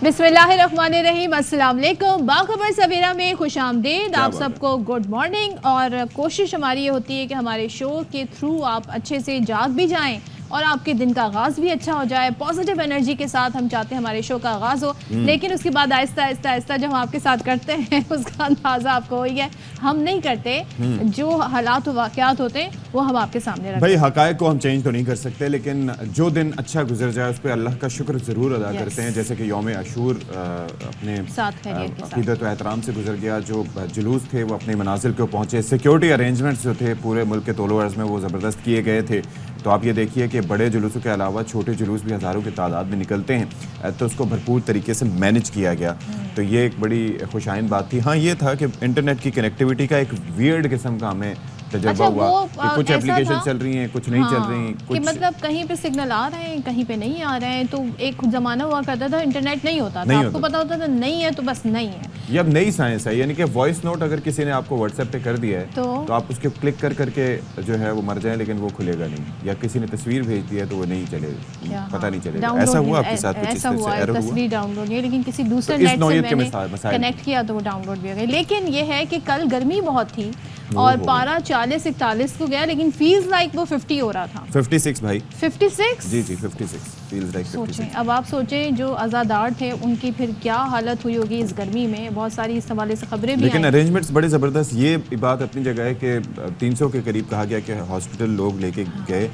बिस्मिल्लाहिर्रहमानिर्रहीम, अस्सलाम वालेकुम। बाखबर सवेरा में खुशामदीद। आप सबको गुड मॉर्निंग। और कोशिश हमारी ये होती है कि हमारे शो के थ्रू आप अच्छे से जाग भी जाएं और आपके दिन का आगाज़ भी अच्छा हो जाए। पॉजिटिव एनर्जी के साथ हम चाहते हैं हमारे शो का आगाज़ हो, लेकिन उसके बाद आहिस्ता आहिस्ता आहिस्ता जब हम आपके साथ करते हैं उसका अंदाज़ा आपको वही है, हम नहीं करते। जो हालात वाक़यात होते हैं वो हम आपके सामने रखते हैं। भाई हकायक को हम चेंज तो नहीं कर सकते, लेकिन जो दिन अच्छा गुजर जाए उस पर अल्लाह का शुक्र ज़रूर अदा करते हैं। जैसे कि यौम आशूर अपने अक़ीदत व एहतराम से गुजर गया। जो जुलूस थे वो अपने मनाजिल को पहुँचे। सिक्योरिटी अरेंजमेंट्स जो थे पूरे मुल्क के तौलो अर्ज़ में वो ज़बरदस्त किए गए थे। तो आप ये देखिए कि बड़े जुलूसों के अलावा छोटे जुलूस भी हज़ारों की तादाद में निकलते हैं, तो उसको भरपूर तरीके से मैनेज किया गया। तो ये एक बड़ी खुशाइन बात थी। हाँ, ये था कि इंटरनेट की कनेक्टिविटी का एक वियर्ड किस्म का हमें तजुर्बा हुआ कि कुछ एप्लीकेशन चल रही हैं, कुछ नहीं चल रही, कुछ मतलब कहीं पे सिग्नल आ रहे हैं, कहीं पे नहीं आ रहे हैं। तो एक ज़माना हुआ करता था इंटरनेट नहीं होता था, आपको पता होता था नहीं है तो बस नहीं है। ये अब नई साइंस है, यानी कि वॉइस नोट अगर किसी ने आपको व्हाट्सएप पे कर दिया है तो आप उसके क्लिक कर करके जो है वो मर जाए, लेकिन वो खुलेगा नहीं। या किसी ने तस्वीर भेज दी है तो वो नहीं चलेगा, पता नहीं चलेगा। ऐसा हुआ आपके साथ? कुछ ऐसा हुआ, तस्वीर डाउनलोड नहीं, लेकिन किसी दूसरे नेट से मैंने कनेक्ट किया तो वो डाउनलोड भी हो गई। लेकिन ये है कि कल गर्मी बहुत थी और पारा 40-41 को गया, लेकिन फील्स लाइक वो 50 हो रहा था। 56 भाई, 56 जी 56 फील्स लाइक 56। अब आप सोचें जो आज़ादार थे उनकी फिर क्या हालत हुई होगी इस गर्मी में। बहुत सारी इस हवाले से खबरें भी, लेकिन अरेंजमेंट्स बड़े ज़बरदस्त। ये बात अपनी जगह है कि 300 के करीब कहा गया कि हॉस्पिटल लोग लेके गए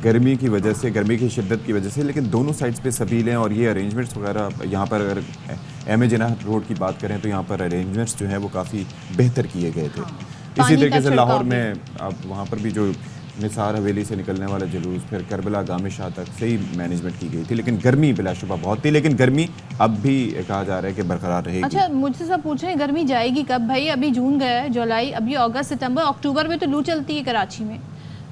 गर्मी की वजह से, गर्मी की शिद्दत की वजह से। लेकिन दोनों साइड्स पे सबीलें और ये अरेंजमेंट्स वगैरह, यहाँ पर अगर एम जिनाह रोड की बात करें तो यहाँ पर अरेंजमेंट्स जो है वो काफ़ी बेहतर किए गए थे। इसी तरीके से लाहौर में अब वहाँ पर भी जो निसार हवेली से निकलने वाला जुलूस, फिर करबला गामे शाह तक सही मैनेजमेंट की गई थी। लेकिन गर्मी बिलाशुबा बहुत थी, लेकिन गर्मी अब भी कहा जा रहा है कि बरकरार रहेगी। अच्छा, मुझसे सब पूछ रहे हैं गर्मी जाएगी कब? भाई अभी जून गया है, जुलाई, अभी अगस्त, सितंबर, अक्टूबर में तो लू चलती है कराची में।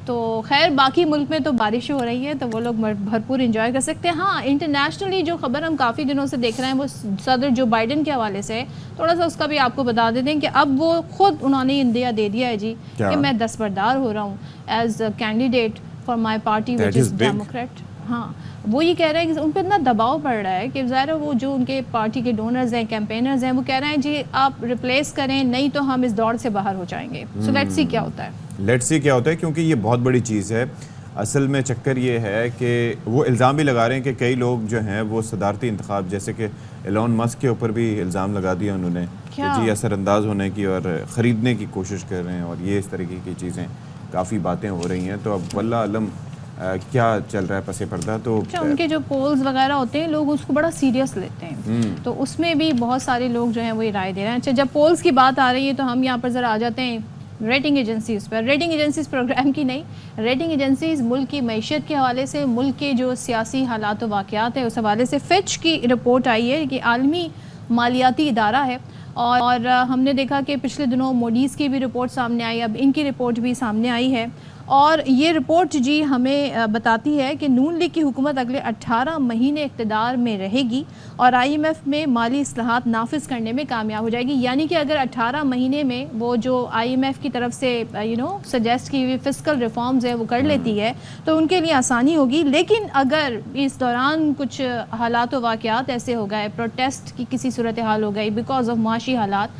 तो खैर बाकी मुल्क में तो बारिश हो रही है तो वो लोग भरपूर एंजॉय कर सकते हैं। हाँ, इंटरनेशनली जो खबर हम काफ़ी दिनों से देख रहे हैं वो सदर जो बाइडन के हवाले से है। थोड़ा सा उसका भी आपको बता देते हैं कि अब वो खुद उन्होंने इंडिया दे दिया है जी कि मैं दस्तबरदार हो रहा हूँ as candidate for my party which is democrat. हाँ, वो ये कह रहे हैं कि उन पर इतना दबाव पड़ रहा है कि ज़ाहिर है वो जो उनके पार्टी के डोनर्स हैं, कैंपेनर्स हैं, वो कह रहे हैं जी आप रिप्लेस करें, नहीं तो हम इस दौड़ से बाहर हो जाएंगे। सो लेट्स सी क्या होता है, लेट्स सी क्या होता है, क्योंकि ये बहुत बड़ी चीज़ है। असल में चक्कर ये है कि वो इल्ज़ाम भी लगा रहे हैं कि कई लोग जो हैं वो सदारती इंतखाब, जैसे कि एलोन मस्क के ऊपर भी इल्ज़ाम लगा दिया उन्होंने कि जी असरअंदाज होने की और ख़रीदने की कोशिश कर रहे हैं, और ये इस तरीके की चीज़ें काफ़ी बातें हो रही हैं। तो अब वल्लाह आलम क्या चल रहा है पसे पर्दा। तो उनके जो पोल्स वगैरह होते हैं लोग उसको बड़ा सीरियस लेते हैं, तो उसमें भी बहुत सारे लोग जो हैं वो राय दे रहे हैं। अच्छा, जब पोल्स की बात आ रही है तो हम यहाँ पर ज़रा आ जाते हैं रेटिंग एजेंसीज़ पर। रेटिंग एजेंसीज़ प्रोग्राम की नहीं, रेटिंग एजेंसीज़ मुल्क की मईशत के हवाले से, मुल्क के जो सियासी हालात व वाक़यात है उस हवाले से। फिच की रिपोर्ट आई है कि आलमी मालियाती इदारा है, और हमने देखा कि पिछले दिनों मोडीज़ की भी रिपोर्ट सामने आई, अब इनकी रिपोर्ट भी सामने आई है। और ये रिपोर्ट जी हमें बताती है कि नून लीग की हुकूमत अगले 18 महीने इक़्तिदार में रहेगी और IMF में माली इस्लाहात नाफिज करने में कामयाब हो जाएगी। यानी कि अगर 18 महीने में वो जो IMF की तरफ से सजेस्ट की हुई फिस्कल रिफॉर्म्स है वो कर लेती है तो उनके लिए आसानी होगी। लेकिन अगर इस दौरान कुछ हालात व वाक़यात ऐसे हो गए, प्रोटेस्ट की किसी सूरत हाल हो गई बिकॉज ऑफ माशी हालात,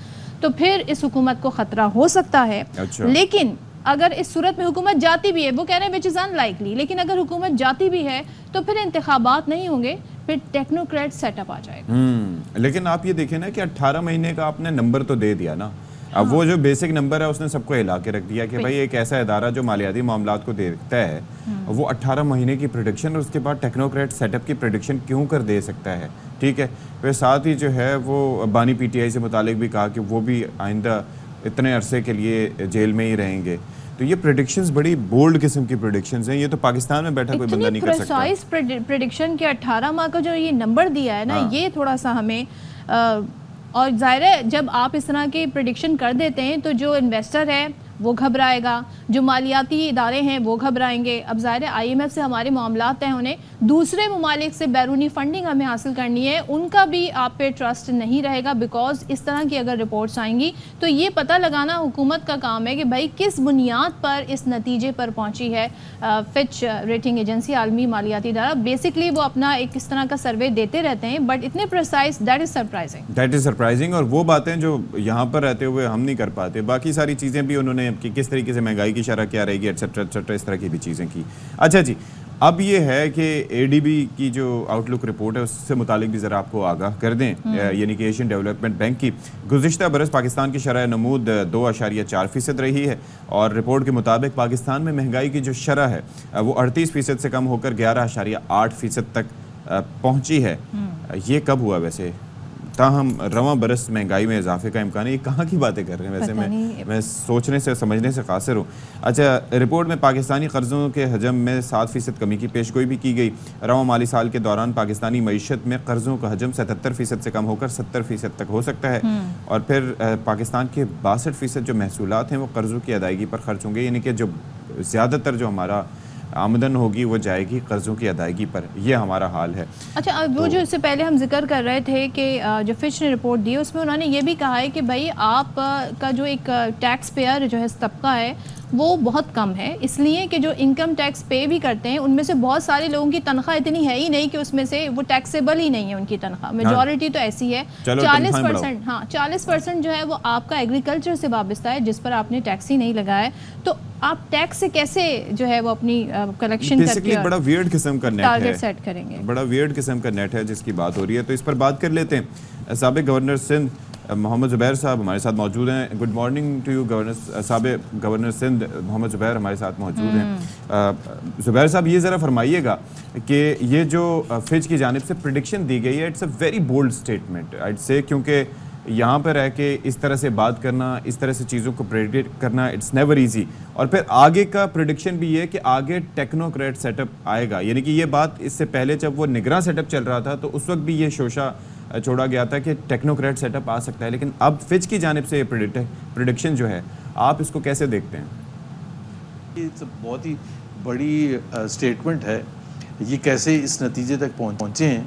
तो फिर इस हुकूमत को ख़तरा हो सकता है। अच्छा। लेकिन अगर इस सूरत में हुकूमत जाती भी है, वो कह रहे हैं विच इज़ अनलाइकली, लेकिन अगर हुकूमत जाती भी है तो फिर इंतखाबात नहीं होंगे, फिर टेक्नोक्रेट सेटअप आ जाएगा। लेकिन आप ये देखें ना कि 18 महीने का आपने नंबर तो दे दिया ना। अब वो जो बेसिक नंबर है उसने सबको हिला के रख दिया कि भाई एक ऐसा इदारा जो मालियाती मामलात को देखता है वो 18 महीने की प्रेडिक्शन और उसके बाद टेक्नोक्रेट सेटअप की प्रेडिक्शन क्यों कर दे सकता है। ठीक है, फिर साथ ही जो है वो बानी PTI से मुतालिक भी कहा कि वो भी आइंदा इतने अरसे के लिए जेल में ही रहेंगे। तो ये प्रेडिक्शंस बड़ी बोल्ड किस्म की प्रेडिक्शंस हैं। ये तो पाकिस्तान में बैठा कोई बंदा नहीं कर सकता। प्रिसाइज प्रेडिक्शन के 18 माह का जो ये नंबर दिया है ना, ये थोड़ा सा हमें और जाहिर है जब आप इस तरह की प्रेडिक्शन कर देते हैं तो जो इन्वेस्टर है वो घबराएगा, जो मालियाती इदारे हैं वो घबराएंगे। अब ज़ाहिर है IMF से हमारे मामलात हैं, उन्हें दूसरे ममालिक से बैरूनी फंडिंग हमें हासिल करनी है, उनका भी आप पे ट्रस्ट नहीं रहेगा। बिकॉज इस तरह की अगर रिपोर्ट्स आएंगी तो ये पता लगाना हुकूमत का काम है कि भाई किस बुनियाद पर इस नतीजे पर पहुंची है फिच रेटिंग एजेंसी, आलमी मालियाती इदारा। बेसिकली वो अपना एक इस तरह का सर्वे देते रहते हैं, बट इतने प्रिसाइज, दैट इज सरप्राइजिंग। और वो बातें जो यहाँ पर रहते हुए हम नहीं कर पाते, बाकी सारी चीज़ें भी उन्होंने कि किस तरीके से महंगाई की शरह क्या रहेगी, एटसेट्रा एटसेट्रा, इस तरह की भी चीज़ें की। अच्छा जी, अब ये है कि ADB की जो आउटलुक रिपोर्ट है उससे मुतालिक भी ज़रा आपको आगाह कर दें, यानी कि एशियन डेवलपमेंट बैंक की गुज़िश्ता बरस पाकिस्तान की शरह नमूद 2.4% रही है, और रिपोर्ट के मुताबिक पाकिस्तान में महंगाई की जो शरह है वो 38% से कम होकर 11.8% तक पहुँची है। ये कब हुआ वैसे? ताहम रवां बरस महंगाई में इजाफे का इम्कान है। ये कहाँ की बातें कर रहे हैं? वैसे मैं सोचने से समझने से कासिर हूँ। अच्छा, रिपोर्ट में पाकिस्तानी कर्ज़ों के हजम में 7% कमी की पेशगोई भी की गई। रवां माली साल के दौरान पाकिस्तानी मईशत में कर्ज़ों का हजम 77% से कम होकर 70% तक हो सकता है, और फिर पाकिस्तान के 62% जो महसूलात हैं वो कर्ज़ों की अदायगी पर खर्च होंगे, यानी कि जो ज़्यादातर जो हमारा आमदन होगी वो जाएगी कर्ज़ों की अदायगी पर। ये हमारा हाल है। अच्छा, वो जो इससे पहले हम जिक्र कर रहे थे कि जो फिच ने रिपोर्ट दी उसमें उन्होंने ये भी कहा है कि भाई आप का जो एक टैक्स पेयर जो है तबका है वो बहुत कम है, इसलिए कि जो इनकम टैक्स पे भी करते हैं उनमें से बहुत सारे लोगों की तनख्वाह इतनी है ही नहीं कि उसमें से वो टैक्सेबल ही नहीं है उनकी तनख्वाह। मेजॉरिटी तो ऐसी है। 40%, हाँ 40% जो है वो आपका एग्रीकल्चर से वाबस्ता है, जिस पर आपने टैक्स ही नहीं लगाया है। तो आप टैक्स से कैसे जो है वो अपनी कलेक्शन करके बड़ा वियर्ड किस्म का नेट टारगेट सेट करेंगे? बड़ा वियर्ड किस्म का नेट है जिसकी बात हो रही है, तो इस पर बात कर लेते हैं। साबिक गवर्नर सिंध मोहम्मद ज़ुबैर साहब हमारे साथ मौजूद हैं। Good morning to you governor साबिक गवर्नर सिंध मोहम्मद ज़ुबैर हमारे साथ मौजूद हैं। ज़ुबैर साहब, ये ज़रा फरमाइएगा कि ये जो फिच की जानिब से प्रेडिक्शन दी गई है, it's a very bold statement I say, क्योंकि यहाँ पर रह के इस तरह से बात करना, इस तरह से चीज़ों को प्रेडिक्ट करना, इट्स नेवर ईजी। और फिर आगे का प्रेडिक्शन भी ये कि आगे टेक्नोक्रेट सेटअप आएगा, यानी कि ये बात इससे पहले जब वो निगरान सेटअप चल रहा था तो उस वक्त भी ये शोशा छोड़ा गया था कि टेक्नोक्रेट सेटअप आ सकता है, लेकिन अब फिच की जानिब से ये प्रेडिक्शन जो है, आप इसको कैसे देखते हैं? ये बहुत ही बड़ी स्टेटमेंट है। ये कैसे इस नतीजे तक पहुँचे हैं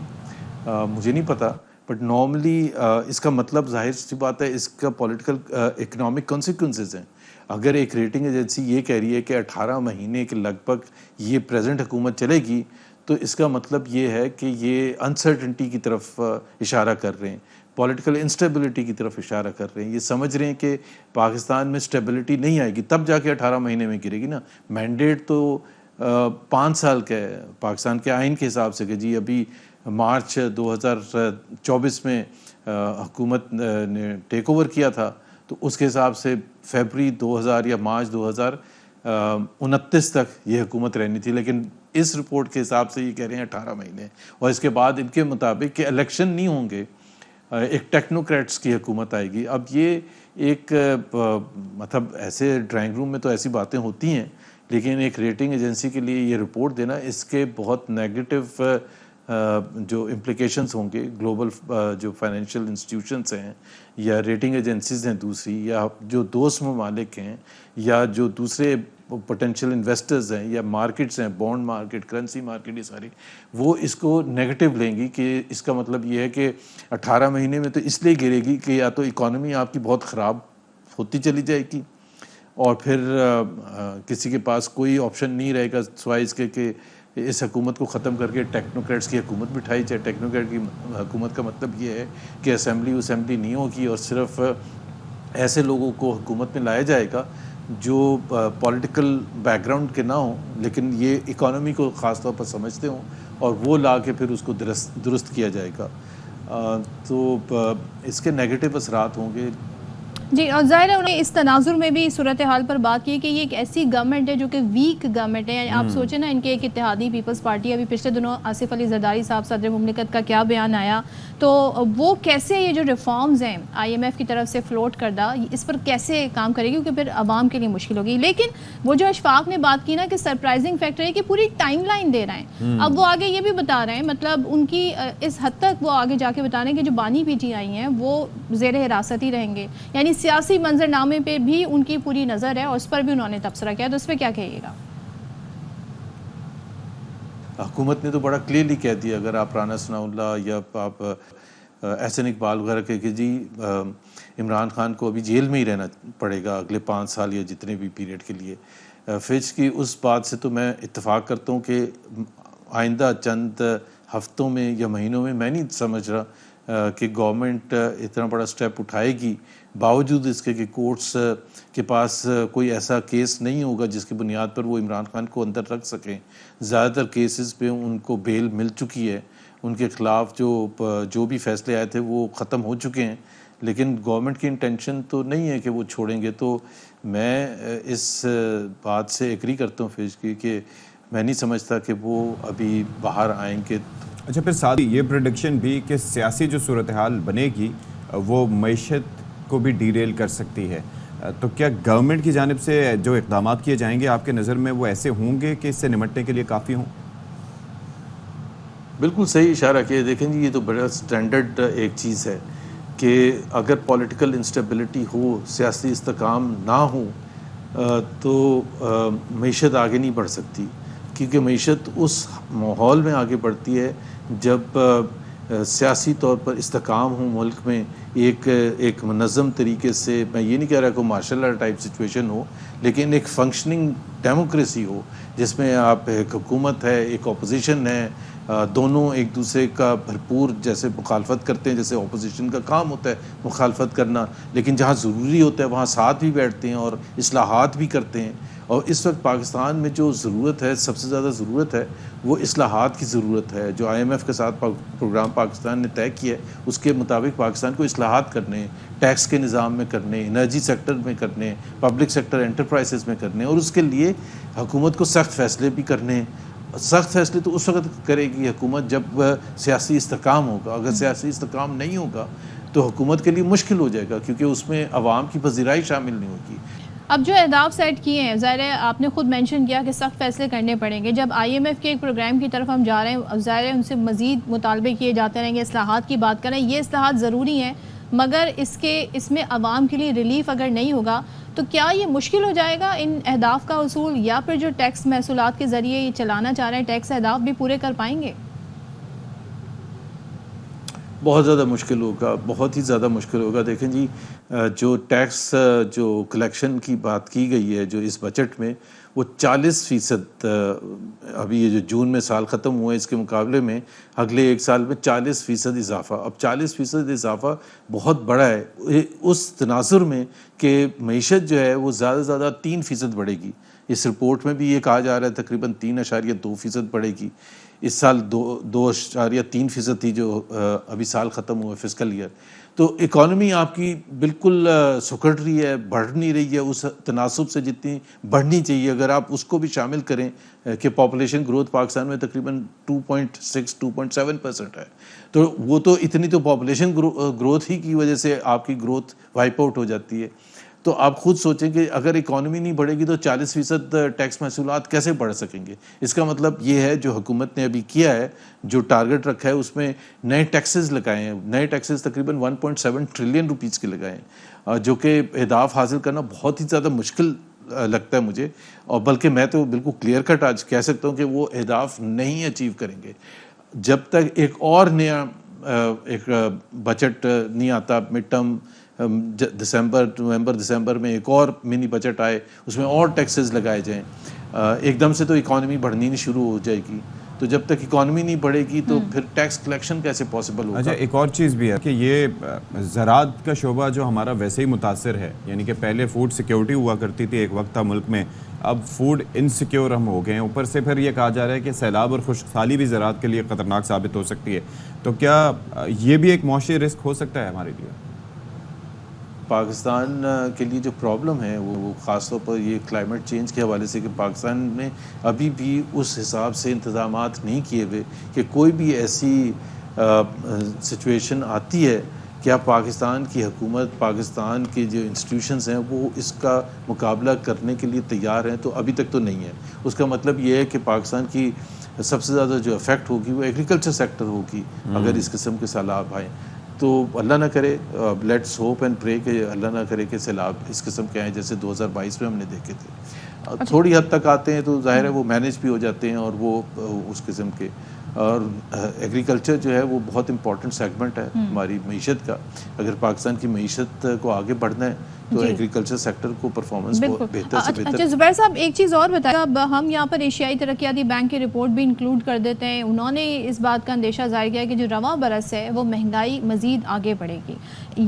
मुझे नहीं पता, बट नॉर्मली इसका मतलब जाहिर सी बात है इसका पॉलिटिकल इकोनॉमिक कॉन्सिक्वेंसेस हैं। अगर एक रेटिंग एजेंसी ये कह रही है कि 18 महीने के लगभग ये प्रेजेंट हुकूमत चलेगी, तो इसका मतलब ये है कि ये अनसर्टेनिटी की तरफ इशारा कर रहे हैं, पॉलिटिकल इंस्टेबिलिटी की तरफ इशारा कर रहे हैं। ये समझ रहे हैं कि पाकिस्तान में स्टेबिलिटी नहीं आएगी, तब जाके 18 महीने में गिरेगी ना। मैंडेट तो 5 साल का है पाकिस्तान के आइन के हिसाब से कि जी अभी मार्च 2024 में हुकूमत ने टेक ओवर किया था, तो उसके हिसाब से फरवरी 2000 या मार्च 2029 तक ये हुकूमत रहनी थी, लेकिन इस रिपोर्ट के हिसाब से ये कह रहे हैं 18 महीने, और इसके बाद इनके मुताबिक कि इलेक्शन नहीं होंगे, एक टेक्नोक्रेट्स की हुकूमत आएगी। अब ये एक मतलब ऐसे ड्राइंग रूम में तो ऐसी बातें होती हैं, लेकिन एक रेटिंग एजेंसी के लिए ये रिपोर्ट देना, इसके बहुत नेगेटिव जो इम्प्लिकेशंस होंगे ग्लोबल जो फाइनेंशियल इंस्टीट्यूशंस हैं या रेटिंग एजेंसीज हैं दूसरी, या जो दोस्त ममालिक हैं, या जो दूसरे पोटेंशियल इन्वेस्टर्स हैं, या मार्केट्स हैं, बॉन्ड मार्केट, करेंसी मार्केट, ये सारी वो इसको नेगेटिव लेंगी कि इसका मतलब ये है कि 18 महीने में तो इसलिए गिरेगी कि या तो इकॉनमी आपकी बहुत ख़राब होती चली जाएगी और फिर किसी के पास कोई ऑप्शन नहीं रहेगा सिवाय इसके कि इस हुकूमत को ख़त्म करके टेक्नोक्रेट्स की हुकूमत बिठाई जाए। टेक्नोक्रेट की हुकूमत का मतलब ये है कि असेंबली नहीं होगी और सिर्फ ऐसे लोगों को हुकूमत में लाया जाएगा जो पॉलिटिकल बैकग्राउंड के ना हो, लेकिन ये इकॉनमी को ख़ास तौर पर समझते हों, और वो ला के फिर उसको दुरुस्त किया जाएगा। तो इसके नेगेटिव असरात होंगे। जी, और ज़ाहिर है उन्हें इस तनाजुर में भी सूरत हाल पर बात की कि ये एक ऐसी गवर्नमेंट है जो कि वीक गवर्नमेंट है। आप सोचें ना, इनके एक इत्तेहादी पीपल्स पार्टी, अभी पिछले दिनों आसिफ अली जरदारी साहब सदर मुमलिकत का क्या बयान आया, तो वो कैसे ये जो रिफॉर्म्स हैं IMF की तरफ से फ्लोट करदा, इस पर कैसे काम करेगी, क्योंकि फिर आवाम के लिए मुश्किल होगी। लेकिन वो जो अशफाक ने बात की ना कि सरप्राइजिंग फैक्टर है कि पूरी टाइमलाइन दे रहे हैं। अब वो आगे ये भी बता रहे हैं, मतलब उनकी इस हद तक वो आगे जाके बता रहे हैं कि जो बानी PTI हैं वो ज़ेर हिरासत ही रहेंगे, यानी सियासी मंजरनामे पे भी उनकी पूरी नज़र है और उस पर भी उन्होंने तबसरा किया, तो उस पर क्या कहिएगा? हुकूमत ने तो बड़ा क्लियरली कह दिया, अगर आप राना सनाउल्लाह या आप एहसन इकबाल वगैरह के कि जी इमरान खान को अभी जेल में ही रहना पड़ेगा अगले 5 साल या जितने भी पीरियड के लिए। फिच की उस बात से तो मैं इत्तेफाक करता हूँ कि आइंदा चंद हफ्तों में या महीनों में मैं नहीं समझ रहा कि गवर्नमेंट इतना बड़ा स्टेप उठाएगी, बावजूद इसके कि कोर्ट्स के पास कोई ऐसा केस नहीं होगा जिसकी बुनियाद पर वो इमरान खान को अंदर रख सकें। ज़्यादातर केसेस पे उनको बेल मिल चुकी है, उनके ख़िलाफ़ जो भी फैसले आए थे वो ख़त्म हो चुके हैं, लेकिन गवर्नमेंट की इंटेंशन तो नहीं है कि वो छोड़ेंगे। तो मैं इस बात से एग्री करता हूँ फिज की कि मैं नहीं समझता कि वो अभी बाहर आएंगे। अच्छा, फिर साथ ही ये प्रेडिक्शन भी कि सियासी जो सूरत हाल बनेगी वो मईशत को भी डीरेल कर सकती है, तो क्या गवर्नमेंट की जानिब से जो इक़दाम किए जाएंगे आपके नज़र में वो ऐसे होंगे कि इससे निमटने के लिए काफ़ी हों? बिल्कुल सही इशारा किया। देखें जी, ये तो बड़ा स्टैंडर्ड एक चीज़ है कि अगर पॉलिटिकल इंस्टेबिलिटी हो, सियासी इस्तेकाम ना हो तो मईशत आगे नहीं बढ़ सकती, क्योंकि मईशत उस माहौल में आगे बढ़ती है जब सियासी तौर पर इस्तेकाम हो मुल्क में, एक मनज़्ज़म तरीके से, मैं ये नहीं कह रहा कि मार्शल लॉ टाइप सिचुएशन हो, लेकिन एक फंक्शनिंग डेमोक्रेसी हो जिसमें आप एक हुकूमत है, एक अपोजिशन है, दोनों एक दूसरे का भरपूर जैसे मुखालफत करते हैं, जैसे अपोजिशन का काम होता है मुखालफत करना, लेकिन जहाँ ज़रूरी होता है वहाँ साथ भी बैठते हैं और इस्लाहात भी करते हैं। और इस वक्त पाकिस्तान में जो ज़रूरत है, सबसे ज़्यादा ज़रूरत है, वो इस्लाहात की ज़रूरत है। जो IMF के साथ प्रोग्राम पाकिस्तान ने तय किया है उसके मुताबिक पाकिस्तान को इस्लाहात करने, टैक्स के निज़ाम में करने, एनर्जी सेक्टर में करने, पब्लिक सेक्टर एंटरप्राइजेस में करने, और उसके लिए हुकूमत को सख्त फ़ैसले भी करने। सख्त फैसले तो उस वक्त करेगी हुकूमत जब सियासी इस्तेकाम होगा। अगर सियासी इस्तेकाम नहीं होगा तो हुकूमत के लिए मुश्किल हो जाएगा, क्योंकि उसमें अवाम की पजीराई शामिल नहीं होगी। अब जो अहदाफ सेट किए हैं, ज़ाहिर है आपने खुद मेंशन किया कि सख्त फैसले करने पड़ेंगे। जब IMF के एक प्रोग्राम की तरफ हम जा रहे हैं, ज़ाहिर है उनसे मज़ीद मुतालबे किए जाते रहेंगे, इस्लाहात की बात करें, ये इस्लाहात ज़रूरी हैं, मगर इसमें आवाम के लिए रिलीफ अगर नहीं होगा तो क्या ये मुश्किल हो जाएगा इन अहदाफ का उसूल, या फिर जो टैक्स महसूलात के ज़रिए ये चलाना चाह रहे हैं टैक्स अहदाफ भी पूरे कर पाएंगे? बहुत ज़्यादा मुश्किल होगा, बहुत ही ज़्यादा मुश्किल होगा। देखें जी, जो टैक्स जो कलेक्शन की बात की गई है जो इस बजट में, वो 40% अभी ये जो जून में साल ख़त्म हुआ है इसके मुकाबले में अगले एक साल में 40% इजाफ़ा। अब 40% इजाफ़ा बहुत बड़ा है उस तनाजुर में कि मईशत जो है वो ज़्यादा से ज़्यादा 3% बढ़ेगी। इस रिपोर्ट में भी ये कहा जा रहा है तकरीबन 3.2% बढ़ेगी। इस साल 2.3% थी जो अभी साल ख़त्म हुआ फिस्कल ईयर। तो इकॉनमी आपकी बिल्कुल सुकड़ रही है, बढ़ नहीं रही है उस तनासुब से जितनी बढ़नी चाहिए। अगर आप उसको भी शामिल करें कि पॉपुलेशन ग्रोथ पाकिस्तान में तकरीबन 2.7% है, तो वो तो इतनी तो पॉपुलेशन ग्रोथ ही की वजह से आपकी ग्रोथ वाइप आउट हो जाती है। तो आप खुद सोचें कि अगर इकॉनमी नहीं बढ़ेगी तो 40% टैक्स महसूलात कैसे बढ़ सकेंगे। इसका मतलब ये है जो हुकूमत ने अभी किया है, जो टारगेट रखा है उसमें नए टैक्सेस लगाए हैं, नए टैक्सेस तकरीबन 1.7 ट्रिलियन रुपीज़ के लगाए हैं, जो कि अहदाफ हासिल करना बहुत ही ज़्यादा मुश्किल लगता है मुझे। और बल्कि मैं तो बिल्कुल क्लियर कट आज कह सकता हूँ कि वो अहदाफ नहीं अचीव करेंगे जब तक एक और नया एक बजट नहीं आता। मिड टर्म नवंबर दिसंबर में एक और मिनी बजट आए, उसमें और टैक्सेस लगाए जाएं। एकदम से तो इकॉनमी बढ़नी नहीं शुरू हो जाएगी, तो जब तक इकॉनमी नहीं बढ़ेगी तो फिर टैक्स कलेक्शन कैसे पॉसिबल होगा। अच्छा, एक और चीज़ भी है कि ये ज़राअत का शोबा जो हमारा वैसे ही मुतासर है, यानी कि पहले फूड सिक्योरिटी हुआ करती थी एक वक्त था मुल्क में, अब फूड इनसिक्योर हम हो गए हैं। ऊपर से फिर ये कहा जा रहा है कि सैलाब और खुशहाली भी ज़राअत के लिए ख़तरनाक साबित हो सकती है। तो क्या ये भी एक मौशी रिस्क हो सकता है हमारे लिए? पाकिस्तान के लिए जो प्रॉब्लम है वो ख़ास तौर पर ये क्लाइमेट चेंज के हवाले से कि पाकिस्तान में अभी भी उस हिसाब से इंतज़ामात नहीं किए हुए कि कोई भी ऐसी सिचुएशन आती है कि आप पाकिस्तान की हुकूमत, पाकिस्तान के जो इंस्टीट्यूशंस हैं वो इसका मुकाबला करने के लिए तैयार हैं, तो अभी तक तो नहीं है। उसका मतलब ये है कि पाकिस्तान की सबसे ज़्यादा जो इफ़ेक्ट होगी वो एग्रीकल्चर सेक्टर होगी अगर इस किस्म के सैलाब आए। तो अल्लाह ना करे, लेट्स होप एंड प्रे कि अल्लाह ना करे कि सैलाब इस किस्म के आए जैसे 2022 में हमने देखे थे। थोड़ी हद तक आते हैं तो जाहिर है वो मैनेज भी हो जाते हैं और वो उस किस्म के। और एग्रीकल्चर जो है वो बहुत इंपॉर्टेंट सेगमेंट है हमारी मीशत का। अगर पाकिस्तान की मीशत को आगे बढ़ना है तो एग्रीकल्चर सेक्टर को परफॉर्मेंस बेहतर से बेहतर। अच्छा ज़ुबैर साहब, एक चीज़ और बताइए, अब हम यहाँ पर एशियाई तरक्याती बैंक की रिपोर्ट भी इंक्लूड कर देते हैं। उन्होंने इस बात का अंदेशा जाहिर किया कि जो रवां बरस है वो महंगाई मज़ीद आगे बढ़ेगी।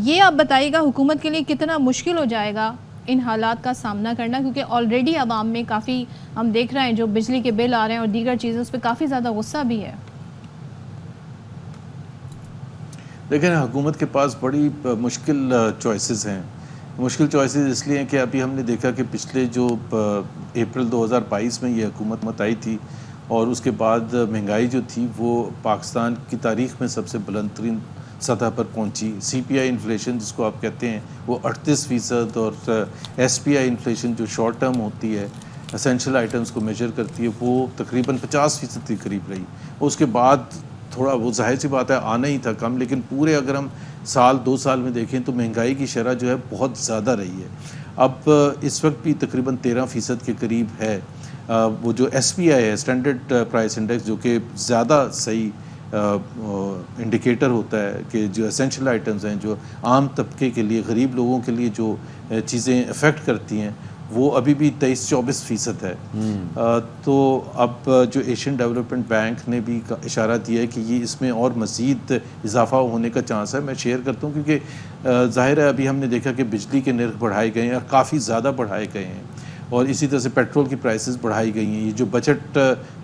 ये आप बताइएगा हुकूमत के लिए कितना मुश्किल हो जाएगा इन हालात का सामना करना, क्योंकि ऑलरेडी आवाम में काफ़ी हम देख रहे हैं जो बिजली के बिल आ रहे हैं और दीगर चीज़ें उस पर काफ़ी ज़्यादा गुस्सा भी है। लेकिन हुकूमत के पास बड़ी मुश्किल चॉइसेस हैं। मुश्किल चॉइसेस इसलिए हैं कि अभी हमने देखा कि पिछले जो अप्रैल 2022 में ये हुकूमत आई थी और उसके बाद महंगाई जो थी वो पाकिस्तान की तारीख़ में सबसे बुलंद तरीन सतह पर पहुंची। CPI इन्फ्लेशन जिसको आप कहते हैं वो 38% और SPI इन्फ्लेशन जो शॉर्ट टर्म होती है, एसेंशियल आइटम्स को मेजर करती है, वो तकरीबन 50% के करीब रही। उसके बाद थोड़ा वो जाहिर सी बात है आना ही था कम, लेकिन पूरे अगर हम साल 2 साल में देखें तो महंगाई की शरह जो है बहुत ज़्यादा रही है। अब इस वक्त भी तकरीबन 13% के करीब है। वो जो SPI है, स्टैंडर्ड प्राइस इंडेक्स, जो कि ज़्यादा सही इंडिकेटर होता है कि जो एसेंशियल आइटम्स हैं, जो आम तबके के लिए, गरीब लोगों के लिए जो चीज़ें अफेक्ट करती हैं, वो अभी भी 23-24% है। तो अब जो एशियन डेवलपमेंट बैंक ने भी इशारा दिया है कि ये इसमें और मज़ीद इजाफा होने का चांस है। मैं शेयर करता हूँ क्योंकि ज़ाहिर है अभी हमने देखा कि बिजली के नर्ख बढ़ाए गए हैं और काफ़ी ज़्यादा बढ़ाए गए हैं, और इसी तरह से पेट्रोल की प्राइसेस बढ़ाई गई हैं। ये जो बजट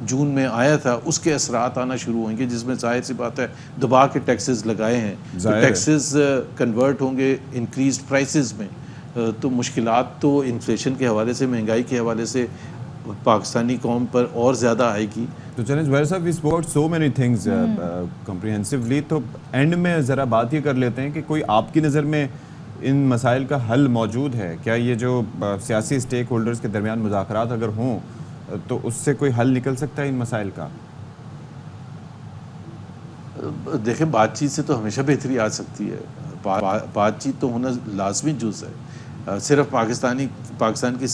जून में आया था उसके असरात आना शुरू होंगे, जिसमें जाहिर सी बात है दबा के टैक्सेस लगाए हैं, तो टैक्सेस कन्वर्ट होंगे इंक्रीज प्राइसेस में। तो मुश्किलात तो इन्फ्लेशन के हवाले से, महंगाई के हवाले से पाकिस्तानी कौम पर और ज़्यादा आएगी। तो चलें ज़ुबैर साहब, we spoke so many things comprehensively, तो एंड में ज़रा बात ये कर लेते हैं कि कोई आपकी नज़र में इन मसाइल का हल मौजूद है क्या? ये जो सियासी स्टेक होल्डर्स के दरमियान मुज़ाकरात अगर हों तो उससे कोई हल निकल सकता है इन मसाइल का? देखें, बातचीत से तो हमेशा बेहतरी आ सकती है। बातचीत तो होना लाजमी जुज़ है, सिर्फ पाकिस्तान की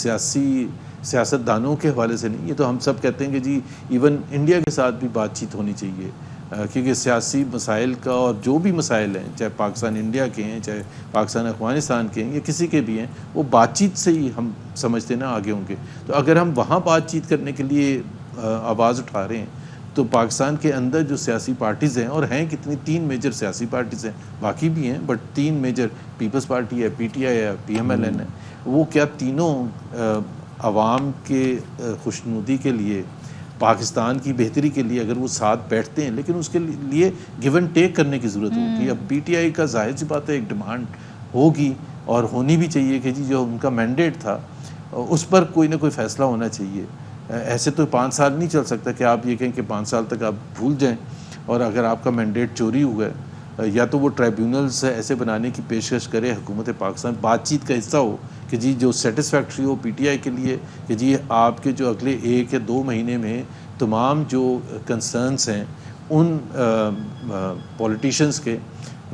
सियासतदानों के हवाले से नहीं। ये तो हम सब कहते हैं कि जी इवन इंडिया के साथ भी बातचीत होनी चाहिए, क्योंकि सियासी मसाइल का और जो भी मसाइल हैं, चाहे पाकिस्तान इंडिया के हैं, चाहे पाकिस्तान अफगानिस्तान के हैं, या किसी के भी हैं, वो बातचीत से ही हम समझते ना आगे होंगे। तो अगर हम वहाँ बातचीत करने के लिए आवाज़ उठा रहे हैं तो पाकिस्तान के अंदर जो सियासी पार्टीज़ हैं, और हैं कितनी, 3 मेजर सियासी पार्टीज़ हैं, बाकी भी हैं बट 3 मेजर, पीपल्स पार्टी है, PTI है, PMLN है, वो क्या तीनों आवाम के खुशनुदी के लिए, पाकिस्तान की बेहतरी के लिए अगर वो साथ बैठते हैं, लेकिन उसके लिए गिव एंड टेक करने की ज़रूरत होती है। अब PTI का जाहिर सी बात है एक डिमांड होगी और होनी भी चाहिए कि जी जो उनका मैंडेट था उस पर कोई ना कोई फ़ैसला होना चाहिए। ऐसे तो 5 साल नहीं चल सकता कि आप ये कहें कि 5 साल तक आप भूल जाएं, और अगर आपका मैंडेट चोरी हुआ है या तो वो ट्राइब्यूनल्स ऐसे बनाने की पेशकश करे, हुकूमत पाकिस्तान बातचीत का हिस्सा हो कि जी जो सेटिस्फैक्ट्री हो PTI के लिए कि जी आपके जो अगले 1 या 2 महीने में तमाम जो कंसर्न्स हैं उन पॉलिटिशियंस के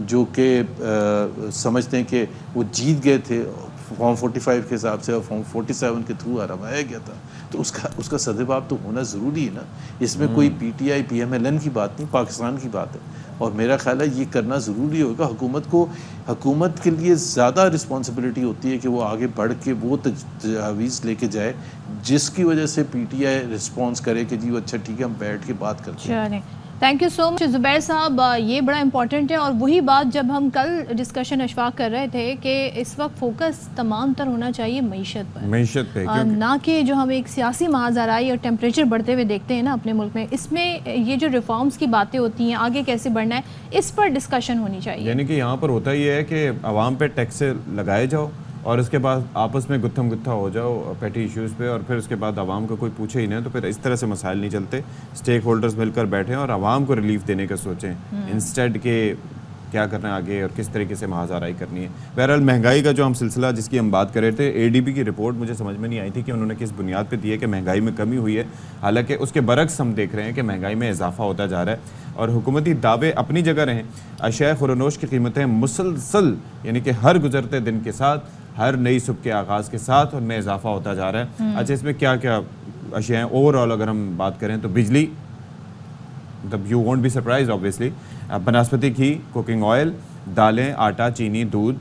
जो कि समझते हैं कि वो जीत गए थे फॉर्म 45 के हिसाब से और फॉर्म 47 के थ्रू हरवाया गया था, तो उसका सदबाब तो होना ज़रूरी है ना। इसमें कोई PTI PMLN की बात नहीं, पाकिस्तान की बात है, और मेरा ख्याल है ये करना ज़रूरी होगा। हुकूमत के लिए ज़्यादा रिस्पॉन्सिबिलिटी होती है कि वो आगे बढ़ के वो तजावीज़ लेके जाए जिसकी वजह से PTI रिस्पॉन्स करे कि जी अच्छा ठीक है हम बैठ के बात करते हैं। Thank you so much Zubair साहब, ये बड़ा इंपॉर्टेंट है, और वही बात जब हम कल डिस्कशन अशफाक कर रहे थे कि इस वक्त फोकस तमाम तर होना चाहिए मीशत पे, ना कि जो हम एक सियासी महाज़राई और टेम्परेचर बढ़ते हुए देखते हैं ना अपने मुल्क में, इसमें ये जो रिफॉर्म्स की बातें होती हैं, आगे कैसे बढ़ना है, इस पर डिस्कशन होनी चाहिए। यानी कि यहाँ पर होता ये है कि आवाम पे टैक्स लगाए जाओ और उसके बाद आपस में गुत्थम गुत्था हो जाओ पेटी इश्यूज़ पे, और फिर उसके बाद आवाम को कोई पूछे ही नहीं, तो फिर इस तरह से मसाइल नहीं चलते। स्टेक होल्डर्स मिलकर बैठें और आवाम को रिलीफ देने का सोचें, इंस्टेड के क्या करना है आगे और किस तरीके से महाजाराई करनी है। बहरहाल महंगाई का जो हम सिलसिला जिसकी हम बात कर रहे थे, एडीबी की रिपोर्ट मुझे समझ में नहीं आई थी कि उन्होंने किस बुनियाद पे दी है कि महंगाई में कमी हुई है, हालांकि उसके बरक्स हम देख रहे हैं कि महंगाई में इजाफा होता जा रहा है और हुकूमती दावे अपनी जगह रहें। अशिया खुरनोश की कीमतें मुसलसल यानी कि हर गुजरते दिन के साथ, हर नई सुबह के आगाज़ के साथ उनमें इजाफा होता जा रहा है। अच्छा, इसमें क्या क्या अशिया हैं ओवरऑल अगर हम बात करें तो बिजली, मतलब you won't be surprise obviously, बनस्पति घी, कुकिंग ऑयल, दालें, आटा, चीनी, दूध,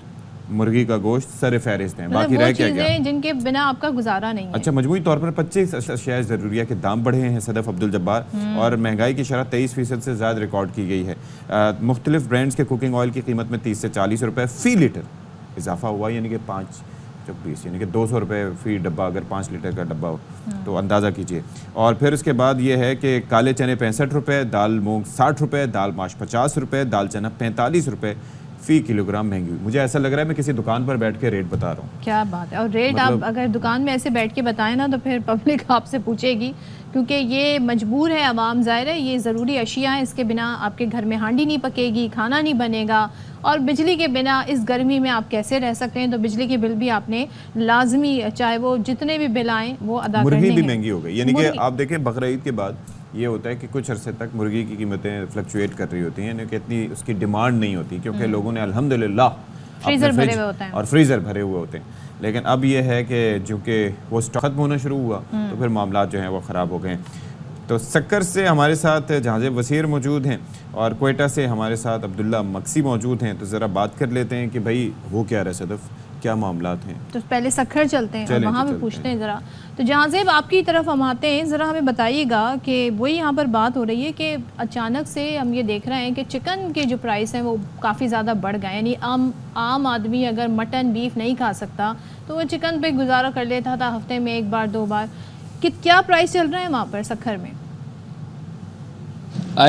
मुर्गी का गोश्त सर फहरिस्त हैं। बाकी रह क्या गया जिनके बिना आपका गुजारा नहीं है। अच्छा, मजमूई तौर पर 25 अशिया ज़रूरिया के दाम बढ़े हैं सदफ अब्दुल जब्बार, और महंगाई की शरह 23% से ज़्यादा रिकॉर्ड की गई है। मुख्तलिफ ब्रांड्स के कुकिंग ऑयल की कीमत में 30 से 40 रुपये फ़ी लीटर इजाफा हुआ, यानी कि 5-20 यानी कि 200 रुपये फ़ी डब्बा अगर 5 लीटर का डब्बा हो तो अंदाज़ा कीजिए। और फिर उसके बाद ये है कि काले चने 65 रुपये, दाल मूंग 60 रुपये, दाल माश 50 रुपये, दाल चना 45 रुपये फ़ी किलोग्राम महंगी हुई। मुझे ऐसा लग रहा है मैं किसी दुकान पर बैठ के रेट बता रहा हूँ। क्या बात है। और रेट आप अगर दुकान में ऐसे बैठ के बताएं ना तो फिर पब्लिक आपसे पूछेगी, क्योंकि ये मजबूर है आवाम, ज़ाहिर है ये ज़रूरी अशिया है, इसके बिना आपके घर में हांडी नहीं पकेगी, खाना नहीं बनेगा, और बिजली के बिना इस गर्मी में आप कैसे रह सकते हैं। तो बिजली के बिल भी आपने लाजमी, चाहे वो जितने भी बिल आएँ वो अदा करने हैं। मुर्गी भी महंगी हो गई, यानी कि आप देखें बकरा ईद के बाद ये होता है कि कुछ अरसे तक मुर्गी की कीमतें फ्लक्चुएट कर रही होती हैं, यानी कि इतनी उसकी डिमांड नहीं होती क्योंकि लोगों ने अल्हम्दुलिल्लाह फ्रीज़र भरे हुए होते हैं और फ्रीज़र भरे हुए होते हैं। लेकिन अब ये है कि चूँकि वो स्टॉक खत्म होना शुरू हुआ तो फिर मामला जो हैं वो ख़राब हो गए। तो सक्कर से हमारे साथ जहाज़ेब वसीर मौजूद हैं और क्वेटा से हमारे साथ अब्दुल्ला मक्सी मौजूद हैं। तो ज़रा बात कर लेते हैं कि भाई हो क्या रहा है सदफ, क्या मामलात हैं। तो पहले सक्खर चलते हैं और वहाँ पे पूछते हैं ज़रा। तो जहाज़ेब आपकी तरफ हम आते हैं, ज़रा हमें बताइएगा कि वही यहाँ पर बात हो रही है कि अचानक से हम ये देख रहे हैं कि चिकन के जो प्राइस हैं वो काफ़ी ज़्यादा बढ़ गए, यानी आम आदमी अगर मटन बीफ नहीं खा सकता तो वो चिकन पे गुजारा कर लेता था हफ्ते में 1 बार 2 बार। क्या प्राइस चल रहा है वहाँ पर सक्खर में?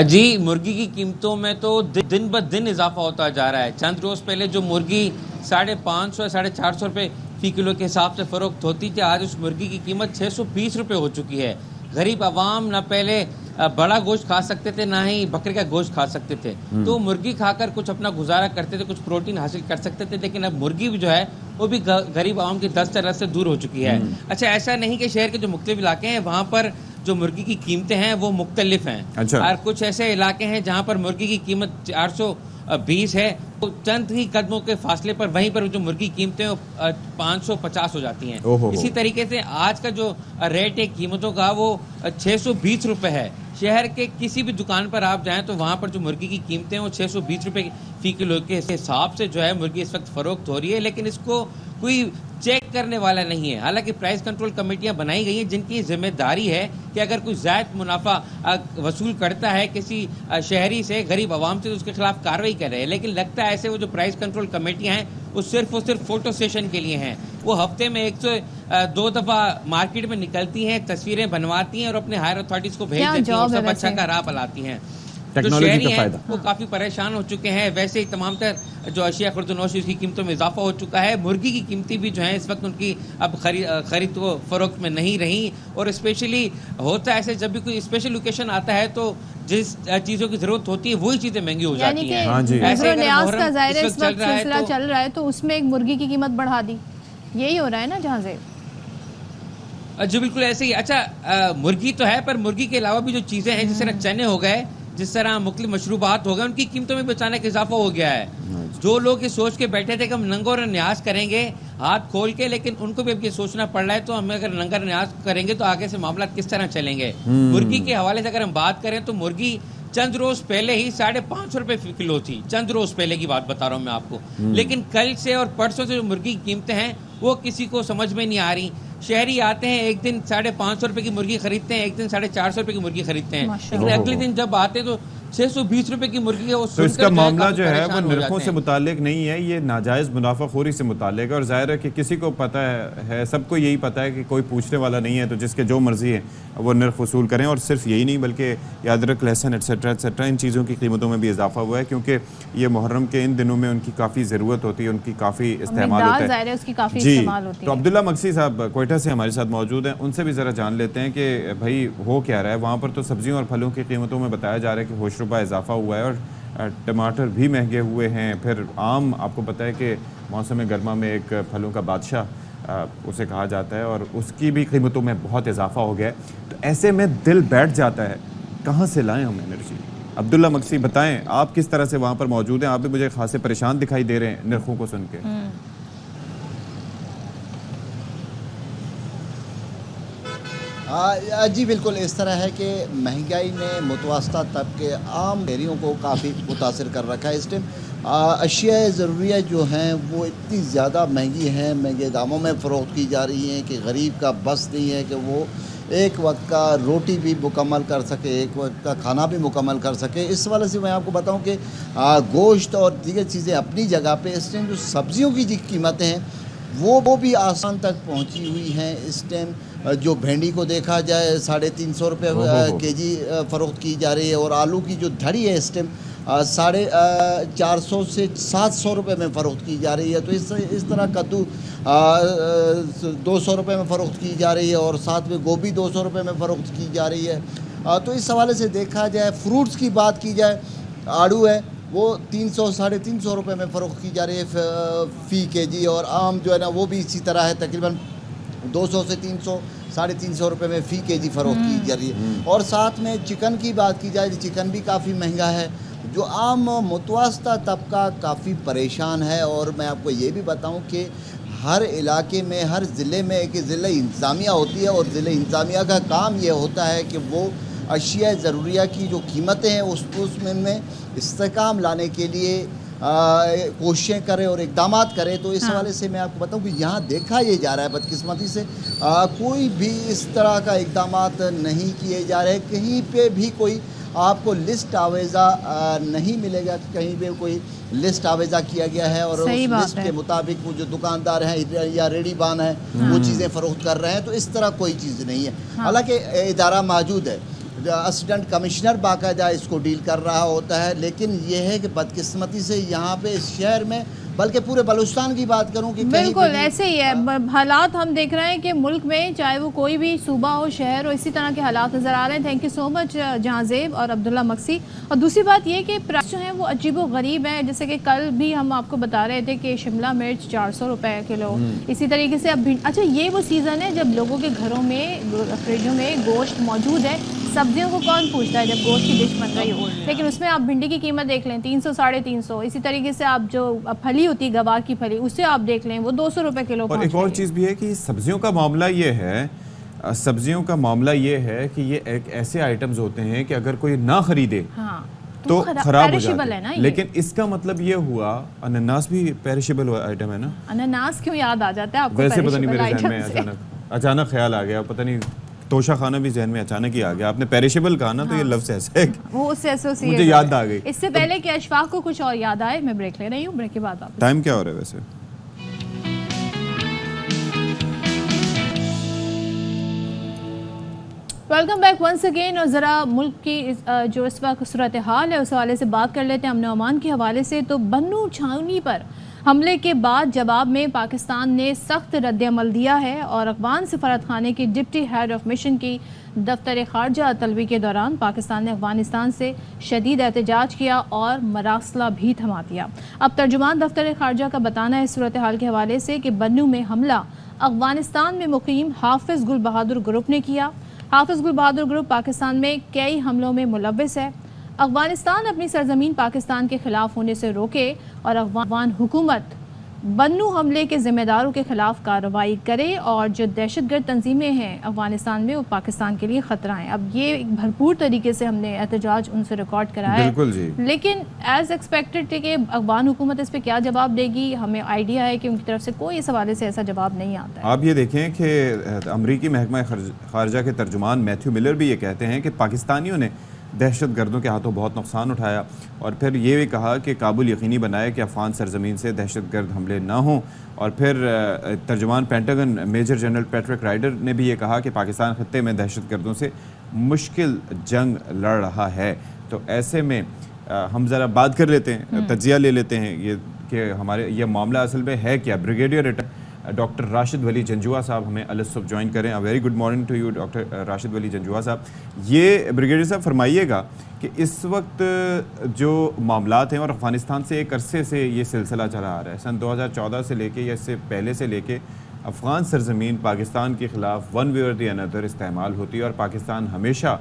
जी, मुर्गी की कीमतों में तो दिन ब दिन इजाफा होता जा रहा है। चंद रोज़ पहले जो मुर्गी 550 450 रुपये फ़ी किलो के हिसाब से फ़रोख्त होती थी, आज उस मुर्गी की कीमत 620 रुपये हो चुकी है। गरीब आवाम न पहले बड़ा गोश्त खा सकते थे, ना ही बकरे का गोश्त खा सकते थे, तो मुर्गी खाकर कुछ अपना गुजारा करते थे, कुछ प्रोटीन हासिल कर सकते थे। लेकिन अब मुर्गी भी जो है वो भी गरीब आवाम की दस्त रस से दूर हो चुकी है। अच्छा, ऐसा नहीं कि शहर के जो मुख्तलिफ इलाके हैं वहाँ पर जो मुर्गी की कीमतें हैं वो मुख्तलिफ हैं। अच्छा। और कुछ ऐसे इलाके हैं जहाँ पर मुर्गी की कीमत 420 है, तो चंद ही कदमों के फासले पर वहीं पर जो मुर्गी कीमतें 550 हो जाती हैं। इसी तरीके से आज का जो रेट है कीमतों का वो 620 रुपये है। शहर के किसी भी दुकान पर आप जाएं तो वहाँ पर जो मुर्गी की कीमतें हैं वो 620 रुपये फ़ी किलो के हिसाब से जो है मुर्गी इस वक्त फ़रोख्त हो रही है, लेकिन इसको कोई चेक करने वाला नहीं है। हालांकि प्राइस कंट्रोल कमेटियां बनाई गई हैं जिनकी जिम्मेदारी है कि अगर कोई ज़ायद मुनाफा वसूल करता है किसी शहरी से, गरीब आवाम से, तो उसके खिलाफ कार्रवाई कर रहे हैं। लेकिन लगता है ऐसे वो जो प्राइस कंट्रोल कमेटियां हैं वो सिर्फ फ़ोटो सेशन के लिए हैं। वो हफ्ते में 1 से 2 दफ़ा मार्केट में निकलती हैं, तस्वीरें बनवाती हैं और अपने हायर अथॉरिटीज़ को भेज देती हैं और सब अच्छा का राह पलाती हैं। जो शहरी हैं वो काफ़ी परेशान हो चुके हैं। वैसे ही तमाम तर जो अशिया खुर्दनोश उसकी कीमतों में इजाफा हो चुका है। मुर्गी की कीमतें भी जो हैं इस वक्त उनकी अब खरीद तो फ़रोख्त में नहीं रही। और स्पेशली होता है ऐसे, जब भी कोई स्पेशल ओकेशन आता है तो जिस चीज़ों की ज़रूरत होती है वही चीज़ें महंगी हो जाती हैं। ऐसे सिलसिला चल रहा है तो उसमें एक मुर्गी की कीमत बढ़ा दी, यही हो रहा है ना जहाज़ेब? जी बिल्कुल ऐसे ही। अच्छा, मुर्गी तो है पर मुर्गी के अलावा भी जो चीज़ें हैं, जिस तरह चने हो गए, जिस तरह मुख्तलिफ मशरूबात हो गए, उनकी कीमतों में भी अचानक इजाफा हो गया है। जो लोग ये सोच के बैठे थे कि हम नंगा और न्याज करेंगे हाथ खोल के, लेकिन उनको भी अब ये सोचना पड़ रहा है तो हम अगर नंगा न्याज करेंगे तो आगे से मामला किस तरह चलेंगे। मुर्गी के हवाले से अगर हम बात करें तो मुर्गी चंद रोज पहले ही 550 रुपये फ़ी किलो थी। चंद रोज पहले की बात बता रहा हूँ मैं आपको। लेकिन कल से और परसों से जो मुर्गी की कीमतें हैं वो किसी को समझ में नहीं आ रही। शहरी आते हैं, एक दिन 550 रुपये की मुर्गी खरीदते हैं, एक दिन 450 रुपये की मुर्गी खरीदते हैं, लेकिन अगले दिन जब आते हैं तो 620 रुपये की मुर्गी है। वो तो इसका मामला जो है वो नरखों से मुतालिक नहीं है, ये नाजायज़ मुनाफाखोरी से मुतालिक है। और जाहिर है कि किसी को पता है, सबको यही पता है कि कोई पूछने वाला नहीं है, तो जिसके जो मर्जी है वो नर्ख वसूल करें। और सिर्फ यही नहीं बल्कि अदरक, लहसुन एटसेट्रा एटसेट्रा इन चीज़ों की कीमतों में भी इजाफा हुआ है, क्योंकि ये मुहर्रम के इन दिनों में उनकी काफ़ी ज़रूरत होती है, उनकी काफ़ी इस्तेमाल होता है। जी, तो अब्दुल्ला मक्सी साहब क्वेटा से हमारे साथ मौजूद हैं, उनसे भी ज़रा जान लेते हैं कि भाई हो क्या रहा है वहाँ पर। तो सब्जियों और फलों की कीमतों में बताया जा रहा है कि होशरुबा इजाफा हुआ है और टमाटर भी महंगे हुए हैं, फिर आम आपको पता है कि मौसम गर्मा में एक फलों का बादशाह उसे कहा जाता है और उसकी भी कीमतों में बहुत इजाफा हो गया है। तो ऐसे में दिल बैठ जाता है, कहाँ से लाएं हम एनर्जी? अब्दुल्ला मक्सी बताएं, आप किस तरह से वहाँ पर मौजूद हैं? आप भी मुझे खासे परेशान दिखाई दे रहे हैं नरखों को सुन के। जी बिल्कुल, इस तरह है कि महंगाई ने मुतवस्ता तबके आम शहरियों को काफ़ी मुतासर कर रखा है। इस टाइम अशिया ज़रूरिया जो हैं वो इतनी ज़्यादा महंगी हैं, महंगे दामों में फ़रोख्त की जा रही हैं कि गरीब का बस नहीं है कि वो एक वक्त का रोटी भी मुकम्मल कर सके, एक वक्त का खाना भी मुकम्मल कर सके। इस वाले से मैं आपको बताऊं कि गोश्त और दीगर चीज़ें अपनी जगह पे, इस टाइम जो सब्ज़ियों की जो कीमतें हैं वो भी आसान तक पहुंची हुई हैं। इस टाइम जो भिंडी को देखा जाए 350 रुपये केजी फ़रोख्त की जा रही है और आलू की जो धड़ी है इस टाइम 450 से 700 रुपये में फ़रोख्त की जा रही है। तो इस तरह कद्दू 200 रुपये में फ़रोख्त की जा रही है और साथ में गोभी 200 रुपये में फ़रोख्त की जा रही है। तो इस हवाले से देखा जाए, फ्रूट्स की बात की जाए, आड़ू है वो 300 साढ़े 300 रुपये में फ़रोख्त की जा रही है फ़ी केजी और आम जो है ना वो भी इसी तरह है, तकरीबन 200 से 300 साढ़े 300 रुपये में फ़ी केजी फ़रोख्त की जा रही है। और साथ में चिकन की बात की जाए तो चिकन भी काफ़ी महंगा है, जो आम मुतवस्ता तबका काफ़ी परेशान है। और मैं आपको ये भी बताऊं कि हर इलाके में, हर ज़िले में एक ज़िला इंतज़ामिया होती है और ज़िला इंतज़ामिया का काम ये होता है कि वो अशिया ज़रूरिया की जो कीमतें हैं उसमें इस्तेकाम लाने के लिए कोशिशें करें और इक़दामात करें। तो इस हवाले से मैं आपको बताऊं कि यहाँ देखा ये जा रहा है बदकिस्मती से कोई भी इस तरह का इक़दामात नहीं किए जा रहे। कहीं पे भी कोई आपको लिस्ट आवेज़ा नहीं मिलेगा कि कहीं पे कोई लिस्ट आवेज़ा किया गया है और उस लिस्ट के मुताबिक वो जो दुकानदार हैं या रेडीबान हैं वो चीज़ें फ़रोख्त कर रहे हैं। तो इस तरह कोई चीज़ नहीं है। हालांकि इदारा मौजूद है, असिस्टेंट कमिश्नर बाकायदा इसको डील कर रहा होता है, लेकिन यह है कि बदकिस्मती से यहाँ पे इस शहर में, बल्कि पूरे बलूचिस्तान की बात करूं कि बिल्कुल ऐसे ही है हालात। हम देख रहे हैं कि मुल्क में चाहे वो कोई भी सूबा हो, शहर हो, इसी तरह के हालात नज़र आ रहे हैं। Thank you so much Jahanzeb और अब्दुल्ला मक्सी। और दूसरी बात ये कि प्राइस जो है वो अजीब व गरीब है। जैसे कि कल भी हम आपको बता रहे थे कि शिमला मिर्च 400 रुपये किलो, इसी तरीके से अब अच्छा ये वो सीज़न है जब लोगों के घरों में फ्रिजों में गोश्त मौजूद है। सब्जियों को कौन पूछता है जब गोश्त की डिश बन रही हो, लेकिन उसमें आप भिंडी की कीमत देख लें 300 साढ़े 300। इसी तरीके से आप जो फली होती है गवार की फली, उससे आप देख लें वो 200 रुपये किलो। और एक और चीज़ भी है कि सब्जियों का मामला ये है, सब्जियों का मामला ये है कि ये एक ऐसे आइटम्स होते हैं कि अगर कोई ना खरीदे तो खराब हो जाता है। लेकिन इसका मतलब ये हुआ अनानास भी पेरिशेबल आइटम है ना। अनानास क्यों याद आ जाता है आपको? वैसे पता नहीं मेरे जहन में अचानक ख्याल आ गया, पता नहीं तोशा खाना भी जहन में अचानक ही आ गया। आपने पेरिशेबल कहा ना तो ये लफ्ज़ ऐसे है वो उससे एसोसिएट मुझे याद आ गई। इससे पहले कि अशफाक को कुछ और याद आए, मैं ब्रेक ले रही हूँ। ब्रेक के बाद वापस। टाइम क्या हो रहा है वैसे? Welcome back once again. और ज़रा मुल्क की जो इस वक्त सूरत हाल है उस हवाले से बात कर लेते हैं अमन अमान के हवाले से। तो बन्नू छावनी पर हमले के बाद जवाब में पाकिस्तान ने सख्त रद्द-ए-अमल दिया है और अफगान सफारत खाने की डिप्टी हेड ऑफ मिशन की दफ्तर खारजा तलबी के दौरान पाकिस्तान ने अफगानिस्तान से शदीद एहतजाज किया और मरासला भी थमा दिया। अब तर्जुमान दफ्तर खारजा का बताना है सूरत हाल के हवाले से कि बन्नू में हमला अफगानिस्तान में मुकीम हाफिज गुल बहादुर ग्रुप ने किया। हाफिज गुल बहादुर ग्रुप पाकिस्तान में कई हमलों में मुलव्विस है। अफगानिस्तान अपनी सरजमीन पाकिस्तान के खिलाफ होने से रोके और अफगान हुकूमत बन्नू हमले के जिम्मेदारों के खिलाफ कार्रवाई करे और जो दहशतगर्द तंजीमें हैं अफगानिस्तान में वो पाकिस्तान के लिए ख़तरा हैं। अब ये भरपूर तरीके से हमने एहतजाज उनसे रिकॉर्ड कराया है, लेकिन एज एक्सपेक्टेड थे कि अफगान हुकूमत इस पर क्या जवाब देगी। हमें आइडिया है कि उनकी तरफ से कोई इस हवाले से ऐसा जवाब नहीं आता है। आप ये देखें कि अमरीकी महकमा खारजा के तर्जुमान मैथ्यू मिलर भी ये कहते हैं कि पाकिस्तानियों ने दहशत गर्दों के हाथों बहुत नुकसान उठाया और फिर ये भी कहा कि काबुल यकीनी बनाए कि अफगान सरजमीन से दहशत गर्द हमले ना हों। और फिर तर्जुमान Pentagon major general Patrick Ryder ने भी ये कहा कि पाकिस्तान खत्ते में दहशत गर्दों से मुश्किल जंग लड़ रहा है। तो ऐसे में हम ज़रा बात कर लेते हैं, तज्जिया ले लेते हैं ये कि हमारे ये मामला असल में है क्या। ब्रिगेडियर डॉक्टर राशिद वली जंजुआ साहब हमें अलसुब ज्वाइन करें। Very good morning to you doctor Rashid Wali Janjua साहब। ये ब्रिगेडियर साहब फरमाइएगा कि इस वक्त जो मामलात हैं और अफ़गानिस्तान से एक अरसे से ये सिलसिला चला आ रहा है, सन 2014 से लेके या इससे पहले से लेके अफ़गान सरज़मीन पाकिस्तान के ख़िलाफ़ वन वे और दी अनदर इस्तेमाल होती है और पाकिस्तान हमेशा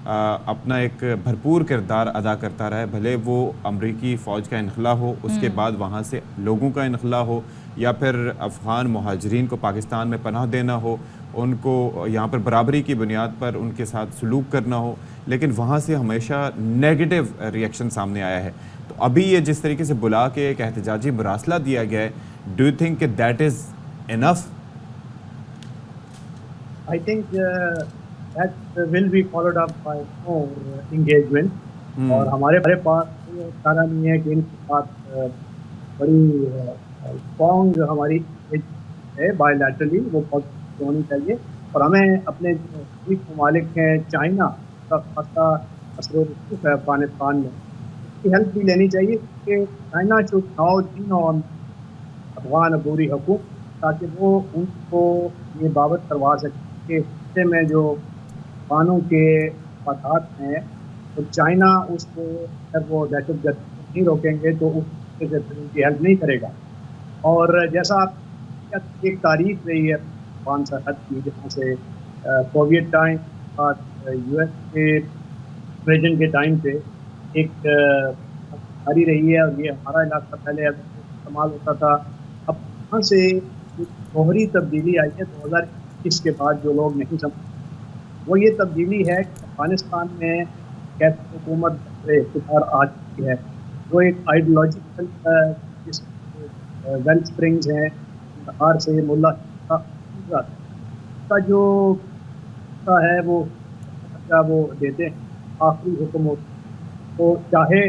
अपना एक भरपूर किरदार अदा करता रहा है, भले वो अमरीकी फ़ौज का इनखला हो, उसके बाद वहाँ से लोगों का इनखला हो या फिर अफ़गान मुहाजिरीन को पाकिस्तान में पनाह देना हो, उनको यहाँ पर बराबरी की बुनियाद पर उनके साथ सलूक करना हो, लेकिन वहाँ से हमेशा नेगेटिव रिएक्शन सामने आया है। तो अभी ये जिस तरीके से बुला के एक एहतजाजी मरासला दिया गया है, do you think that is enough? I think that will be followed up by more engagement. और हमारे पास सारा नहीं है कि इनके साथ बड़ी स्ट्रॉन्ग हमारी है बायलैटरली, वो बहुत होनी चाहिए। और हमें अपने जो ममालिक हैं, चाइना का खासा असर है अफगानिस्तान में, उसकी हेल्प भी लेनी चाहिए कि China should now lean on Afghan अबूरी हुकूमत, ताकि वो उनको ये बाबत करवा सके कि हिस्से में जो अफगानों के वाक़ात हैं तो चाइना उसको जब वो दहशतगर्द नहीं रोकेंगे तो उसके से उनकी हेल्प नहीं करेगा। और जैसा आप एक तारीख रही है अफगान सरहद की, जहाँ से सोवियत टाइम और US के इन्वेजन के टाइम पे एक जारी रही है और ये हमारा इलाका पहले इस्तेमाल होता था। अब वहाँ से दोहरी तब्दीली आई है 2021 के बाद, जो लोग नहीं समझ वो ये तब्दीली है कि अफगानिस्तान में कैसे हुकूमत इख्तियार आ चुकी है, वो एक आइडियोलॉजिकल वेल स्प्रिंग्स हैं बाहर से मुल्ला का जो है वो देते हैं आखिरी हुकूमत, तो चाहे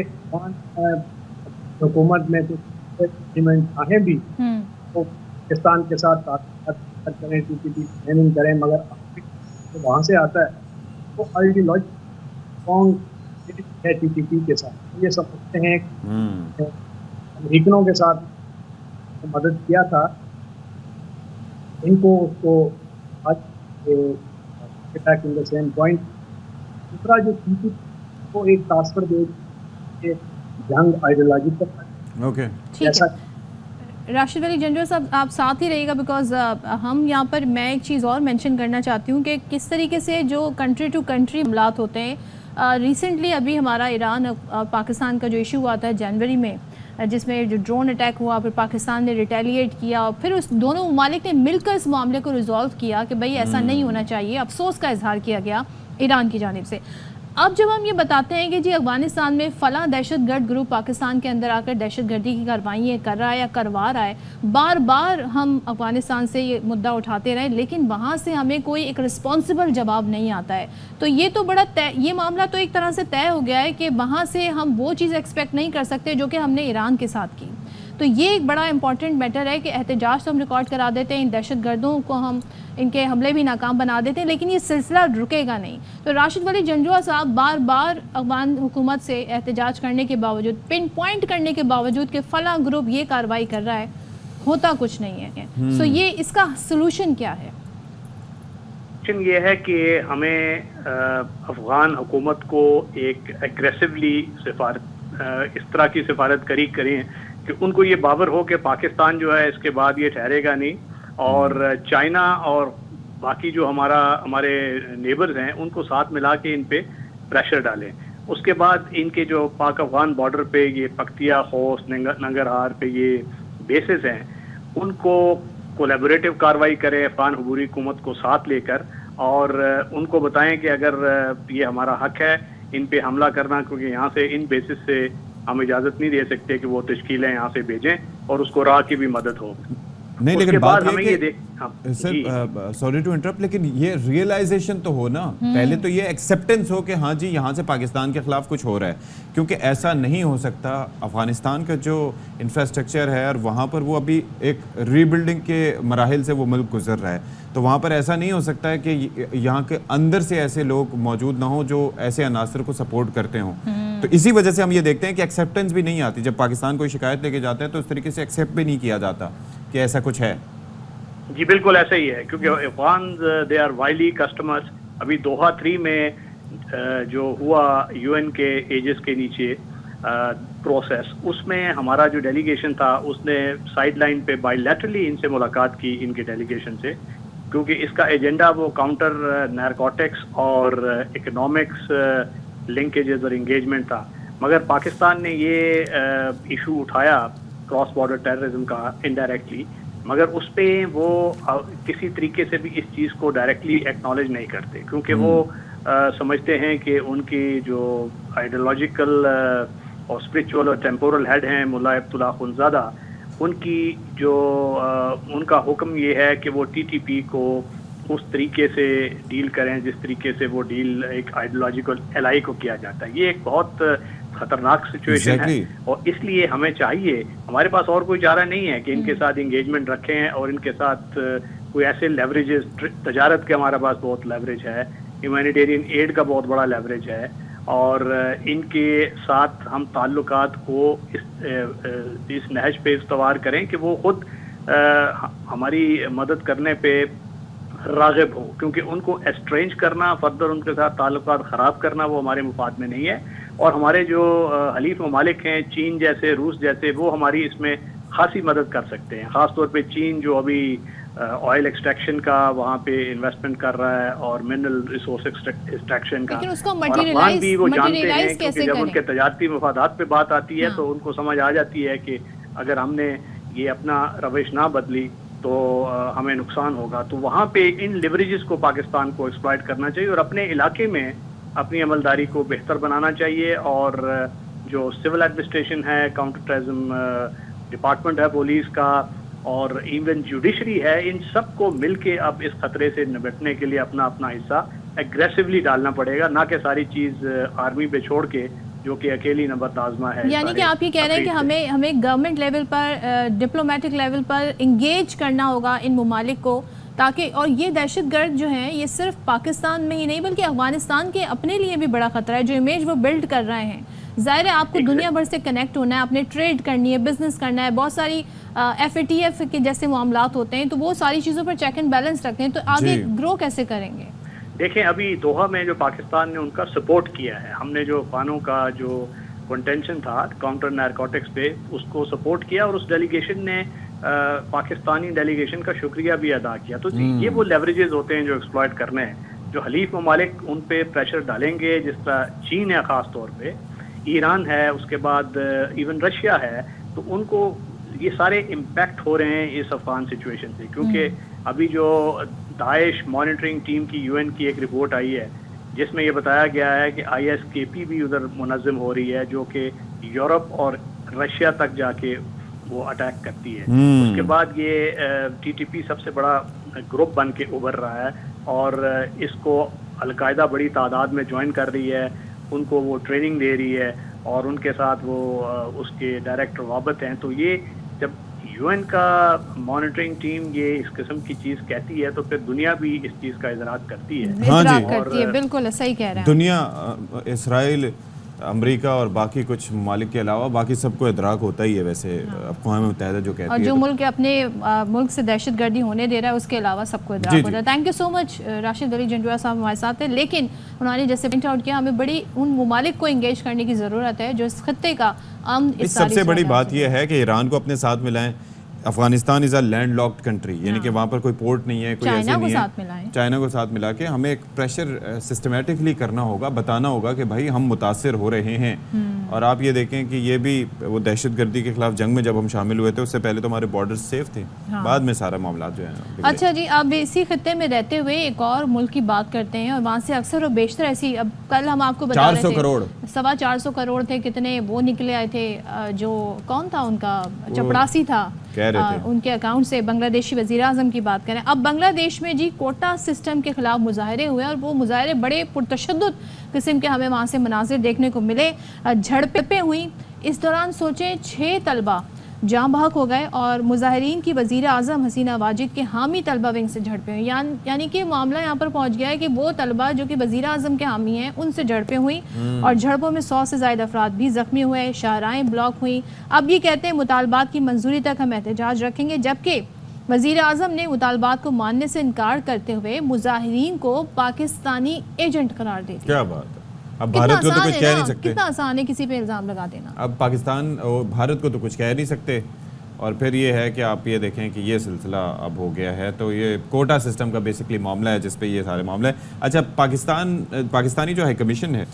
हुकूमत में कुछ चाहे भी तो पाकिस्तान के साथ करें, TPP ट्रेनिंग करें, मगर तो वहाँ से आता है तो आइडियोलॉजी स्ट्रॉन्ग है TPP के साथ। ये समझते हैं अमेरिकनों के साथ मदद किया था, इनको उसको आज इन द सेम पॉइंट। दूसरा जो TPP को एक ट्रांसफर दे यंग आइडियोलॉजी पर। ओके, ठीक है राशिद वली जंजुआ साहब, आप साथ ही रहिएगा बिकॉज हम यहाँ पर मैं एक चीज़ और मेंशन करना चाहती हूँ कि किस तरीके से जो कंट्री टू कंट्री मामलात होते हैं। रिसेंटली अभी हमारा ईरान और पाकिस्तान का जो इशू हुआ था जनवरी में, जिसमें जो ड्रोन अटैक हुआ, फिर पाकिस्तान ने रिटेलिएट किया और फिर उस दोनों ममालिक ने मिलकर इस मामले को रिजॉल्व किया कि भाई ऐसा नहीं होना चाहिए। अफसोस का इजहार किया गया ईरान की जानिब से। अब जब हम ये बताते हैं कि जी अफगानिस्तान में फ़लाँ दहशतगर्द ग्रुप पाकिस्तान के अंदर आकर दहशतगर्दी की कार्रवाइयाँ कर रहा है या करवा रहा है, बार बार हम अफगानिस्तान से ये मुद्दा उठाते रहे, लेकिन वहाँ से हमें कोई एक रिस्पॉन्सिबल जवाब नहीं आता है। तो ये तो बड़ा ये मामला तो एक तरह से तय हो गया है कि वहाँ से हम वो चीज़ एक्सपेक्ट नहीं कर सकते जो कि हमने ईरान के साथ की। तो ये एक बड़ा इंपॉर्टेंट मैटर है कि एहतजाज तो हम रिकॉर्ड करा देते हैं, इन दहशतगर्दों को हम इनके हमले भी नाकाम बना देते हैं, लेकिन ये सिलसिला रुकेगा नहीं। तो राशिद वली जंजुआ साहब बार बार अफगान हुकूमत से एहतजाज करने के बावजूद, पिन पॉइंट करने के बावजूद कि फ़लाँ ग्रुप ये कार्रवाई कर रहा है, होता कुछ नहीं है। सो ये इसका सलूशन क्या है? सलूशन ये है कि हमें अफगान हुकूमत को एक एग्रेसिवली इस तरह की सिफारत करें कि उनको ये बावर हो कि पाकिस्तान जो है इसके बाद ये ठहरेगा नहीं, और चाइना और बाकी जो हमारे नेबर्स हैं उनको साथ मिला के इन पे प्रेशर डालें। उसके बाद इनके जो पाक अफगान बॉर्डर पे ये पख्तिया, खोस, नंगरहार पे ये बेसिस हैं, उनको कोलैबोरेटिव कार्रवाई करें अफगान अबूरी हुकूमत को साथ लेकर, और उनको बताएं कि अगर ये हमारा हक है इन पे हमला करना, क्योंकि यहाँ से इन बेसिस से हम इजाज़त नहीं दे सकते कि वो तशकीलें यहाँ से भेजें और उसको राह की भी मदद हो। नहीं, लेकिन बात ये कि सर सॉरी टू इंटरप्ट, लेकिन ये रियलाइजेशन तो हो ना, पहले तो ये एक्सेप्टेंस हो कि हाँ जी यहाँ से पाकिस्तान के खिलाफ कुछ हो रहा है, क्योंकि ऐसा नहीं हो सकता। अफगानिस्तान का जो इंफ्रास्ट्रक्चर है और वहाँ पर वो अभी एक रीबिल्डिंग के मराहिल से वो मुल्क गुजर रहा है, तो वहाँ पर ऐसा नहीं हो सकता है कि यहाँ के अंदर से ऐसे लोग मौजूद ना हो जो ऐसे अनासर को सपोर्ट करते हों। तो इसी वजह से हम ये देखते हैं कि एक्सेप्टेंस भी नहीं आती। जब पाकिस्तान कोई शिकायत लेके जाता है तो उस तरीके से एक्सेप्ट भी नहीं किया जाता कि ऐसा कुछ है। जी बिल्कुल ऐसा ही है, क्योंकि अफगान दे आर वाइली कस्टमर्स। अभी दोहा 3 में जो हुआ यूएन के एजेस के नीचे प्रोसेस, उसमें हमारा जो डेलीगेशन था उसने साइडलाइन पे बायलैटरली इनसे मुलाकात की, इनके डेलीगेशन से, क्योंकि इसका एजेंडा वो काउंटर नारकोटिक्स और इकोनॉमिक्स लिंकेजेस और इंगेजमेंट था। मगर पाकिस्तान ने ये इशू उठाया क्रॉस बॉर्डर टेररिज्म का इनडायरेक्टली, मगर उस पर वो किसी तरीके से भी इस चीज़ को डायरेक्टली एक्नॉलेज नहीं करते, क्योंकि वो समझते हैं कि उनकी जो आइडियोलॉजिकल और स्पिरिचुअल और टेम्पोरल हेड हैं मुल्ला अब्दुल्ला अखुंज़ादा, उनकी जो उनका हुक्म ये है कि वो टीटीपी को उस तरीके से डील करें जिस तरीके से वो डील एक आइडियोलॉजिकल एलाई को किया जाता है। ये एक बहुत खतरनाक सिचुएशन है, और इसलिए हमें चाहिए, हमारे पास और कोई चारा नहीं है कि इनके साथ इंगेजमेंट रखें और इनके साथ कोई ऐसे लेवरेजेस, तजारत के हमारे पास बहुत लेवरेज है, ह्यूमैनिटेरियन एड का बहुत बड़ा लेवरेज है, और इनके साथ हम ताल्लुकात को इस नहज पे इस्तवार करें कि वो खुद हमारी मदद करने पे राग़िब हो, क्योंकि उनको एस्ट्रेंज करना, फर्दर उनके साथ ताल्लुकात ख़राब करना वो हमारे मुफाद में नहीं है। और हमारे जो हलीफ ममालिक हैं, चीन जैसे, रूस जैसे, वो हमारी इसमें खासी मदद कर सकते हैं। ख़ास तौर पे चीन जो अभी ऑयल एक्सट्रैक्शन का वहाँ पे इन्वेस्टमेंट कर रहा है और मिनरल रिसोर्स एक्सट्रैक्शन का, और अफगान भी वो जानते हैं, क्योंकि जब उनके तजारती मफादात पे बात आती है तो उनको समझ आ जाती है कि अगर हमने ये अपना रवैश ना बदली तो हमें नुकसान होगा। तो वहाँ पे इन लिवरेजेस को पाकिस्तान को एक्सप्लॉइट करना चाहिए और अपने इलाके में अपनी अमलदारी को बेहतर बनाना चाहिए, और जो सिविल एडमिनिस्ट्रेशन है, काउंटर टेररिज्म डिपार्टमेंट है पुलिस का, और इवन जुडिशरी है, इन सब को मिलके अब इस खतरे से निपटने के लिए अपना अपना हिस्सा एग्रेसिवली डालना पड़ेगा, ना कि सारी चीज़ आर्मी पे छोड़ के, जो कि अकेली नंबर आजमा है। यानी कि आप ये कह रहे हैं कि हमें गवर्नमेंट लेवल पर, डिप्लोमेटिक लेवल पर इंगेज करना होगा इन ममालिक को, ताकि, और ये दहशतगर्द जो हैं ये सिर्फ पाकिस्तान में ही नहीं बल्कि अफगानिस्तान के अपने लिए भी बड़ा खतरा है। जो इमेज वो बिल्ड कर रहे हैं, ज़ाहिर है आपको दुनिया भर से कनेक्ट होना है, आपने ट्रेड करनी है, बिजनेस करना है, बहुत सारी FATF के जैसे मामलात होते हैं, तो वो सारी चीज़ों पर चेक एंड बैलेंस रखते हैं, तो आगे ग्रो कैसे करेंगे? देखें, अभी दोहा में जो पाकिस्तान ने उनका सपोर्ट किया है, हमने जो अफगानों का जो कंटेंशन था काउंटर नारकोटिक्स पे, उसको सपोर्ट किया और उस डेलीगेशन ने पाकिस्तानी डेलीगेशन का शुक्रिया भी अदा किया। तो ये वो लेवरेजेस होते हैं जो एक्सप्लॉइट करने हैं। जो हलीफ ममालिक उन पे प्रेशर डालेंगे, जिस तरह चीन है, ख़ास तौर पे ईरान है, उसके बाद इवन रशिया है, तो उनको ये सारे इम्पैक्ट हो रहे हैं इस अफगान सिचुएशन से, क्योंकि अभी जो दाइश मॉनिटरिंग टीम की UN की एक रिपोर्ट आई है जिसमें ये बताया गया है कि ISKP भी उधर मुनज़्ज़म हो रही है, जो कि यूरोप और रशिया तक जाके वो अटैक करती है। उसके बाद ये TTP सबसे बड़ा ग्रुप बन के उभर रहा है, और इसको अलकायदा बड़ी तादाद में ज्वाइन कर रही है, उनको वो ट्रेनिंग दे रही है, और उनके साथ वो उसके डायरेक्टर वाबत हैं। तो ये जब UN का मॉनिटरिंग टीम ये इस किस्म की चीज़ कहती है, तो फिर दुनिया भी इस चीज़ का इजराक करती है। हाँ जी, करती है, बिल्कुल सही कह रहे हैं। दुनिया, इसराइल, अमेरिका और बाकी कुछ ममालिक के अलावा बाकी सबको इदराक होता ही है वैसे, अक़वाम मुत्तहिदा जो कहती है, और जो मुल्क अपने मुल्क से दहशतगर्दी होने दे रहा है उसके अलावा सबको इदराक होता है। Thank you so much Rashid Ali Jandua साहब हमारे साथ हैं, लेकिन उन्होंने जैसे पॉइंट आउट किया, हमें बड़ी उन ममालिक को इंगेज करने की ज़रूरत है जो इस खत्ते का सबसे बड़ी बात यह है कि ईरान को अपने साथ मिलाएं। Afghanistan is a land locked country, यानी कि वहाँ पर कोई पोर्ट नहीं है, कोई ऐसे नहीं है। चाइना को साथ मिला के हमें एक प्रेशर सिस्टमेटिकली करना होगा, बताना होगा कि भाई हम मुतासिर हो रहे हैं। और आप ये देखें कि ये भी वो दहशतगर्दी के खिलाफ जंग में जब हम शामिल हुए थे, उससे पहले तो हमारे बॉर्डर सेफ थे, बाद में सारा मामला जो है। अच्छा जी, अब इसी खत्ते में रहते हुए एक और मुल्क की बात करते हैं, और वहाँ से अक्सर और बेशतर ऐसी, अब कल हम आपको बता रहे थे 400 करोड़ 425 करोड़ थे, कितने वो निकले आए थे, जो कौन था उनका चपड़ासी था, कह रहे थे उनके अकाउंट से, बांग्लादेशी वज़ीर आज़म की बात करें। अब बांग्लादेश में जी कोटा सिस्टम के खिलाफ मुजाहरे हुए, और वो मुजाहरे बड़े पुरतशद्दुद किस्म के हमें वहाँ से मनाजिर देखने को मिले, झड़पें हुई। इस दौरान सोचें 6 तलबा जाँ बहक हो गए, और मुजाहिरीन की वज़ीर आज़म हसीना वाजिद के हामी तलबा विंग से झड़पें हुई। यानी कि मामला यहाँ पर पहुँच गया है कि वो तलबा जो कि वज़ीर आज़म के हामी हैं उनसे झड़पें हुई, और झड़पों में 100 से ज़ायद अफराद भी ज़ख्मी हुए, शाहराहें ब्लॉक हुई। अब ये कहते हैं मुतालबात की मंजूरी तक हम एहतजाज रखेंगे, जबकि वज़ीर आज़म ने मुतालबात को मानने से इनकार करते हुए मुजाहिरीन को पाकिस्तानी एजेंट करार दे दिया। क्या बात है, अब भारत को तो कुछ कह नहीं सकते। कितना आसान है किसी पे इल्ज़ाम लगा देना। अब पाकिस्तान और भारत को तो कुछ कह नहीं सकते। और फिर ये है कि आप ये देखें कि ये सिलसिला अब हो गया है, तो ये कोटा सिस्टम का बेसिकली मामला है जिस पे ये सारे मामले हैं। अच्छा, पाकिस्तानी जो हाई कमीशन है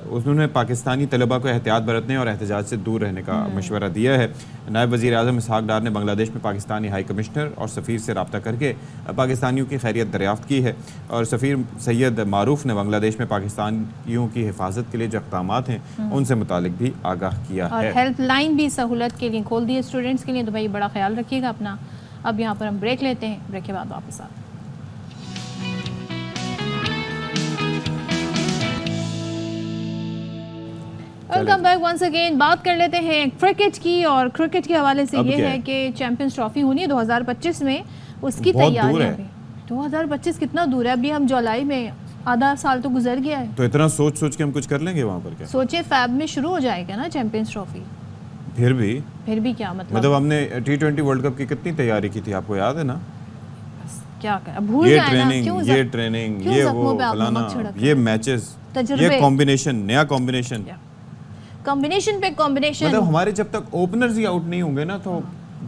उन्होंने पाकिस्तानी तलबा को एहतियात बरतने और एहतजाज से दूर रहने का मशवरा दिया है। नायब वज़ीर आज़म इसहाक डार ने बांग्लादेश में पाकिस्तानी हाई कमिश्नर और सफ़ीर से रब्ता करके पाकिस्तानियों की खैरियत दरियाफ़्त की है और सफ़ीर सैयद मारूफ ने बांग्लादेश में पाकिस्तानियों की हिफाजत के लिए जो इक़दामात हैं उनसे मुतालिक भी आगाह किया है। हेल्पलाइन भी सहूलत के लिए खोल दी है स्टूडेंट्स के लिए, तो भाई बड़ा ख्याल रखिएगा अपना। अब यहाँ पर हम ब्रेक लेते हैं, ब्रेक के बाद वापस आते हैं। Welcome back once again. बात कर लेते हैं क्रिकेट की, और क्रिकेट के हवाले से ये है कि चैंपियंस ट्रॉफी होनी है 2025 में, उसकी तैयारियां भी। 2025 कितना दूर है, अभी हम जुलाई में, आधा साल तो गुजर गया है। तो इतना सोच सोच के हम कुछ कर लेंगे वहाँ पर क्या? सोचिए फैब में शुरू हो जाएगा ना चैंपियंस ट्रॉफी। फिर भी क्या मतलब हमने T20 वर्ल्ड कप की कितनी तैयारी की थी, आपको याद है ना? क्या कर, भूल ये जाए ना, ये ट्रेनिंग, ये वो फलाना, ये मैचेस, ये कॉम्बिनेशन, नया कॉम्बिनेशन पे कॉम्बिनेशन। मतलब हमारे जब तक ओपनर्स ही आउट नहीं होंगे ना, तो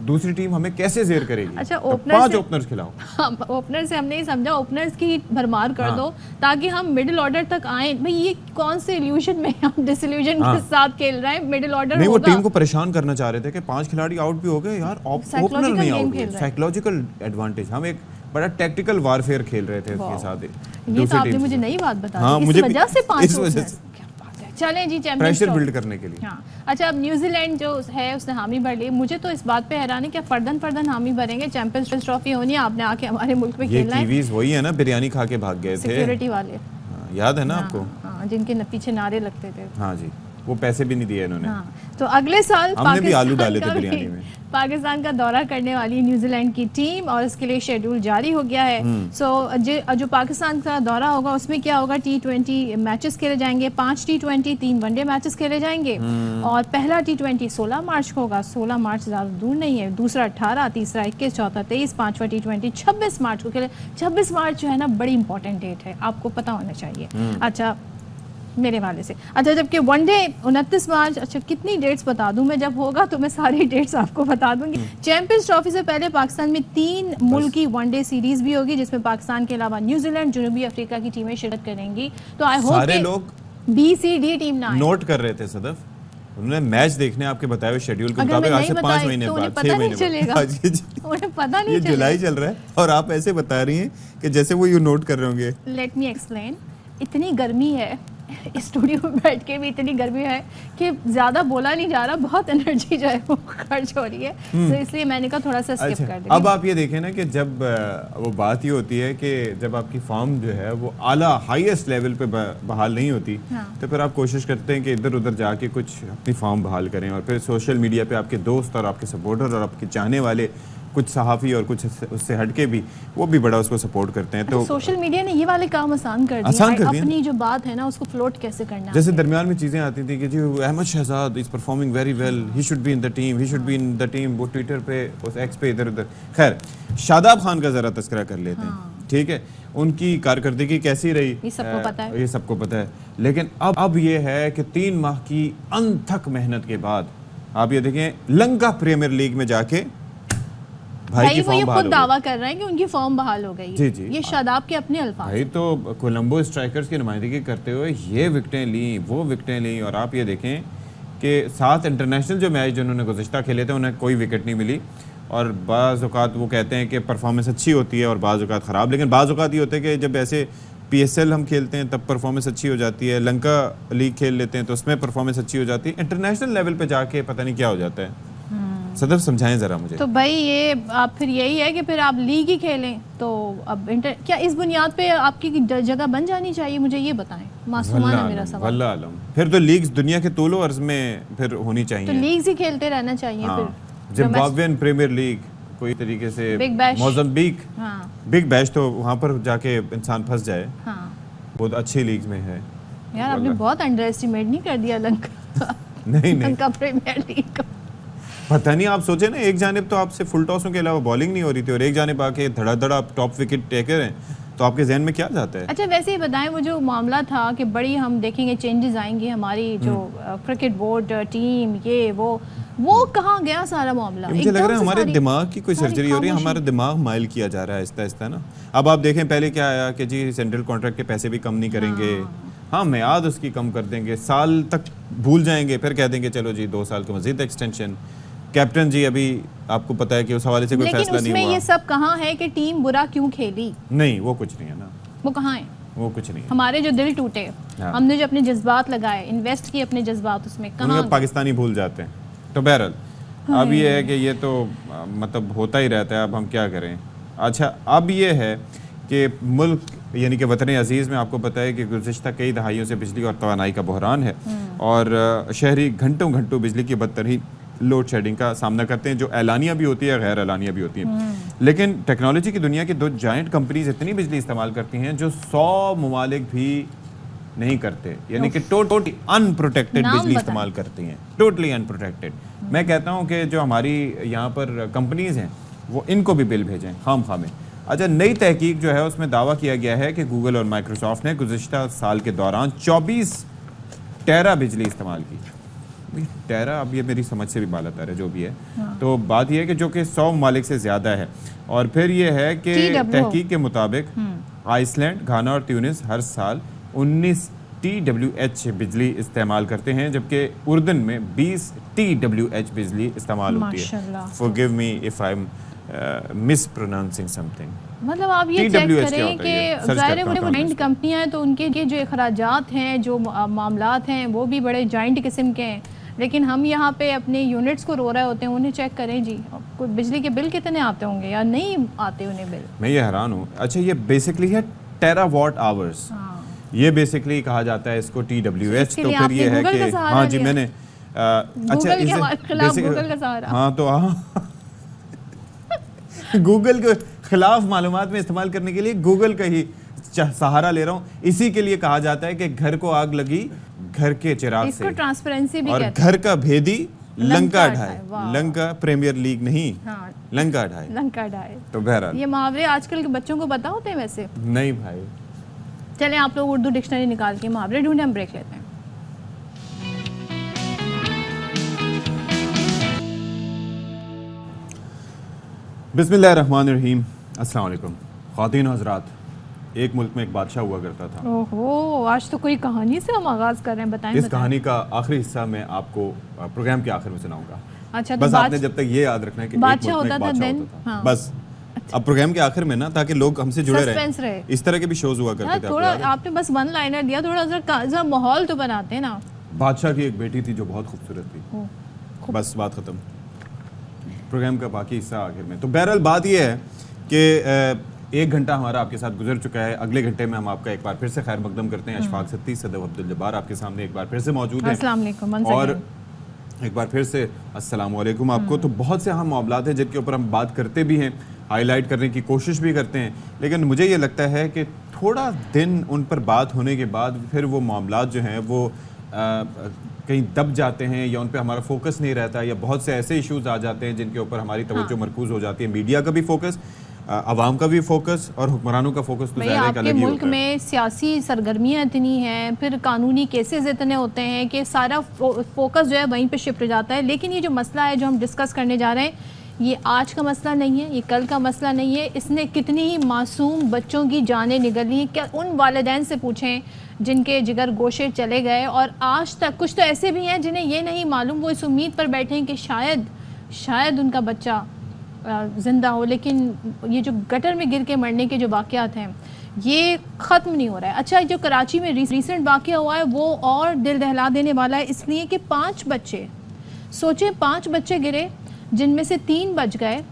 दूसरी टीम हमें कैसे जेर करेगी? अच्छा, पांच ओपनर्स खिलाओ। हाँ, ओपनर से हमने समझा ओपनर्स की भरमार कर दो ताकि हम मिडिल ऑर्डर तक आए। भाई ये कौन से इल्यूजन में हम डिसइल्यूजन के साथ खेल रहे हैं? मिडिल ऑर्डर नहीं, वो टीम को परेशान करना चाह रहे थे कि 5 खिलाड़ी आउट भी हो गए यार, ओपनर नहीं आउट हुए। साइकोलॉजिकल एडवांटेज, हम एक बड़ा टैक्टिकल वारफेयर खेल रहे थे इसके साथ। ये तो आपने मुझे नई बात बता दी, इस वजह से 5 चलें जी, प्रेशर बिल्ड करने के लिए। हाँ, अच्छा, अब न्यूजीलैंड जो है उसने हामी भर ली। मुझे तो इस बात पे हैरान है कि फर्दन हामी भरेंगे। चैंपियंस ट्रॉफी होनी है, आपने आके हमारे मुल्क में खेलना है। ये कीवीज वही है ना, बिरयानी खा के भाग गए थे, सिक्योरिटी वाले, याद है ना आपको? हाँ, जिनके पीछे नारे लगते थे। हाँ जी, वो पैसे भी नहीं दिए इन्होंने। हाँ, तो अगले साल हमने भी आलू डाले थे बिरयानी में। पाकिस्तान का दौरा करने वाली न्यूजीलैंड की टीम, और इसके लिए शेड्यूल जारी हो गया है। सो जो पाकिस्तान का दौरा होगा उसमें क्या होगा, T20 मैचेस खेले जाएंगे, 5 T20, 3 वनडे मैचेस खेले जाएंगे। और पहला T20 16 मार्च को होगा। 16 मार्च ज़्यादा दूर नहीं है। दूसरा 18, तीसरा 21, चौथा 23, पांचवा T20 26 मार्च को खेले। 26 मार्च जो है ना, बड़ी इंपॉर्टेंट डेट है, आपको पता होना चाहिए। अच्छा, मेरे वाले से। अच्छा, जबकि वनडे 29 मार्च। अच्छा, कितनी डेट्स बता दूं मैं, जब होगा तो मैं सारी डेट्स आपको बता दूंगी। चैंपियंस ट्रॉफी से पहले पाकिस्तान में 3 मुल्की वनडे सीरीज भी होगी, जिसमें पाकिस्तान के अलावा न्यूजीलैंड, जनूबी अफ्रीका की टीमें शिरकत करेंगी। तो आई होप सारे लोग BCD टीम ना नोट कर रहे थे सदफ, उन्होंने मैच देखने आपके बताए हुए शेड्यूल के मुताबिक आज से 5 महीने बाद, 6 महीने बाद, उन्हें पता नहीं, ये जुलाई चल रहा है और आप ऐसे बता रही हैं कि जैसे वो यू नोट कर रहे होंगे। Let me explain. इतनी गर्मी है, स्टूडियो में बैठ के भी इतनी गर्मी है कि ज़्यादा बोला नहीं जा रहा, बहुत एनर्जी जो है वो खर्च हो रही है। तो इसलिए मैंने कहा थोड़ा सा स्किप कर दें। अब आप ये देखें ना कि जब वो बात ये होती है कि जब आपकी फॉर्म जो है वो आला हाईएस्ट लेवल पे बहाल नहीं होती, तो फिर आप कोशिश करते हैं कि इधर उधर जाके कुछ अपनी फॉर्म बहाल करें, और फिर सोशल मीडिया पे आपके दोस्त और आपके सपोर्टर और आपके चाहने वाले, कुछ सहाफ़ी और कुछ उससे हटके भी, वो भी बड़ा उसको सपोर्ट करते हैं। तो सोशल मीडिया ने ये वाले काम आसान कर दिए। अपनी जो बात है ना उसको फ्लोट कैसे करना है। जैसे दरमियान में चीज़ें आती थी कि जी Ahmad Shahzad is performing very well, he should be in the team, he should be in the team, वो ट्विटर पे, उस एक्स पे, इधर उधर। खैर, शादाब खान का ज़रा तस्करा कर लेते हैं, ठीक है? उनकी कारकर्दगी कैसी रही ये सबको पता है, ये सबको पता है। लेकिन अब ये है कि 3 माह की अनथक मेहनत के बाद आप ये देखें, लंका प्रीमियर लीग में जाके भाई की फॉर्म बहाल हो गई। दावा कर रहे हैं कि उनकी फॉर्म बहाल हो गई। जी जी, ये शादाब के अपने अल्फाज। भाई तो कोलंबो स्ट्राइकर्स की नुमाइंदगी करते हुए ये विकेटें ली, वो विकेटें ली, और आप ये देखें कि 7 इंटरनेशनल जो मैच जिन्होंने गुज़श्ता खेले थे उन्हें कोई विकेट नहीं मिली। और बाज़ औक़ात वो कहते हैं कि परफॉर्मेंस अच्छी होती है और बाज़ औक़ात ख़राब, लेकिन बाज़ औक़ात ये होता है कि जब ऐसे PSL हम खेलते हैं तब परफॉर्मेंस अच्छी हो जाती है, लंका लीग खेल लेते हैं तो उसमें परफॉर्मेंस अच्छी हो जाती है, इंटरनेशनल लेवल पे जाके पता नहीं क्या हो जाता है। सदफ समझाएं ज़रा मुझे। तो भाई ये आप फिर यही है कि फिर आप लीग ही खेलें, तो अब क्या इस बुनियाद पे आपकी जगह बन जानी चाहिए? मुझे ये बताएं, मासूमाना मेरा सवाल। वल्लाह आलम, फिर तो लीग्स दुनिया के तूलो अर्ज में फिर होनी चाहिए, तो लीग्स ही खेलते रहना चाहिए। फिर जिम्बाब्वेन प्रीमियर लीग कोई तरीके से, मोज़म्बिक, बिग बैश, तो वहाँ पर जाके इंसान फंस जाए। बहुत अच्छी लीग्स में है यार, आपने बहुत अंडर एस्टिमेट नहीं कर दिया लंका नहीं लंका प्रीमियर लीग। पता नहीं, आप सोचे ना, एक जानिब तो आपसे फुल टॉसों के अलावा बॉलिंग नहीं हो रही थी और एक जानिब आके धड़ाधड़ आप टॉप विकेट टेकर हैं, तो आपके जहन में क्या जाता है? अच्छा वैसे ही बताएं, वो जो मामला था कि बड़ी हम देखेंगे चेंजेस आएंगे हमारी जो क्रिकेट बोर्ड टीम ये वो कहाँ गया सारा मामला? मुझे लग रहा है हमारे दिमाग की कोई सर्जरी हो रही है, हमारा दिमाग माइल किया जा रहा है आहिस्ता आहिस्ता ना। अब आप देखें, पहले क्या आया कि जी सेंट्रल कॉन्ट्रैक्ट के पैसे भी कम नहीं करेंगे, हाँ मियाद उसकी कम कर देंगे, साल तक भूल जाएंगे, फिर कह देंगे चलो जी 2 साल का मजीद एक्सटेंशन। कैप्टन जी अभी आपको पता है कि उस हवाले से कोई फैसला नहीं हुआ। लेकिन ये सब कहाँ है कि टीम बुरा क्यों खेली? नहीं, वो कुछ नहीं है ना, वो कहाँ है? वो कुछ नहीं है। हमारे जो दिल टूटे, हमने जो अपने जज्बात लगाए, इन्वेस्ट किए अपने जज्बात, उसमें कहाँ? पाकिस्तानी भूल जाते हैं। तो बहरहाल अब ये है कि ये तो मतलब होता ही रहता है, अब हम क्या करें। अच्छा अब ये है कि मुल्क यानी कि वतन अजीज़ में आपको पता है कि गुज़िश्ता कई दहाइयों से बिजली और तवानाई का बहरान है और शहरी घंटों घंटों बिजली की बदतरीन लोड शेडिंग का सामना करते हैं, जो एलानिया भी होती है गैर एलानिया भी होती है। लेकिन टेक्नोलॉजी की दुनिया की 2 जायंट कंपनीज इतनी बिजली इस्तेमाल करती हैं जो 100 ममालिक भी नहीं करते, यानी कि टोटली अनप्रोटेक्टेड बिजली इस्तेमाल करती हैं, टोटली अनप्रोटेक्टेड। मैं कहता हूँ कि जो हमारी यहाँ पर कंपनीज हैं वो इनको भी बिल भेजें खाम में। अच्छा, नई तहकीक जो है उसमें दावा किया गया है कि गूगल और माइक्रोसॉफ्ट ने गुज़िश्ता साल के दौरान 24 टेरा बिजली इस्तेमाल की। टेरा अब ये मेरी समझ से भी बालातर है जो भी है, तो बात यह है कि जो कि 100 ममालिक से ज़्यादा है। और फिर ये है कि तहकीक के मुताबिक आइसलैंड, घाना और ट्यूनिस हर साल 19 TWH बिजली इस्तेमाल करते हैं, जबकि उर्दन में 20 TWH बिजली इस्तेमाल होती है। Forgive me if I'm mispronouncing something। मतलब आप ये चेक करें कि ज़ाहिर है वो जाइंट कंपनियां हैं तो उनके जो अखराजात हैं, जो मामलात हैं वो भी बड़े जाइंट किस्म के हैं, लेकिन हम यहाँ पे अपने यूनिट्स को रो रहे होते हैं। उन्हें चेक करें जी, कोई बिजली के बिल कितने आते होंगे या नहीं आते उन्हें बिल। मैं ये हैरान हूँ। अच्छा ये बेसिकली है टेरावाट आवर्स, ये बेसिकली कहा जाता है इसको TWH। तो फिर ये है कि हाँ जी मैंने अच्छा गूगल का सहारा, हाँ तो गूगल के खिलाफ मालूमात में इस्तेमाल करने के लिए गूगल का ही सहारा ले रहा हूँ। इसी के लिए कहा जाता है कि घर को आग लगी घर के चिराग से, ट्रांसपेरेंसी भी और घर का भेदी लंका ढाए। लंका प्रीमियर लीग नहीं, हाँ। लंका ढाए। तो बहरहाल ये मुहावरे आजकल के बच्चों को पता होते हैं वैसे? नहीं भाई। चलें आप लोग उर्दू डिक्शनरी निकाल के मुहावरे ढूंढे, हम ब्रेक लेते हैं। बिस्मिल्लाहिर्रहमानिर्रहीम। अस्सलाम वालेकुम ख़वातीन व हज़रात। एक मुल्क में एक बादशाह हुआ करता था। ओहो, आज तो कोई कहानी से हम आगाज़ कर रहे हैं, बताएं। इस कहानी का आखिरी हिस्सा मैं आपको प्रोग्राम के आखिर में सुनाऊंगा। अच्छा, बस आपने जब तक ये याद रखना है कि बादशाह होता था। हाँ। बस अब प्रोग्राम के आखिर में ना, ताकि लोग हमसे जुड़े रहे, इस तरह के भी शोज हुआ करते थे। थोड़ा आपने बस वन लाइनर दिया, थोड़ा सा माहौल तो बनाते हैं ना। बादशाह की एक बेटी थी जो बहुत खूबसूरत थी, बस बात खत्म। प्रोग्राम का बाकी हिस्सा आखिर में। तो बहरहाल बात यह है कि 1 घंटा हमारा आपके साथ गुजर चुका है। अगले घंटे में हम आपका एक बार फिर से खैर मकदम करते हैं। अशफाक सत्ती, सदव अब्दुल जब्बार आपके सामने एक बार फिर से मौजूद हैं। अस्सलाम वालेकुम। और एक बार फिर से अस्सलाम वालेकुम आपको। तो बहुत से अहम मामलात हैं जिनके ऊपर हम बात करते भी हैं, हाईलाइट करने की कोशिश भी करते हैं, लेकिन मुझे ये लगता है कि थोड़ा दिन उन पर बात होने के बाद फिर वो मामलात जो हैं वो कहीं दब जाते हैं या उन पे हमारा फोकस नहीं रहता, या बहुत से ऐसे इश्यूज आ जाते हैं जिनके ऊपर हमारी तवज्जो मरकूज हो जाती है। मीडिया का भी फोकस, आवाम का भी फोकस और हुक्मरानों का फोकस तो ज़ाहिर है कि अलग ही होता है। मुल्क में सियासी सरगर्मियाँ इतनी हैं, फिर कानूनी केसेस इतने होते हैं कि सारा फोकस जो है वहीं पे शिफ्ट हो जाता है। लेकिन ये जो मसला है जो हम डिस्कस करने जा रहे हैं, ये आज का मसला नहीं है, ये कल का मसला नहीं है। इसने कितनी ही मासूम बच्चों की जानें निगली। क्या उन वालिदैन से पूछें जिनके जिगर गोशे चले गए, और आज तक कुछ तो ऐसे भी हैं जिन्हें ये नहीं मालूम, वो इस उम्मीद पर बैठे हैं कि शायद उनका बच्चा ज़िंदा हो, लेकिन ये जो गटर में गिर के मरने के जो वाक़यात हैं ये ख़त्म नहीं हो रहा है। अच्छा, जो कराची में रिसेंट वाक़या हुआ है वो और दिल दहला देने वाला है, इसलिए कि 5 बच्चे, सोचें 5 बच्चे गिरे जिनमें से 3 बच गए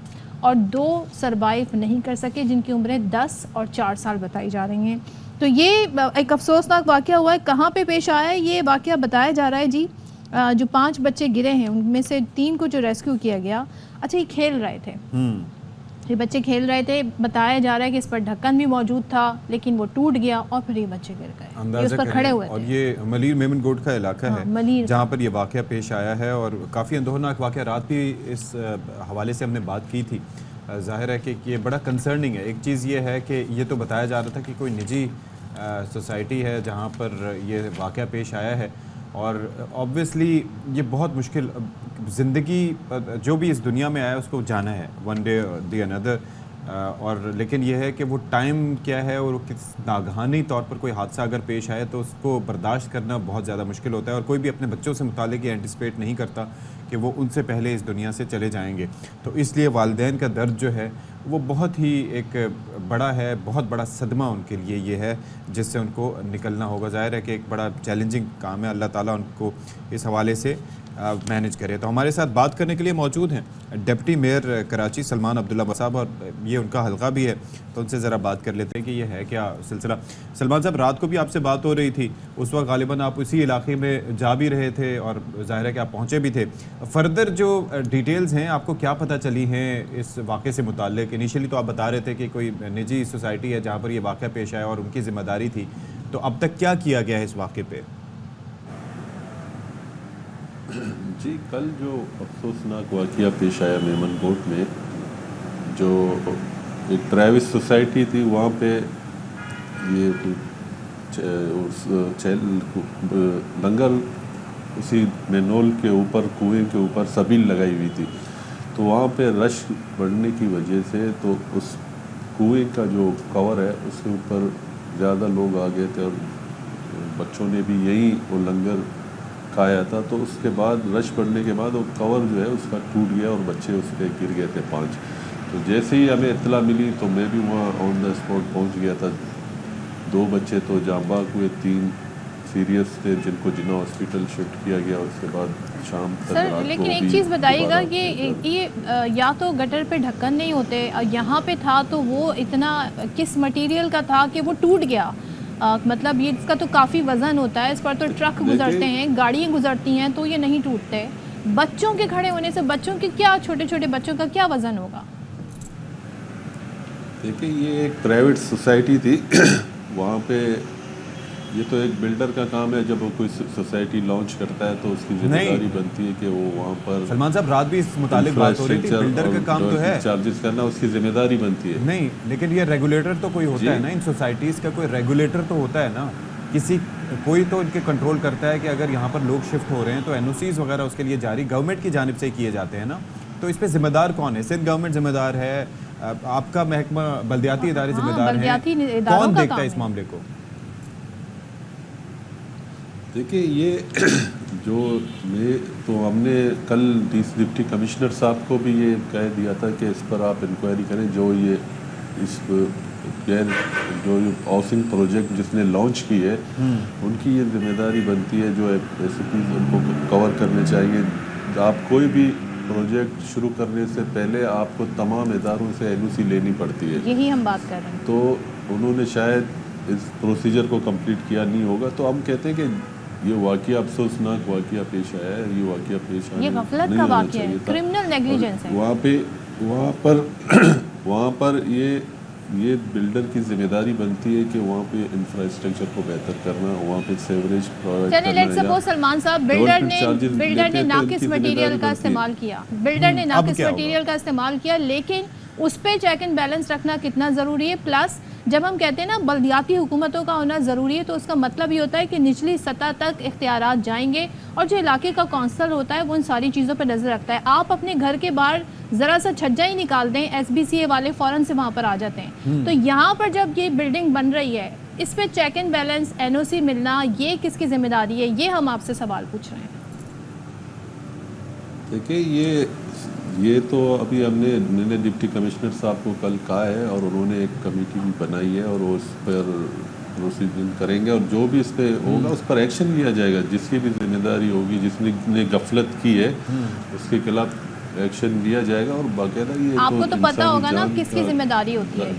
और 2 सरवाइव नहीं कर सके, जिनकी उम्रें 10 और 4 साल बताई जा रही हैं। तो ये एक अफसोसनाक वाक़या हुआ है। कहाँ पे पेश आया है ये वाक़या बताया जा रहा है जी। जो 5 बच्चे गिरे हैं उनमें से 3 को जो रेस्क्यू किया गया, अच्छा ये खेल रहे थे, ये बच्चे खेल रहे थे, बताया जा रहा है कि इस पर ढक्कन भी मौजूद था लेकिन वो टूट गया और फिर ये बच्चे गिर गए, ये उस पर खड़े हुए थे। और ये मलीर मेमनगोट का इलाका है जहाँ पर ये वाक़या पेश आया है और काफ़ी अंदोहनाक वाक़या। रात भी इस हवाले से हमने बात की थी। ज़ाहिर है कि ये बड़ा कंसर्निंग है। एक चीज़ ये है कि ये तो बताया जा रहा था कि कोई निजी सोसाइटी है जहाँ पर ये वाक़या पेश आया है और ऑब्वियसली ये बहुत मुश्किल ज़िंदगी, जो भी इस दुनिया में आया उसको जाना है वन डे दी अनदर, और लेकिन यह है कि वो टाइम क्या है और किस नागहानी तौर पर कोई हादसा अगर पेश आए तो उसको बर्दाश्त करना बहुत ज़्यादा मुश्किल होता है और कोई भी अपने बच्चों से मुतालिक ये एंटिसिपेट नहीं करता कि वो उनसे पहले इस दुनिया से चले जाएंगे। तो इसलिए वालिदैन का दर्द जो है वो बहुत ही एक बड़ा है, बहुत बड़ा सदमा उनके लिए ये है जिससे उनको निकलना होगा। ज़ाहिर है कि एक बड़ा चैलेंजिंग काम है, अल्लाह ताला उनको इस हवाले से मैनेज करे। तो हमारे साथ बात करने के लिए मौजूद हैं डिप्टी मेयर कराची सलमान अब्दुल्ला साहब और ये उनका हल्का भी है, तो उनसे ज़रा बात कर लेते हैं कि ये है क्या सिलसिला। सलमान साहब, रात को भी आपसे बात हो रही थी, उस वक्त गालिबन आप उसी इलाके में जा भी रहे थे और ज़ाहिर है कि आप पहुँचे भी थे। फर्दर जो डिटेल्स हैं आपको क्या पता चली हैं इस वाक़े से मुताल्लिक? इनिशियली तो आप बता रहे थे कि कोई निजी सोसाइटी है जहाँ पर ये वाक़या पेश आया और उनकी ज़िम्मेदारी थी, तो अब तक क्या किया गया है इस वाक़े पे? जी, कल जो अफसोसनाक वाक़या पेश आया मेमनगोट में, जो एक प्राइवेट सोसाइटी थी वहाँ पे ये लंगर उसी मेनोल के ऊपर, कुएं के ऊपर सबील लगाई हुई थी, तो वहाँ पे रश बढ़ने की वजह से तो उस कुएं का जो कवर है उसके ऊपर ज़्यादा लोग आ गए थे और बच्चों ने भी यही वो लंगर खाया था। तो उसके बाद रश बढ़ने के बाद वो कवर जो है उसका टूट गया और बच्चे उस पर गिर गए थे 5। तो जैसे ही हमें इत्तला मिली तो मैं भी वहाँ ऑन द स्पॉट पहुँच गया था। 2 बच्चे तो जांबाग हुए, 3 सीरियस थे जिनको जिन्ना हॉस्पिटल शिफ्ट किया गया। उसके बाद शाम तक सर, लेकिन एक चीज़ बताइएगा कि ये या तो गटर पे ढक्कन नहीं होते, यहाँ पे था तो वो इतना किस मटेरियल का था कि वो टूट गया? मतलब ये इसका तो काफ़ी वज़न होता है, इस पर तो ट्रक गुजरते हैं, गाड़ियाँ गुजरती हैं, तो ये नहीं टूटते। बच्चों के खड़े होने से बच्चों के क्या, छोटे छोटे बच्चों का क्या वज़न होगा? देखिए, ये एक प्राइवेट सोसाइटी थी वहाँ पे ये तो एक बिल्डर का काम है, जब वो कोई सोसाइटी लॉन्च करता है तो उसकी जिम्मेदारी बनती है कि वो वहाँ पर। सलमान साहब, रात भी इस मुतालिक बात हो रही थी, बिल्डर का काम तो है, चार्जेस करना उसकी जिम्मेदारी बनती है। नहीं, लेकिन ये रेगुलेटर तो कोई होता है ना, इन सोसाइटीज़ का कोई रेगुलेटर तो होता है ना, कोई तो इनके कंट्रोल करता है कि अगर यहाँ पर लोग शिफ्ट हो रहे हैं तो एनओसीज वगैरह उसके लिए जारी गवर्नमेंट की जानिब से किए जाते हैं ना। तो इस पर जिम्मेदार कौन है? सिंध गवर्नमेंट जिम्मेदार है, आपका महकमा बल्दियाती इदारे जिम्मेदार है, कौन देखता है इस मामले को? देखिए, ये जो हमने कल डिप्टी कमिश्नर साहब को भी ये कह दिया था कि इस पर आप इंक्वायरी करें। जो ये इस जो हाउसिंग प्रोजेक्ट जिसने लॉन्च की है उनकी ये जिम्मेदारी बनती है, जो रेसिपी उनको कवर करने चाहिए। आप कोई भी प्रोजेक्ट शुरू करने से पहले आपको तमाम इदारों से एनओसी लेनी पड़ती है, यही हम बात कर रहे हैं। तो उन्होंने शायद इस प्रोसीजर को कंप्लीट किया नहीं होगा। तो हम कहते हैं कि ये वाक़या अफसोसनाक वाक़या पेश आया है, ये वाक़या पेश आया, ये गफलत का वाक़या है, क्रिमिनल नेग्लिजेंस है। वहाँ पर ये बिल्डर की जिम्मेदारी बनती है कि वहाँ पे इंफ्रास्ट्रक्चर को बेहतर करना, वहाँ पे सेवरेज प्रोवाइड करना। लेट्स सपोज सलमान साहब, बिल्डर ने नाकिस मटेरियल का इस्तेमाल किया, लेकिन उस पर चेक एंड बैलेंस रखना कितना ज़रूरी है? प्लस जब हम कहते हैं ना बल्दियाती हुकूमतों का होना ज़रूरी है, तो उसका मतलब ये होता है कि निचली सतह तक इख्तियारात जाएंगे और जो इलाके का कौंसल होता है वो उन सारी चीज़ों पर नज़र रखता है। आप अपने घर के बाहर ज़रा सा छज्जा ही निकाल दें, SBCA वाले फ़ौरन से वहाँ पर आ जाते हैं। तो यहाँ पर जब ये बिल्डिंग बन रही है, इस पर चेक एंड बैलेंस, NOC मिलना, ये किसकी जिम्मेदारी है? ये हम आपसे सवाल पूछ रहे हैं। देखिए, ये तो अभी मैंने डिप्टी कमिश्नर साहब को कल कहा है और उन्होंने एक कमेटी भी बनाई है और वो उस पर प्रोसीजर करेंगे और जो भी इस पर होगा उस पर एक्शन लिया जाएगा। जिसकी भी जिम्मेदारी होगी, जिसने गफलत की है उसके खिलाफ एक्शन लिया जाएगा। और बाकायदा ये आपको तो पता होगा ना किसकी जिम्मेदारी होती है।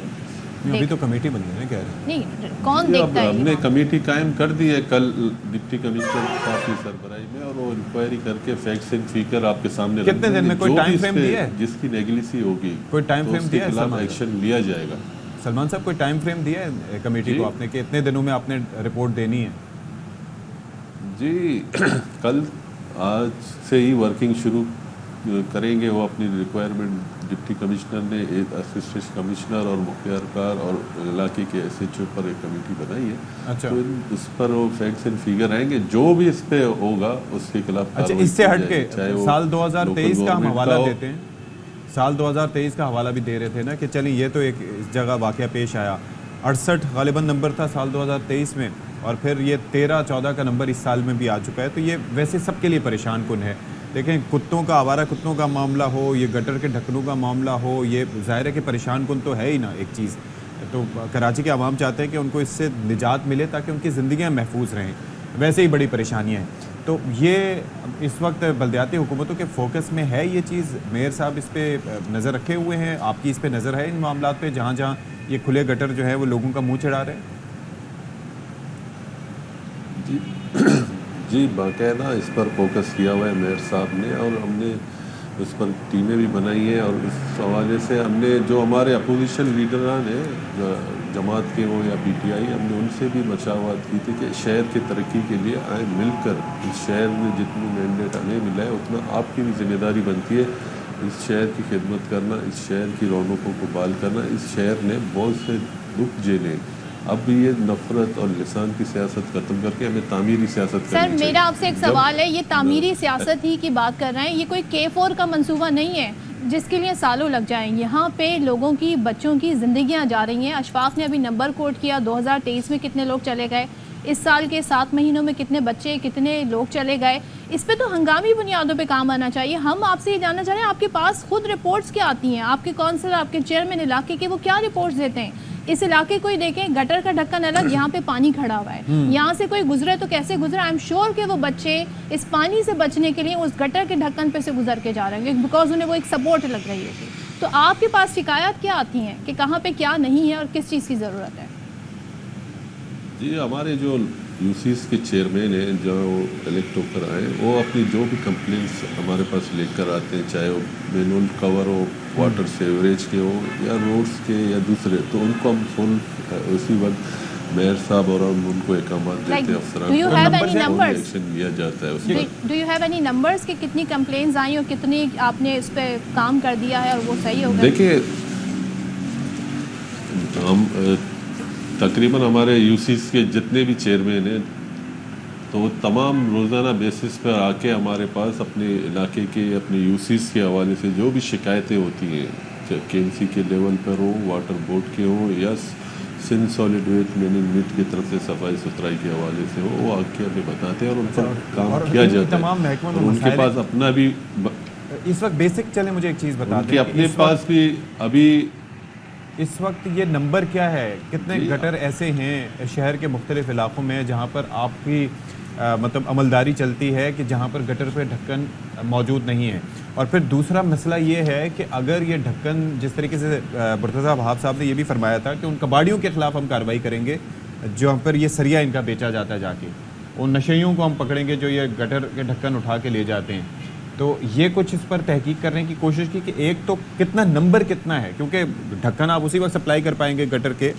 अभी तो कमेटी बनी है ना, कह रहे हैं। नहीं, कौन देखता है? हमने कमेटी कायम कर दी है कल डिप्टी कमिश्नर साहब की सरबराही में, और वो इंक्वायरी करके फैक्ट्स एंड फिगर आपके सामने कितने दिन में कोई टाइम फ्रेम दिया है? जिसकी नेगलिसी होगी कोई टाइम फ्रेम दिया है? खिलाफ एक्शन लिया जाएगा। सलमान साहब, कोई टाइम फ्रेम दिया है कमेटी को आपने कि इतने दिनों में आपने रिपोर्ट देनी है? जी कल आज से ही वर्किंग शुरू करेंगे। वो अपनी रिक्वायरमेंट डिप्टी कमिश्नर ने, एक असिस्टेंट कमिश्नर और मुख्यारकार और इलाके के SHO पर एक कमेटी बनाई है। अच्छा। तो उस पर वो फैक्ट्स एंड फिगर आएंगे, जो भी इस पे होगा उसके खिलाफ। अच्छा, इससे हट के साल 2023 का हम हवाला देते हैं। साल 2023 का हवाला भी दे रहे थे ना कि चलिए ये तो एक इस जगह वाकया पेश आया, 68 गालिबन नंबर था साल 2023 में, और फिर ये 13-14 का नंबर इस साल में भी आ चुका है। तो ये वैसे सबके लिए परेशान कुन है। देखें, कुत्तों का, आवारा कुत्तों का मामला हो, ये गटर के ढक्कनों का मामला हो, ये ज़ाहिर है कि परेशान कुन तो है ही ना एक चीज़। तो कराची के आवाम चाहते हैं कि उनको इससे निजात मिले ताकि उनकी ज़िंदगियाँ महफूज रहें। वैसे ही बड़ी परेशानियाँ हैं। तो ये इस वक्त बल्दियाती हुकूमतों के फोकस में है ये चीज़। मेयर साहब इस पर नज़र रखे हुए हैं, आपकी इस पर नज़र है इन मामलों पे जहाँ जहाँ ये खुले गटर जो है वो लोगों का मुँह चढ़ा रहे हैं? जी बाकायदा इस पर फोकस किया हुआ है मेयर साहब ने, और हमने उस पर टीमें भी बनाई हैं। और इस हवाले से हमने जो हमारे अपोजिशन लीडरान हैं, जमात के हो या PTI, हमने उनसे भी मशावरत की थी कि शहर की तरक्की के लिए आए मिलकर, इस शहर में जितनी मैंडेट हमें मिला है उतना आपकी भी जिम्मेदारी बनती है इस शहर की खिदमत करना, इस शहर की रौनकों को बहाल करना। इस शहर ने बहुत से दुख झेले, अब भी ये नफरत और लिसान की सियासत खत्म करके हमें तामीरी सियासत करनी चाहिए। सर, मेरा आपसे एक सवाल है, ये तामीरी सियासत ही की बात कर रहे हैं, ये कोई K4 का मंसूबा नहीं है जिसके लिए सालों लग जाएंगे। यहाँ पे लोगों की, बच्चों की ज़िंदगियाँ जा रही हैं। अशफाक ने अभी नंबर कोट किया, 2023 में कितने लोग चले गए, इस साल के 7 महीनों में कितने बच्चे, कितने लोग चले गए। इस पे तो हंगामी बुनियादों पे काम आना चाहिए। हम आपसे ये जानना चाह रहे हैं, आपके पास खुद रिपोर्ट्स क्या आती हैं? आपके काउंसिलर, आपके चेयरमैन इलाके के, वो क्या रिपोर्ट्स देते हैं? इस इलाके कोई देखें, गटर का ढक्कन अलग, यहाँ पे पानी खड़ा हुआ है, यहाँ से कोई गुजरे तो कैसे गुजरे? आई एम श्योर कि वो बच्चे इस पानी से बचने के लिए उस गटर के ढक्कन पे से गुजर के जा रहे हैं, बिकॉज उन्हें वो एक सपोर्ट लग रही होगी। तो आपके पास शिकायत क्या आती हैं कि कहाँ पे क्या नहीं है और किस चीज़ की ज़रूरत है? जी हमारे जो UCs के चेयरमैन हैं, जो इलेक्ट होकर आए, वो अपनी जो भी कंप्लेंट्स हमारे पास लेकर आते हैं, चाहे वो मैनुअल कवर हो, वाटर सेवरेज के हो या रोड्स के या दूसरे, तो उनको हम फुल उसी वक्त मेयर साहब और हम उनको अहकामात देते हैं, अफसरान एक्शन लिया जाता है उस पर। Do you have any numbers कि कितनी कंप्लेंट्स आई और कितनी आपने इस पे काम कर दिया है और वो सही हो गया? देखिए, हम तकरीबन हमारे UCs के जितने भी चेयरमैन हैं, तो वो तमाम रोज़ाना बेसिस पर आके हमारे पास अपने इलाके के, अपने UCs के हवाले से जो भी शिकायतें होती हैं, चाहे KMC के लेवल पर हो, वाटर बोर्ड के हो या सिंध सॉलिड वेस्ट मैनेजमेंट की तरफ से सफाई सुथराई के हवाले से हो, वो आके हमें बताते हैं और उन पर काम किया जाता है। और उनके पास अपना भी इस वक्त बेसिक, चले मुझे एक चीज़ बता दें, अपने पास भी अभी इस वक्त ये नंबर क्या है? कितने गटर ऐसे हैं शहर के मुख्तलिफ इलाकों में जहाँ पर आपकी मतलब अमलदारी चलती है कि जहाँ पर गटर पे ढक्कन मौजूद नहीं है? और फिर दूसरा मसला ये है कि अगर ये ढक्कन, जिस तरीके से मुर्तज़ा वहाब साहब ने ये भी फरमाया था कि उन कबाड़ियों के ख़िलाफ़ हम कार्रवाई करेंगे जहाँ पर ये सरिया इनका बेचा जाता है, जाके उन नशेइयों को हम पकड़ेंगे जो ये गटर के ढक्कन उठा के ले जाते हैं। तो ये कुछ इस पर तहकीक करने की कोशिश की कि एक तो कितना नंबर कितना है, क्योंकि ढक्कन आप उसी वक्त सप्लाई कर पाएंगे गटर के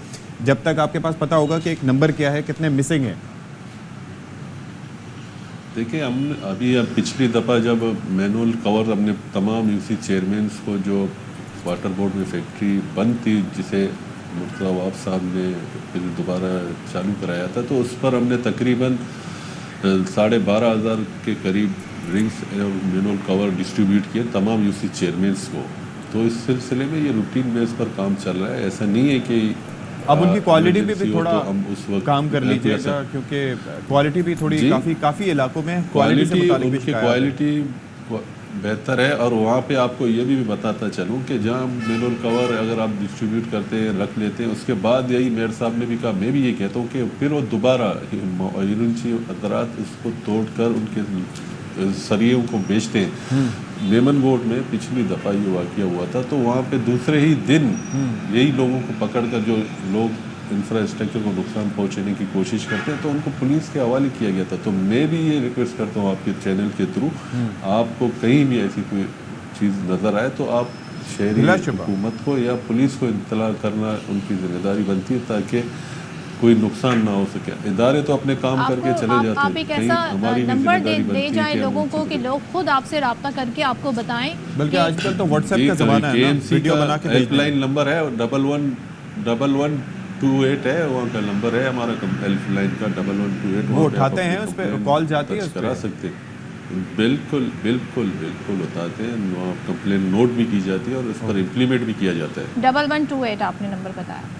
जब तक आपके पास पता होगा कि एक नंबर क्या है, कितने मिसिंग है। देखिए, हम अभी अब पिछली दफ़ा जब मैनुअल कवर हमने तमाम UC चेयरमैन को, जो वाटर बोर्ड में फैक्ट्री बंद थी जिसे मुर्तज़ा वहाब साहब ने फिर दोबारा चालू कराया था, तो उस पर हमने तकरीबन 12,500 के करीब ड्रिंक्स और मैनुअल कवर डिस्ट्रीब्यूट किए तमाम UC चेयरमैन्स को। तो इस सिलसिले में ये रूटीन बेस पर काम चल रहा है। ऐसा नहीं है कि अब उनकी क्वालिटी पे भी थोड़ा हम उस वक्त काम कर लीजिएगा, क्योंकि क्वालिटी भी थोड़ी काफ़ी इलाकों में क्वालिटी बेहतर है। और वहाँ पे आपको ये भी बताता चलूँ कि जहाँ मैनुअल कवर अगर आप डिस्ट्रीब्यूट करते हैं, रख लेते हैं, उसके बाद यही मेयर साहब ने भी कहा, मैं भी ये कहता हूँ कि फिर वो दोबारा इमरजेंसी अदरात इसको तोड़ कर उनके सरियों को बेचते हैं। मेमन बोर्ड में पिछली दफ़ा ये वाक़या हुआ था, तो वहाँ पे दूसरे ही दिन यही लोगों को पकड़कर जो लोग इंफ्रास्ट्रक्चर को नुकसान पहुँचाने की कोशिश करते हैं तो उनको पुलिस के हवाले किया गया था। तो मैं भी ये रिक्वेस्ट करता हूँ आपके चैनल के थ्रू, आपको कहीं भी ऐसी कोई चीज़ नज़र आए तो आप शहरी हुकूमत को या पुलिस को इत्तला करना उनकी जिम्मेदारी बनती है, ताकि कोई नुकसान ना हो सके। इदारे तो अपने काम करके चले जाते हैं, आप एक ऐसा नंबर दे जाए लोगों को कि लोग खुद आपसे रब्ता करके आपको बताएं। बल्कि आजकल तो व्हाट्सएप का ज़माना है ना, वीडियो बना के हेल्पलाइन नंबर है 1128 है, वहाँ का नंबर है हमारा हेल्पलाइन का 1128। वो उठाते हैं, उस पर कॉल जाती है, करा सकते हैं। बिल्कुल बिल्कुल बिल्कुल बताते हैं, कंप्लेन नोट भी की जाती है और उस पर इम्प्लीमेंट भी किया जाता है। 1128 आपने नंबर बताया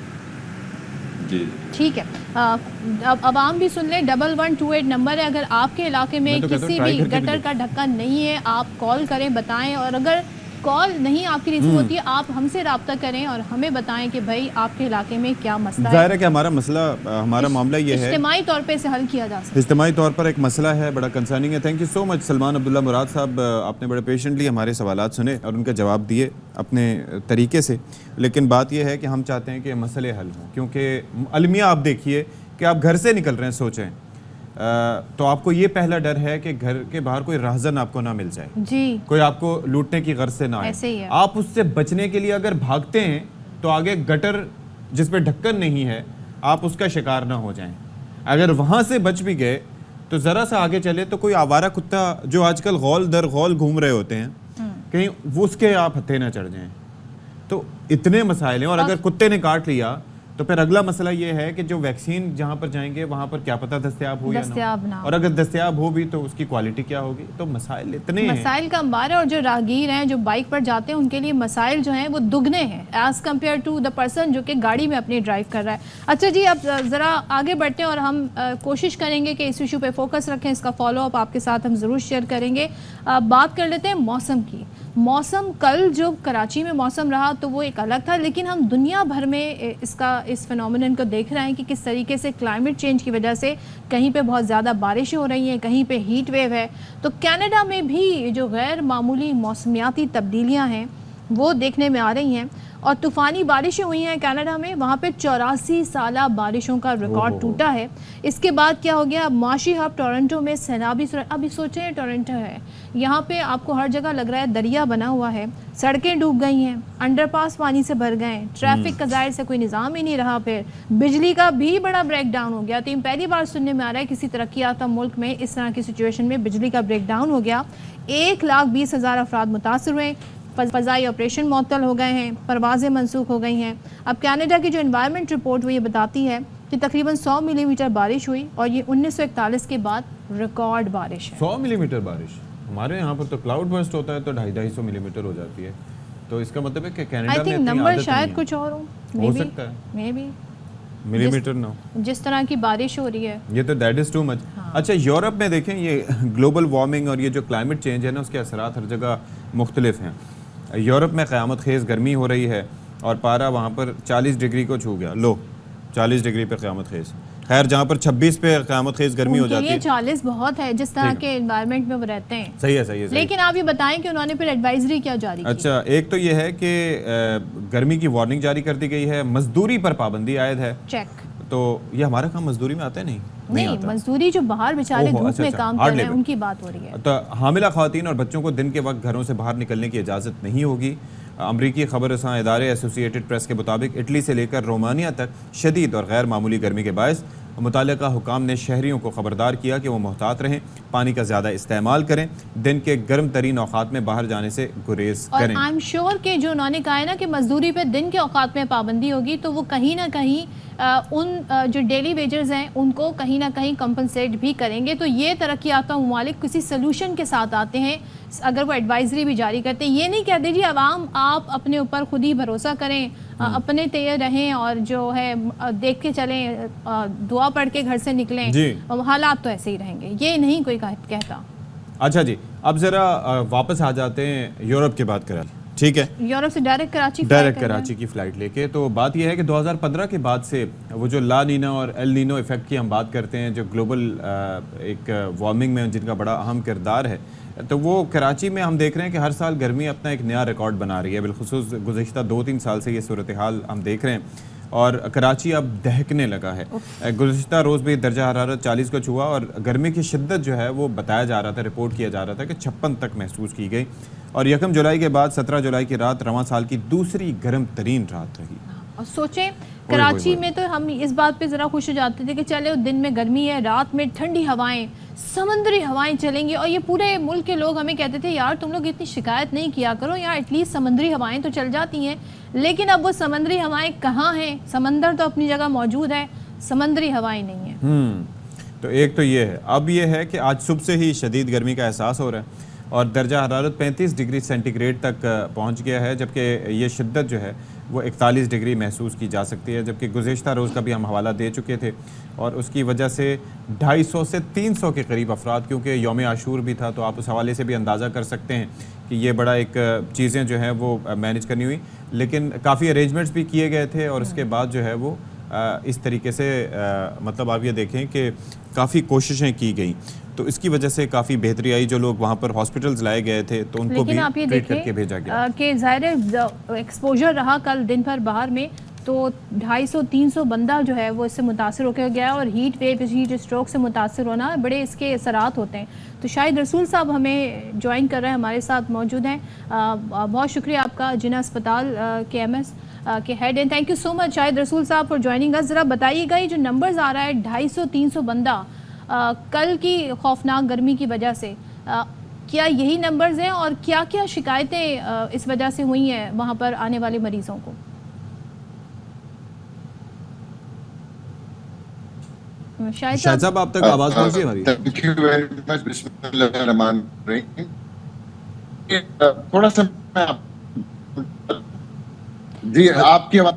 जी, ठीक है। अब आवाम भी सुन लें, 1128 नंबर है। अगर आपके इलाके में किसी भी गटर का ढक्कन नहीं है, आप कॉल करें, बताएं। और अगर कॉल नहीं आपकी रिसीव होती है, आप हमसे रब्ता करें और हमें बताएं कि भाई आपके इलाके में क्या मसला है। जाहिर है कि हमारा मामला ये है इज्तिमाई तौर पे इसे हल किया जा सकता है। इज्तिमाई तौर पर एक मसला है, बड़ा कंसर्निंग है। Thank you so much Salman Abdullah Murad साहब, आपने बड़े पेशेंटली हमारे सवालात सुने और उनके जवाब दिए अपने तरीके से। लेकिन बात यह है कि हम चाहते हैं कि मसले हल हों, क्योंकि अलमिया आप देखिए कि आप घर से निकल रहे हैं, सोचें तो आपको ये पहला डर है कि घर के बाहर कोई राहजन आपको ना मिल जाए जी, कोई आपको लूटने की गर्ज से ना आए। आप उससे बचने के लिए अगर भागते हैं तो आगे गटर जिस पे ढक्कन नहीं है आप उसका शिकार ना हो जाएं। अगर वहां से बच भी गए तो जरा सा आगे चले तो कोई आवारा कुत्ता जो आजकल गौल दर गौल घूम रहे होते हैं, कहीं वो उसके आप हत्थे ना चढ़ जाएं। तो इतने मसाइल हैं। और अगर कुत्ते ने काट लिया तो फिर अगला मसला ये है कि जो वैक्सीन जहाँ पर जाएंगे वहाँ पर क्या पता दस्तयाब हो या ना, और अगर दस्तयाब हो भी तो उसकी क्वालिटी क्या होगी। तो मसाइल इतने हैं, मसाइल का अंबार है। और जो राहगीर हैं, जो बाइक पर जाते हैं, उनके लिए मसाइल जो हैं वो दुगने हैं as compare to the person जो कि गाड़ी में अपनी ड्राइव कर रहा है। अच्छा जी, अब ज़रा आगे बढ़ते हैं और हम कोशिश करेंगे कि इस इशू पर फोकस रखें। इसका फॉलोअप आपके साथ हम ज़रूर शेयर करेंगे। बात कर लेते हैं मौसम की। मौसम कल जो कराची में मौसम रहा तो वो एक अलग था, लेकिन हम दुनिया भर में इस फिनोमिनन को देख रहे हैं कि किस तरीके से क्लाइमेट चेंज की वजह से कहीं पे बहुत ज़्यादा बारिशें हो रही हैं, कहीं पे हीट वेव है। तो कनाडा में भी जो गैर मामूली मौसमियाती तब्दीलियां हैं वो देखने में आ रही हैं और तूफ़ानी बारिशें हुई हैं कनाडा में। वहाँ पे 84 साला बारिशों का रिकॉर्ड टूटा है। इसके बाद क्या हो गया, माशी हब टोरंटो में सैलाबी अभी सोचें टोरंटो है, यहाँ पे आपको हर जगह लग रहा है दरिया बना हुआ है, सड़कें डूब गई हैं, अंडरपास पानी से भर गए, ट्रैफिक का जाहिर से कोई निज़ाम ही नहीं रहा। फिर बिजली का भी बड़ा ब्रेक डाउन हो गया। तो पहली बार सुनने में आ रहा है किसी तरक्की याफ्ता मुल्क में इस तरह की सिचुएशन में बिजली का ब्रेक डाउन हो गया। 1,20,000 अफराद मुतासर हुए, फ़ज़ाई ऑपरेशन मुअत्तल हो गए हैं, परवाज़ें मनसूख हो गई हैं। अब कनाडा की जो एनवायरनमेंट रिपोर्ट वो ये बताती है कि तकरीबन 100 मिलीमीटर बारिश हुई और ये 1941 के बाद रिकॉर्ड बारिश है। 100 मिलीमीटर बारिश, हमारे यहाँ पर तो क्लाउड बर्स्ट होता है तो 250-250 मिलीमीटर हो जाती है। तो इसका मतलब है कि कनाडा में नंबर शायद कुछ और हो सकता है, मे बी मिलीमीटर ना, जिस तरह की बारिश हो रही है ये तो दैट इज़ टू मच। अच्छा, यूरोप में देखें ये ग्लोबल वार्मिंग और ये जो क्लाइमेट चेंज है ना उसके असरात हर जगह मुख्तलिफ हैं। यूरोप में क़यामत खेज़ गर्मी हो रही है और पारा वहाँ पर 40 डिग्री को छू गया। लो 40 डिग्री पे क़यामत खेज़, खैर जहाँ पर 26 पे क़यामत खेज़ गर्मी हो जाती है। 40 बहुत है जिस तरह के एनवायरनमेंट में वो रहते हैं। सही है, सही है, सही। लेकिन आप ये बताएं कि उन्होंने फिर एडवाइजरी क्या जारी की? अच्छा, एक तो ये है कि गर्मी की वार्निंग जारी कर दी गई है, मजदूरी पर पाबंदी आयद है। चेक। तो ये हमारा काम मजदूरी में आता है नहीं मजदूरी जो बाहर बेचारे धूप में काम कर रहे हैं उनकी बात हो रही है। तो हामिला ख़वातीन और बच्चों को दिन के वक्त घरों से बाहर निकलने की इजाज़त नहीं होगी। अमरीकी खबर रसां इदारे एसोसिएटेड प्रेस के मुताबिक इटली से लेकर रोमानिया तक शदीद और गैर मामूली गर्मी के बायस मुतल्लिका हुकाम ने शहरियों को खबरदार किया कि वो मोहतात रहें, पानी का ज़्यादा इस्तेमाल करें, दिन के गर्म तरीन औकात में बाहर जाने से गुरेज करें। और आई एम श्योर कि जो उन्होंने कहा है ना कि मजदूरी पे दिन के औकात में पाबंदी होगी तो वो कहीं ना कहीं उन जो डेली वेजर्स हैं उनको कहीं ना कहीं कंपनसेट भी करेंगे। तो ये तरक्की याफ्ता ममालिक किसी सोल्यूशन के साथ आते हैं अगर वो एडवाइजरी भी जारी करते हैं। ये नहीं कह दीजिए अवाम आप अपने ऊपर खुद ही भरोसा करें, अपने तैयार रहें और जो है देख के चलें, दुआ पढ़ के घर से निकलें, हालात तो ऐसे ही रहेंगे, ये नहीं कोई कहता। अच्छा जी, अब ज़रा वापस आ जाते हैं यूरोप की बात करें। ठीक है, यूरोप से डायरेक्ट कराची की फ़्लाइट लेके। तो बात यह है कि 2015 के बाद से वो जो ला नीना और एल नीनो इफ़ेक्ट की हम बात करते हैं, जो ग्लोबल एक वार्मिंग में जिनका बड़ा अहम किरदार है, तो वो कराची में हम देख रहे हैं कि हर साल गर्मी अपना एक नया रिकॉर्ड बना रही है। बिलखुसूस गुज़िश्ता 2-3 साल से ये सूरत हाल हम देख रहे हैं और कराची अब दहकने लगा है। गुज़िश्ता रोज़ भी दर्जा हरारत 40 को छुआ और गर्मी की शिद्दत जो है वो बताया जा रहा था, रिपोर्ट किया जा रहा था कि 56 तक महसूस की गई। और 1 जुलाई के बाद 17 जुलाई की रात रवां साल की दूसरी गर्म तरीन रात रही। और सोचें कराची में तो हम इस बात पे ज़रा खुश हो जाते थे कि चले दिन में गर्मी है, रात में ठंडी हवाएं, समंदरी हवाएं चलेंगी। और ये पूरे मुल्क के लोग हमें कहते थे यार तुम लोग इतनी शिकायत नहीं किया करो, यहाँ एटलीस्ट समंदरी हवाएं तो चल जाती हैं। लेकिन अब वो समंदरी हवाएं कहाँ हैं? समंदर तो अपनी जगह मौजूद है, समंदरी हवाएं नहीं है। तो एक तो ये है। अब ये है कि आज सुबह से ही शदीद गर्मी का एहसास हो रहा है और दर्जा हरारत 35 डिग्री सेंटीग्रेड तक पहुंच गया है, जबकि ये शिद्दत जो है वो 41 डिग्री महसूस की जा सकती है। जबकि गुज़िश्ता रोज़ का भी हम हवाला दे चुके थे और उसकी वजह से 250 से 300 के करीब अफराद, क्योंकि यौम आशूर भी था तो आप उस हवाले से भी अंदाज़ा कर सकते हैं कि ये बड़ा एक चीज़ें जो हैं वो मैनेज करनी हुई। लेकिन काफ़ी अरेंजमेंट्स भी किए गए थे और उसके बाद जो है वो इस तरीके से मतलब आप ये देखें कि काफ़ी कोशिशें की गई, तो इसकी वजह से काफ़ी बेहतरी आई। जो लोग वहाँ पर हॉस्पिटल्स लाए गए थे तो उनको भी ट्रीट करके भेजा गया। कि ज़ाहिर एक्सपोजर रहा कल दिन भर बाहर में, तो 250-300 बंदा जो है वो इससे मुतासर होकर गया और हीट वेव, हीट स्ट्रोक से मुतासर होना बड़े इसके असरात होते हैं। तो शाहिद रसूल साहब हमें ज्वाइन कर रहे हैं, हमारे साथ मौजूद हैं। बहुत शुक्रिया आपका, जिना अस्पताल के MS के head and thank you so much Shahid रसूल साहब फॉर ज्वाइनिंग अस। ज़रा बताइएगा ये जो नंबर्स आ रहा है 250-300 बंदा कल की खौफनाक गर्मी की वजह से, क्या यही नंबर्स हैं और क्या क्या शिकायतें इस वजह से हुई हैं वहाँ पर आने वाले मरीजों को? शायद साहब आप तक आवाज़ पहुँच गई हमारी? Thank you very much. बिस्मिल्लाहिर्रहमानिर्रहीम। थोड़ा सा जी आपकी आवाज़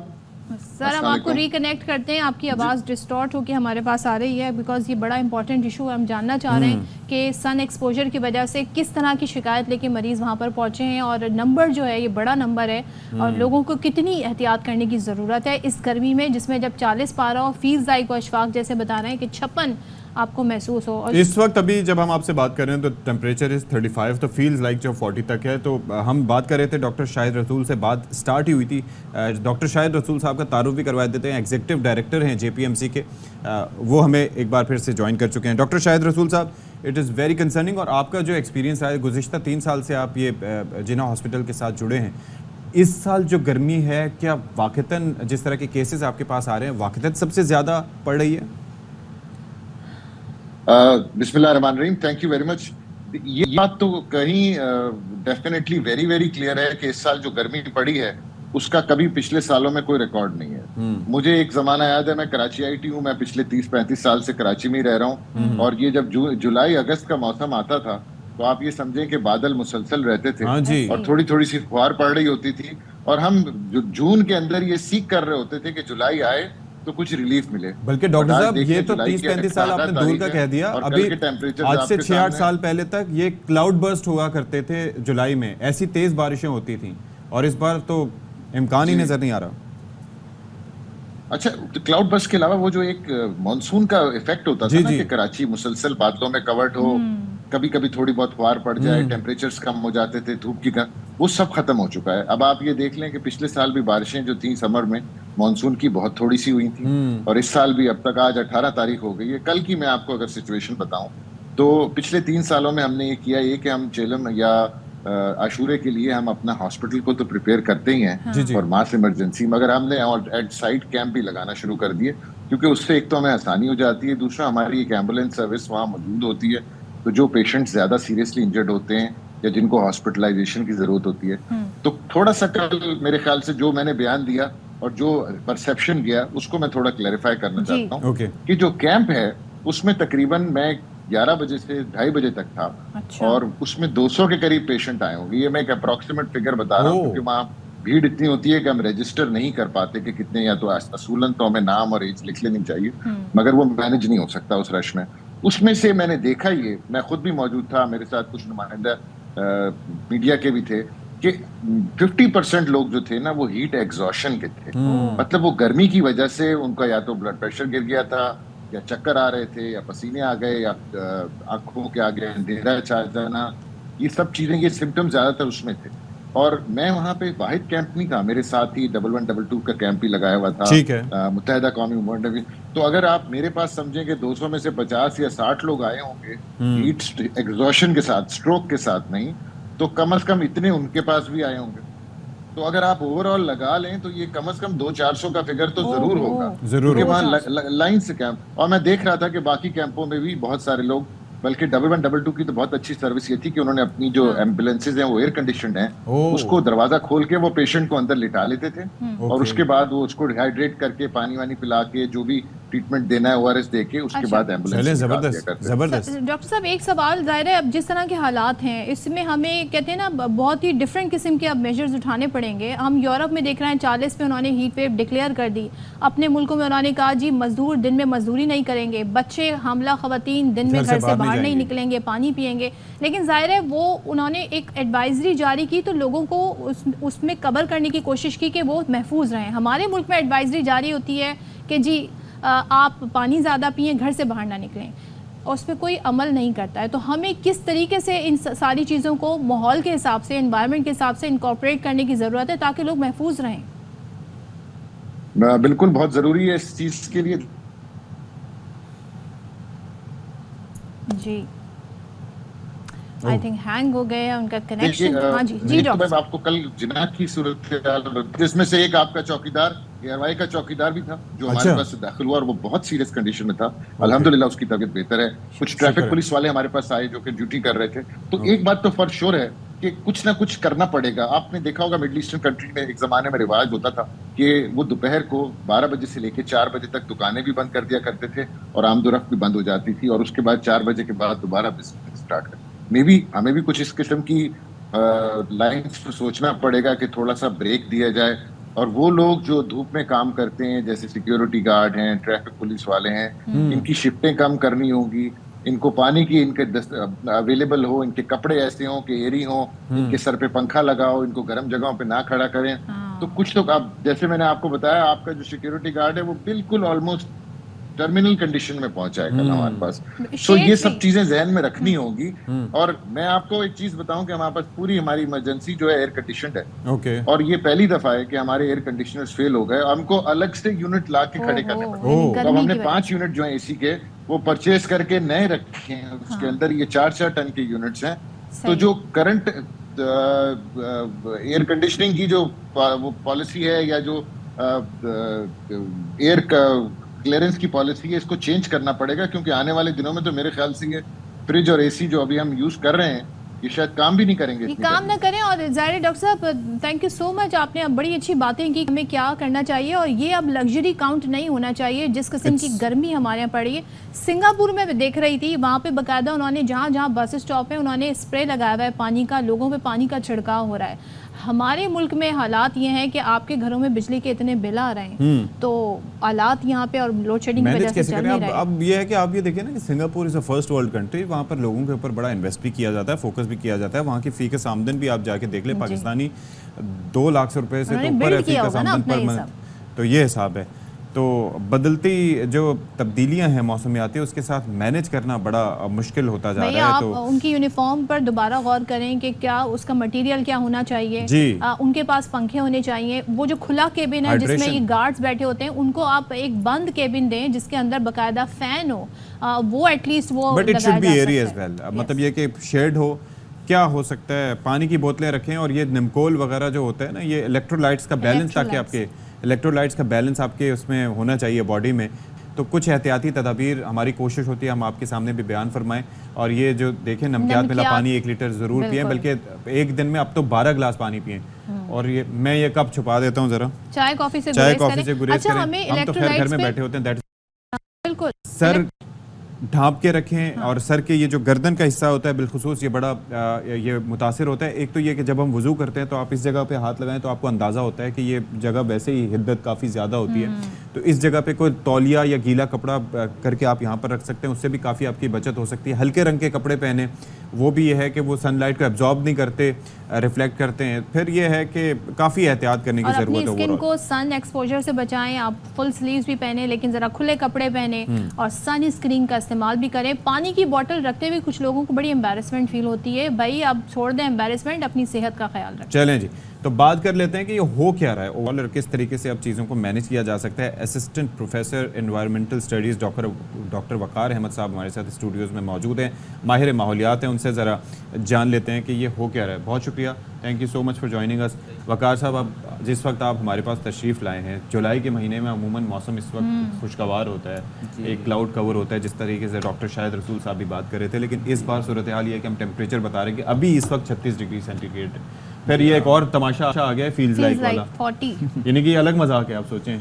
सर हम आपको रिकनेक्ट करते हैं, आपकी आवाज़ डिस्टॉर्ट होकर हमारे पास आ रही है बिकॉज ये बड़ा इंपॉर्टेंट इशू है। हम जानना चाह रहे हैं कि सन एक्सपोजर की वजह से किस तरह की शिकायत लेके मरीज़ वहाँ पर पहुँचे हैं और नंबर जो है ये बड़ा नंबर है और लोगों को कितनी एहतियात करने की ज़रूरत है इस गर्मी में, जिसमें जब 40 पारा हो, फीस दाई को अशफाक जैसे बता रहे हैं कि 56 आपको महसूस हो। और इस वक्त अभी जब हम आपसे बात कर रहे हैं तो टेम्परेचर इज़ 35, तो फील्स लाइक जो 40 तक है। तो हम बात कर रहे थे डॉक्टर शाहिद रसूल से, बात स्टार्ट ही हुई थी। डॉक्टर शाहिद रसूल साहब का तारुफ भी करवा देते हैं, एग्जीक्यूटिव डायरेक्टर हैं JPMC के, वो हमें एक बार फिर से ज्वाइन कर चुके हैं। डॉक्टर शाहिद रसूल साहब, इट इज़ वेरी कंसर्निंग और आपका जो एक्सपीरियंस है गुज़िश्ता 3 साल से आप ये जिना हॉस्पिटल के साथ जुड़े हैं, इस साल जो गर्मी है क्या वाक़तन जिस तरह के केसेस आपके पास आ रहे हैं वाक़तन सबसे ज़्यादा पड़ रही है? बिस्मिल्लाहिर्रहमानिर्रहीम। Thank you very much. ये बात तो कहीं डेफिनेटली वेरी वेरी क्लियर है कि इस साल जो गर्मी पड़ी है उसका कभी पिछले सालों में कोई रिकॉर्ड नहीं है। मुझे एक जमाना याद है, मैं कराची IIT हूँ, मैं पिछले 30-35 साल से कराची में ही रह रहा हूँ और ये जब जुलाई अगस्त का मौसम आता था तो आप ये समझें कि बादल मुसलसल रहते थे और थोड़ी थोड़ी सी फुहार पड़ रही होती थी और हम जून के अंदर ये सीख कर रहे होते थे कि जुलाई आए तो कुछ रिलीफ मिले। बल्कि डॉक्टर साहब ये तो 30-35 साल आपने दूर का कह दिया, अभी आज से 6-8 साल पहले तक ये क्लाउड बर्स्ट हुआ करते थे जुलाई में, ऐसी तेज बारिशें होती थी और इस बार तो इम्कान ही नजर नहीं आ रहा। अच्छा, तो क्लाउड बर्स्ट के अलावा वो जो एक मॉनसून का इफेक्ट होता था ना कि कराची मुसलसल बादलों में कवर्ड हो, कभी कभी थोड़ी बहुत फुहार पड़ जाए, टेम्परेचर्स कम हो जाते थे, धूप की वो सब खत्म हो चुका है। अब आप ये देख लें कि पिछले साल भी बारिशें जो थी समर में मॉनसून की बहुत थोड़ी सी हुई थी और इस साल भी अब तक आज 18 तारीख हो गई है। कल की मैं आपको अगर सिचुएशन बताऊं तो पिछले 3 सालों में हमने ये किया कि हम चेलम या आशूरे के लिए हम अपना हॉस्पिटल को तो प्रिपेयर करते ही हैं और मास इमरजेंसी, मगर हमने एट साइट कैंप भी लगाना शुरू कर दिए क्योंकि उससे एक तो हमें आसानी हो जाती है, दूसरा हमारी एक एम्बुलेंस सर्विस वहाँ मौजूद होती है। तो जो पेशेंट्स ज्यादा सीरियसली इंजर्ड होते हैं या जिनको हॉस्पिटलाइजेशन की जरूरत होती है, तो थोड़ा सा कल मेरे ख्याल से जो मैंने बयान दिया और जो परसेप्शन गया उसको मैं थोड़ा क्लैरिफाई करना चाहता हूँ कि जो कैंप है उसमें तकरीबन मैं 11 बजे से 2:30 बजे तक था। अच्छा। और उसमें 200 के करीब पेशेंट आए होंगे। ये मैं एक अप्रोक्सीमेट फिगर बता रहा हूँ क्योंकि वहाँ भीड़ इतनी होती है कि हम रजिस्टर नहीं कर पाते कि कितने, या तो असूलन तो हमें नाम और एज लिख लेनी चाहिए मगर वो मैनेज नहीं हो सकता उस रश में। उसमें से मैंने देखा, ये मैं खुद भी मौजूद था, मेरे साथ कुछ नुमाइंदा मीडिया के भी थे, कि 50% लोग जो थे ना वो हीट एग्जॉशन के थे। मतलब वो गर्मी की वजह से उनका या तो ब्लड प्रेशर गिर गया था, या चक्कर आ रहे थे, या पसीने आ गए, या आंखों के आगे अंधेरा छा जाना, ये सब चीजें, ये सिम्टम्स ज्यादातर उसमें थे। और मैं वहाँ पे वाहिद कैंप नहीं था, मेरे साथ ही 1122 का कैंप भी लगाया हुआ था, ठीक है, मुत्तहिदा कौमी मूवमेंट भी। तो अगर आप मेरे पास समझें कि 200 में से 50 या 60 लोग आए होंगे हीट एग्जॉशन के साथ, स्ट्रोक के साथ नहीं, तो कम से कम इतने उनके पास भी आए होंगे। तो अगर आप ओवरऑल लगा लें तो ये कम से कम 200-400 का फिगर तो जरूर होगा, जरूर, क्योंकि वहाँ लाइन से कैंप। और मैं देख रहा था कि बाकी कैंपों में भी बहुत सारे लोग, बल्कि 1122 की तो बहुत अच्छी सर्विस ये थी कि उन्होंने अपनी जो एम्बुलेंसेज हैं वो एयर कंडीशनड हैं, उसको दरवाजा खोल के वो पेशेंट को अंदर लिटा लेते थे, और उसके बाद वो उसको डिहाइड्रेट करके पानी वानी पिला के जो भी ट्रीटमेंट देना है ORS दे के उसके बाद एम्बुलेंस। जबरदस्त। डॉक्टर साहब एक सवाल, जाहिर है अब जिस तरह के हालात हैं इसमें हमें कहते हैं ना बहुत ही डिफरेंट किस्म के अब मेजर्स उठाने पड़ेंगे। हम यूरोप में देख रहे हैं 40 पे उन्होंने हीट वेव डिक्लेयर कर दी, अपने मुल्कों में उन्होंने कहा जी मजदूर दिन में मजदूरी नहीं करेंगे, बच्चे हमला खवातीन दिन में घर से बाहर नहीं निकलेंगे, पानी पिएंगे। लेकिन जाहिर है वो उन्होंने एक एडवाइजरी जारी की तो लोगों को उसमें कवर करने की कोशिश की कि वो महफूज रहें। हमारे मुल्क में एडवाइजरी जारी होती है कि जी आप पानी ज़्यादा पिएं, घर से बाहर ना निकलें, और उस पर कोई अमल नहीं करता है। तो हमें किस तरीके से इन सारी चीज़ों को माहौल के हिसाब से, एनवायरनमेंट के हिसाब से इनकॉर्पोरेट करने की ज़रूरत है ताकि लोग महफूज रहें? बिल्कुल, बहुत ज़रूरी है इस चीज़ के लिए। जी आई थिंक हैंग हो गया उनका कनेक्शन। हाँ जी जी डॉक्टर साहब, आपको कल जिन्ना की सूरत, जिसमें से एक आपका चौकीदार, एयरवाई का चौकीदार भी था जो हमारे पास दाखिल हुआ, और वो बहुत सीरियस कंडीशन में था। अल्हम्दुलिल्लाह उसकी तबीयत बेहतर है। कुछ ट्रैफिक पुलिस वाले हमारे पास आए जो कि ड्यूटी कर रहे थे। तो एक बात तो फॉर श्योर है कि कुछ ना कुछ करना पड़ेगा। आपने देखा होगा मिडिल ईस्टर्न कंट्री में एक जमाने में रिवाज होता था कि वो दोपहर को 12 बजे से लेकर 4 बजे तक दुकानें भी बंद कर दिया करते थे और आमदोरफ्त भी बंद हो जाती थी, और उसके बाद 4 बजे के बाद दोबारा बिजनेस स्टार्ट कर। हमें भी कुछ इस किस्म की लाइन्स पर सोचना पड़ेगा कि थोड़ा सा ब्रेक दिया जाए, और वो लोग जो धूप में काम करते हैं जैसे सिक्योरिटी गार्ड हैं, ट्रैफिक पुलिस वाले हैं, इनकी शिफ्टें कम करनी होगी, इनको पानी की इनके अवेलेबल हो, इनके कपड़े ऐसे हों कि एयरी हों, इनके सर पे पंखा लगाओ, इनको गर्म जगहों पे ना खड़ा करें। तो कुछ लोग, आप जैसे मैंने आपको बताया, आपका जो सिक्योरिटी गार्ड है वो बिल्कुल ऑलमोस्ट टर्मिनल कंडीशन में पहुंचा है कल हमारे पास। तो ये सब चीजें जहन में रखनी होगी। और मैं आपको एक चीज बताऊं कि हमारे पास पूरी हमारी इमरजेंसी जो है एयर कंडीशनड है, और ये पहली दफा है कि हमारे एयर कंडीशनर्स फेल हो गए, हमको अलग से यूनिट ला के खड़े करने पड़े। तो हमने 5 यूनिट जो है AC के वो परचेज करके नए रखे हैं, उसके अंदर ये 4-4 टन के यूनिट्स हैं। तो जो करंट एयर कंडीशनिंग की जो वो पॉलिसी है, या जो एयर क्लियरेंस की पॉलिसी है, इसको चेंज करना पड़ेगा, क्योंकि आने वाले दिनों में तो मेरे ख्याल से ये फ्रिज और AC जो अभी हम यूज कर रहे हैं ये शायद काम भी नहीं करेंगे, ये काम ना करें। और जाहिर डॉक्टर साहब थैंक यू सो मच, आपने अब बड़ी अच्छी बातें की हमें क्या करना चाहिए, और ये अब लग्जरी काउंट नहीं होना चाहिए जिस किस्म की गर्मी हमारे यहाँ पड़ी है। सिंगापुर में देख रही थी, वहाँ पे बाकायदा उन्होंने जहाँ जहाँ बस स्टॉप है उन्होंने स्प्रे लगाया हुआ है पानी का, लोगों पे पानी का छिड़काव हो रहा है। हमारे मुल्क में हालात ये हैं कि आपके घरों में बिजली के इतने बिल आ रहे हैं, तो हालात यहाँ पे और लोड शेडिंग की वजह से चल नहीं रहा है। अब ये है कि आप ये देखिए ना कि Singapore is a first world country, वहाँ पर लोगों के ऊपर बड़ा इन्वेस्ट भी किया जाता है, फोकस भी किया जाता है। वहाँ की फी के आमदन भी आप जाके देख लें, पाकिस्तानी 2 लाख रुपए से तो ऊपर है फी का आमदन पर मंथ, तो ये हिसाब है। तो बदलती जो तब्दीलियां हैं मौसमियाती, उसके साथ मैनेज करना बड़ा मुश्किल होता जा रहा है। तो उनकी यूनिफॉर्म पर दोबारा गौर करें कि क्या उसका मटेरियल क्या होना चाहिए जी। उनके पास पंखे होने चाहिए। वो जो खुला केबिन है जिसमें ये गार्ड्स बैठे होते हैं, उनको आप एक बंद केबिन दें जिसके अंदर बाकायदा फैन हो, वो एटलीस्ट वो but it should be airy as well. मतलब ये कि शेड हो, क्या हो सकता है, पानी की बोतलें रखें, और ये निमकोल वगैरह जो होता है ना, ये इलेक्ट्रोलाइट्स का बैलेंस, ताकि आपके इलेक्ट्रोलाइट्स का बैलेंस आपके उसमें होना चाहिए बॉडी में। तो कुछ एहतियाती तदाबीर हमारी कोशिश होती है हम आपके सामने भी बयान फरमाएं। और ये जो देखें, नमकियात मिला पानी 1 लीटर ज़रूर पिएं, बल्कि एक दिन में अब तो 12 गिलास पानी पिएं। और ये मैं ये कप छुपा देता हूँ ज़रा, चाय कॉफ़ी से गुरेज करें। हम तो खैर घर में बैठे होते हैं, बिल्कुल सर ढांप के रखें। और सर के ये जो गर्दन का हिस्सा होता है बिलखुसूस, ये बड़ा ये मुतासिर होता है। एक तो ये कि जब हम वुज़ू करते हैं तो आप इस जगह पे हाथ लगाएं तो आपको अंदाज़ा होता है कि ये जगह वैसे ही हिद्दत काफ़ी ज़्यादा होती है, तो इस जगह पे कोई तौलिया या गीला कपड़ा करके आप यहाँ पर रख सकते हैं, उससे भी काफ़ी आपकी बचत हो सकती है। हल्के रंग के कपड़े पहने, वो भी ये है कि वो सनलाइट को एब्जॉर्ब नहीं करते, रिफ्लेक्ट करते हैं। फिर ये है कि काफ़ी एहतियात करने की ज़रूरत है। अपनी स्किन को सन एक्सपोजर से बचाएं, आप फुल स्लीव्स भी पहने लेकिन ज़रा खुले कपड़े पहने और सन स्क्रीन का इस्तेमाल भी करें। पानी की बोतल रखते हुए कुछ लोगों को बड़ी एम्बैरेसमेंट फील होती है, भाई आप छोड़ दें एम्बैरेसमेंट, अपनी सेहत का ख्याल रखें। चलें जी, तो बात कर लेते हैं कि ये हो क्या रहा है ओवरऑल और किस तरीके से अब चीज़ों को मैनेज किया जा सकता है। Assistant professor environmental studies doctor Waqar Ahmad साहब हमारे साथ स्टूडियोज़ में मौजूद हैं, माहिर माहौलियात हैं, उनसे ज़रा जान लेते हैं कि ये हो क्या रहा है। बहुत शुक्रिया, thank you so much for joining us. Waqar साहब, अब जिस वक्त आप हमारे पास तशरीफ़ लाए हैं, जुलाई के महीने में अमूमन मौसम इस वक्त खुशगवार होता है, एक क्लाउड कवर होता है, जिस तरीके से डॉक्टर शाहिद रसूल साहब भी बात कर रहे थे, लेकिन इस बार सूरत हाल ये है कि हम टेम्परेचर बता रहे हैं कि अभी इस वक्त 36 डिग्री सेंटीग्रेड है। फिर ये एक और तमाशा आ गया फील्स लाइक वाला, 40, यानी कि अलग मजाक है, आप सोचें।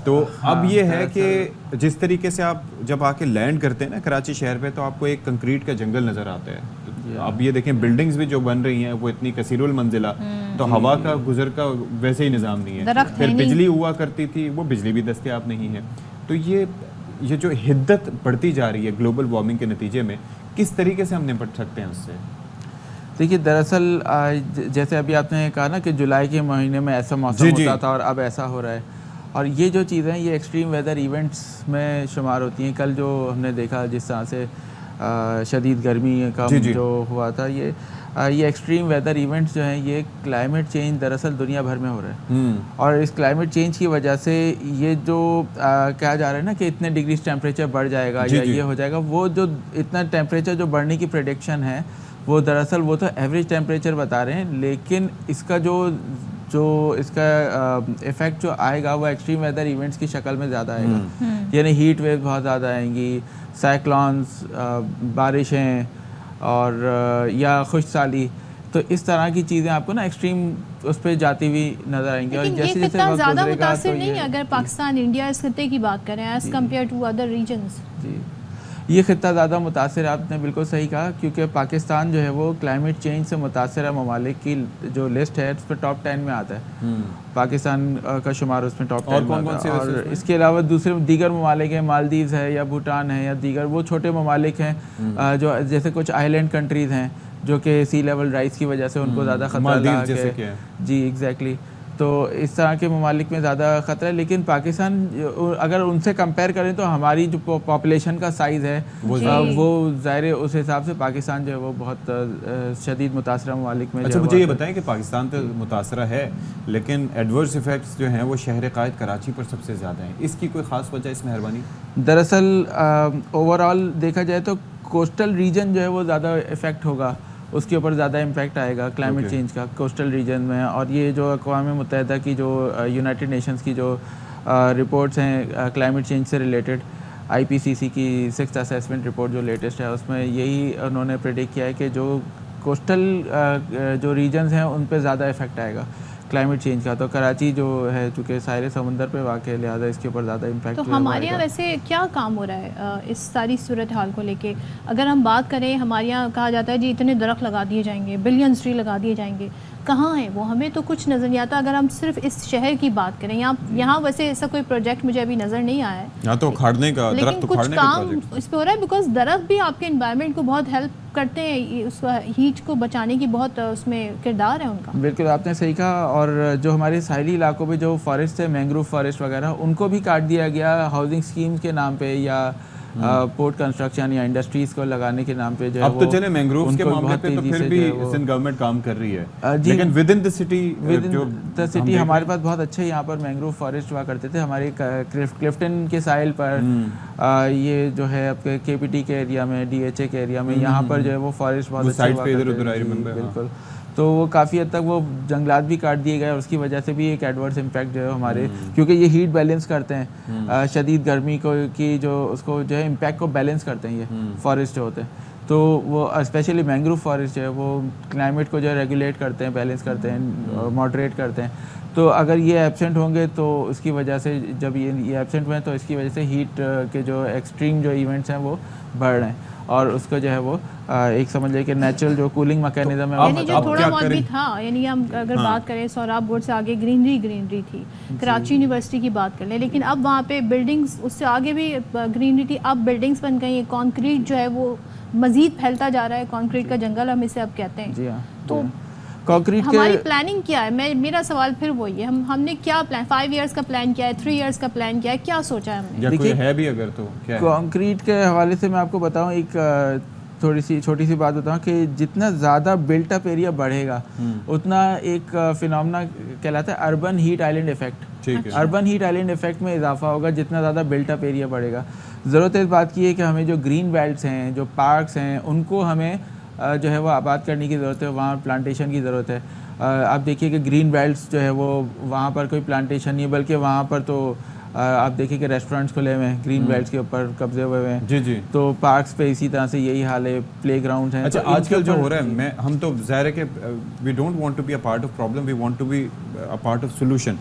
तो अब ये है कि जिस तरीके से आप जब आके लैंड करते हैं ना कराची शहर पे, तो आपको एक कंक्रीट का जंगल नज़र आता है। अब ये देखें बिल्डिंग्स भी जो बन रही हैं वो इतनी कसीरुल मंजिला, तो हवा का गुजर का वैसे ही निज़ाम नहीं है। फिर बिजली हुआ करती थी, वो बिजली भी दस्तयाब नहीं है। तो ये जो हिद्दत बढ़ती जा रही है ग्लोबल वार्मिंग के नतीजे में, किस तरीके से हम निपट सकते हैं उससे? देखिए, दरअसल जैसे अभी आपने कहा ना कि जुलाई के महीने में ऐसा मौसम होता था और अब ऐसा हो रहा है, और ये जो चीज़ें हैं ये एक्सट्रीम वेदर इवेंट्स में शुमार होती हैं। कल जो हमने देखा जिस तरह से शदीद गर्मी का जो हुआ था, ये एक्सट्रीम वेदर इवेंट्स जो हैं ये क्लाइमेट चेंज दरअसल दुनिया भर में हो रहा है। और इस क्लाइमेट चेंज की वजह से ये जो कहा जा रहा है ना कि इतने डिग्री टेम्परेचर बढ़ जाएगा या ये हो जाएगा, वो जो इतना टेम्परेचर जो बढ़ने की प्रेडिक्शन है वो दरअसल वो तो एवरेज टेम्परेचर बता रहे हैं, लेकिन इसका जो इसका इफ़ेक्ट जो आएगा वो एक्सट्रीम वेदर इवेंट्स की शक्ल में ज़्यादा आएगा। यानी हीट वेव बहुत ज़्यादा आएंगी, साइक्लॉन्स, बारिशें और या खुश साली, तो इस तरह की चीज़ें आपको ना एक्सट्रीम उस पर जाती हुई नजर आएंगी। और जैसे जैसे वक्त ज़्यादा मुतासिर नहीं है अगर पाकिस्तान इंडिया इस खत्ते की बात करें as compare to other regions. जी, ये खित्ता ज़्यादा मुतासर, आपने बिल्कुल सही कहा, क्योंकि पाकिस्तान जो है वो क्लाइमेट चेंज से मुतासर ममालिक की जो लिस्ट है उस पर टॉप 10 में आता है। पाकिस्तान का शुमार उसमें टॉप 10 में आता है। और इसके अलावा दूसरे दीगर ममालिक हैं, मालदीव्स है या भूटान है या दीगर वो छोटे ममालिक हैं जो जैसे कुछ आइलैंड कंट्रीज़ हैं जो कि सी लेवल राइज की वजह से उनको ज़्यादा खतरा है। जी एग्जैक्टली, तो इस तरह के ममालिक में ज़्यादा ख़तरा है। लेकिन पाकिस्तान अगर उनसे कंपेयर करें तो हमारी जो पॉपुलेशन का साइज़ है वो ज़ाहिर उस हिसाब से पाकिस्तान जो है वो बहुत शदीद मुतासरा ममालिक में। अच्छा, मुझे ये बताएं कि पाकिस्तान तो मुतासरा है, लेकिन एडवर्स इफ़ेक्ट्स जो हैं वो शहर क़ायद कराची पर सबसे ज़्यादा हैं, इसकी कोई ख़ास वजह इस मेहरबानी? दरअसल ओवरऑल देखा जाए तो कोस्टल रीजन जो है वो ज़्यादा इफ़ेक्ट होगा, उसके ऊपर ज़्यादा इम्पैक्ट आएगा क्लाइमेट चेंज का कोस्टल रीजन में। और ये जो अक़वाम मुत्तहिदा की जो यूनाइटेड नेशंस की जो रिपोर्ट्स हैं क्लाइमेट चेंज से रिलेटेड, IPCC की 6th असेसमेंट रिपोर्ट जो लेटेस्ट है उसमें यही उन्होंने प्रेडिक्ट किया है कि जो कोस्टल जो रीजन्स हैं उन पर ज़्यादा इफेक्ट आएगा क्लाइमेट चेंज का। तो कराची जो है चूँकि साहिल समंदर पे वाक़ है, लिहाजा इसके ऊपर ज़्यादा इम्पैक्ट। तो हमारे यहाँ वैसे क्या काम हो रहा है इस सारी सूरत हाल को लेके? अगर हम बात करें, हमारे यहाँ कहा जाता है जी इतने दरख्त लगा दिए जाएंगे, बिलियंस ट्री लगा दिए जाएंगे, कहाँ है वो? हमें तो कुछ नज़र नहीं आता। अगर हम सिर्फ इस शहर की बात करें, यहाँ वैसे ऐसा कोई प्रोजेक्ट मुझे अभी नज़र नहीं आया है। यहाँ तो उखाड़ने का, लेकिन कुछ काम इस पे हो रहा है, बिकॉज दरख्त भी आपके एनवायरनमेंट को बहुत हेल्प करते हैं, उस हीट को बचाने की बहुत उसमें किरदार है उनका। बिल्कुल आपने सही कहा। और जो हमारे साहिली इलाकों में जो फॉरेस्ट है, मैंग्रोव फॉरेस्ट वगैरह, उनको भी काट दिया गया हाउसिंग स्कीम्स के नाम पे या पोर्ट कंस्ट्रक्शन या इंडस्ट्रीज को लगाने के नाम पे। जो अब तो चले मैंग्रोव्स के मामले पे तो फिर भी सिंध गवर्नमेंट काम कर रही है, लेकिन विद इन द सिटी हमारे पास बहुत अच्छे यहाँ पर मैंग्रोव फॉरेस्ट हुआ करते थे। हमारे क्लिफ्टन के साइल पर ये जो है आपके KPT के एरिया में, DHA के एरिया में, यहाँ पर जो है वो फॉरेस्ट बहुत अच्छे हुआ करते थे। बिल्कुल, तो वो काफ़ी हद तक वो जंगलात भी काट दिए गए और उसकी वजह से भी एक एडवर्स इम्पैक्ट जो है हमारे, क्योंकि ये हीट बैलेंस करते हैं शदीद गर्मी को की जो उसको जो है इम्पैक्ट को बैलेंस करते हैं ये फॉरेस्ट जो होते हैं। तो वो स्पेशली मैंग्रोव फॉरेस्ट जो है वो क्लाइमेट को जो है रेगुलेट करते हैं, बैलेंस करते हैं, मॉडरेट करते हैं। तो अगर ये एब्सेंट होंगे तो उसकी वजह से, जब ये एब्सेंट हुए तो इसकी वजह से हीट के जो एक्सट्रीम जो इवेंट्स हैं वो बढ़ रहे हैं और उसको जो है वो एक समझ लीजिए कि नेचुरल जो कूलिंग मैकेनिज्म है यानी जो थोड़ा बहुत भी था, यानी हम अगर बात करें सोहराब बोर्ड से आगे ग्रीनरी थी, कराची यूनिवर्सिटी की बात कर लें, लेकिन अब वहाँ पे बिल्डिंग्स, उससे आगे भी ग्रीनरी थी, अब बिल्डिंग्स बन गई हैं, कॉन्क्रीट जो है वो मजीद फैलता जा रहा है, कॉन्क्रीट का जंगल हम इसे अब कहते हैं। जी हाँ, तो कंक्रीट हमारी प्लानिंग क्या है? मेरा सवाल फिर वही है, हमने क्या प्लान, 5 इयर्स का प्लान किया है, 3 इयर्स का प्लान किया है, क्या सोचा है हमने? या कोई है भी अगर तो क्या है? कंक्रीट के हवाले से मैं आपको बताऊं, एक थोड़ी सी छोटी सी बात बताऊं कि जितना ज़्यादा बिल्ट अप एरिया बढ़ेगा उतना एक फिनोमेना कहलाता है urban heat island effect. Urban heat island effect में इजाफा होगा जितना ज़्यादा बिल्ट अप एरिया बढ़ेगा। ज़रूरत इस बात की है कि हमें जो ग्रीन बेल्ट्स हैं, जो पार्क्स हैं, उनको हमें जो है वो आबाद करने की ज़रूरत है, वहाँ प्लांटेशन की ज़रूरत है। आप देखिए कि ग्रीन बेल्ट्स जो है वो वहाँ पर कोई प्लांटेशन नहीं, बल्कि वहाँ पर तो आप देखिए कि रेस्टोरेंट्स खुले हुए हैं, ग्रीन बेल्ट्स के ऊपर कब्जे हुए हैं। जी जी। तो पार्क्स पे इसी तरह से यही हाल है, प्लेग्राउंड हैं। अच्छा, तो आजकल जो हो रहा है, हम तो ज़ाहिर है कि we don't want to be a part of problem, we want to be a part of solution.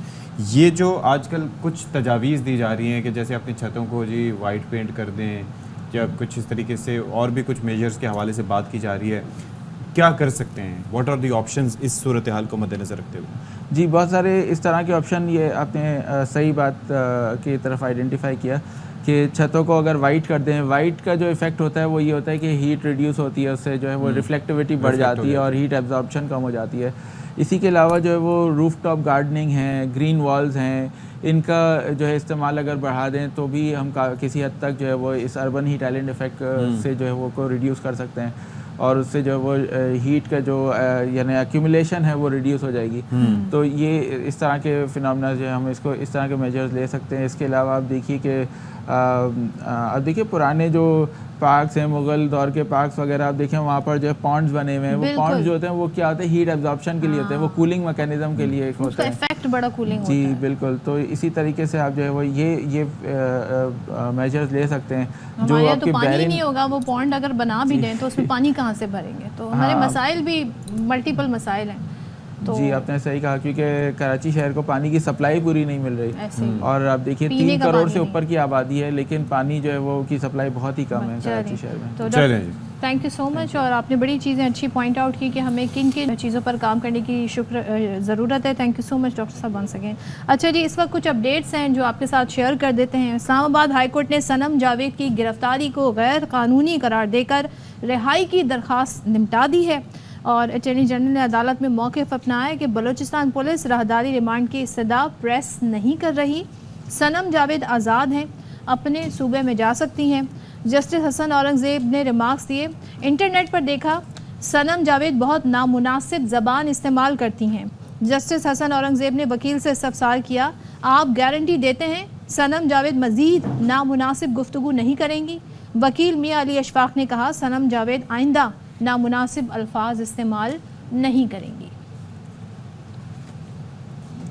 ये जो आजकल कुछ तजावीज़ दी जा रही हैं कि जैसे अपनी छतों को जी वाइट पेंट कर दें या कुछ इस तरीके से, और भी कुछ मेजर्स के हवाले से बात की जा रही है, क्या कर सकते हैं? व्हाट आर द ऑप्शंस इस सूरत हाल को मद्देनज़र रखते हुए? जी, बहुत सारे इस तरह के ऑप्शन, ये आपने सही बात की तरफ आइडेंटिफाई किया कि छतों को अगर वाइट कर दें, वाइट का जो इफेक्ट होता है वो ये होता है कि हीट रिड्यूस होती है, उससे जो है वो रिफ्लेक्टिविटी बढ़ जाती है और हीट एब्जॉर्प्शन कम हो जाती है। इसी के अलावा जो है वो रूफ टॉप गार्डनिंग है, ग्रीन वॉल्स हैं, इनका जो है इस्तेमाल अगर बढ़ा दें तो भी हम किसी हद तक जो है वो इस अर्बन हीट आइलैंड इफेक्ट से जो है वो को रिड्यूस कर सकते हैं, और उससे जो वो हीट का जो यानी एक्यूमुलेशन है वो रिड्यूस हो जाएगी। तो ये इस तरह के फिनोमेना जो है हम इसको इस तरह के मेजर्स ले सकते हैं। इसके अलावा आप देखिए कि अब देखिए पुराने जो पार्क्स हैं, मुगल दौर के पार्क्स वगैरह, आप देखें वहाँ पर जो है पॉन्ड्स बने हुए हैं, वो पॉन्ड्स जो होते हैं वो क्या होते हैं, हीट एब्जॉर्प्शन के लिए होते हैं, वो कूलिंग मैकेनिज्म के लिए होता है, इफेक्ट बड़ा कूलिंग होता है। जी बिल्कुल। तो इसी तरीके से आप जो है वो ये मेजर्स ले सकते हैं। जो आपके तो पानी नहीं होगा, वो पॉन्ड अगर बना भी दें तो उसमें पानी कहाँ से भरेंगे? तो हमारे मसाइल भी मल्टीपल मसाइल हैं। तो जी, आपने सही कहा, क्योंकि कराची शहर को पानी की सप्लाई पूरी नहीं मिल रही, और आप देखिए 3 करोड़ से ऊपर की आबादी है, लेकिन पानी जो है वो की सप्लाई बहुत ही कम है कराची शहर में। तो थैंक यू सो मच, और आपने बड़ी चीज़ें अच्छी पॉइंट आउट की कि हमें किन किन चीज़ों पर काम करने की ज़रूरत है। Thank you so much doctor साहब वंस अगेन। अच्छा जी, इस वक्त कुछ अपडेट्स हैं जो आपके साथ शेयर कर देते हैं। इस्लामाबाद हाईकोर्ट ने सनम जावेद की गिरफ्तारी को गैर कानूनी करार देकर रिहाई की दरख्वास्त निपटा दी है, और अटॉर्नी जनरल ने अदालत में मौक़िफ़ अपनाया कि बलूचिस्तान पुलिस राहदारी रिमांड की इस्तदा प्रेस नहीं कर रही। सनम जावेद आज़ाद हैं, अपने सूबे में जा सकती हैं। जस्टिस हसन औरंगज़ेब ने रिमार्क्स दिए, इंटरनेट पर देखा सनम जावेद बहुत नामुनासिब ज़बान इस्तेमाल करती हैं। जस्टिस हसन औरंगज़ेब ने वकील से इस्तफसार किया, आप गारंटी देते हैं सनम जावेद मज़ीद नामुनासिब गुफ्तगू नहीं करेंगी? वकील मियां अली अशफाक ने कहा, सनम जावेद आइंदा नामुनासिब अल्फाज इस्तेमाल नहीं करेंगी।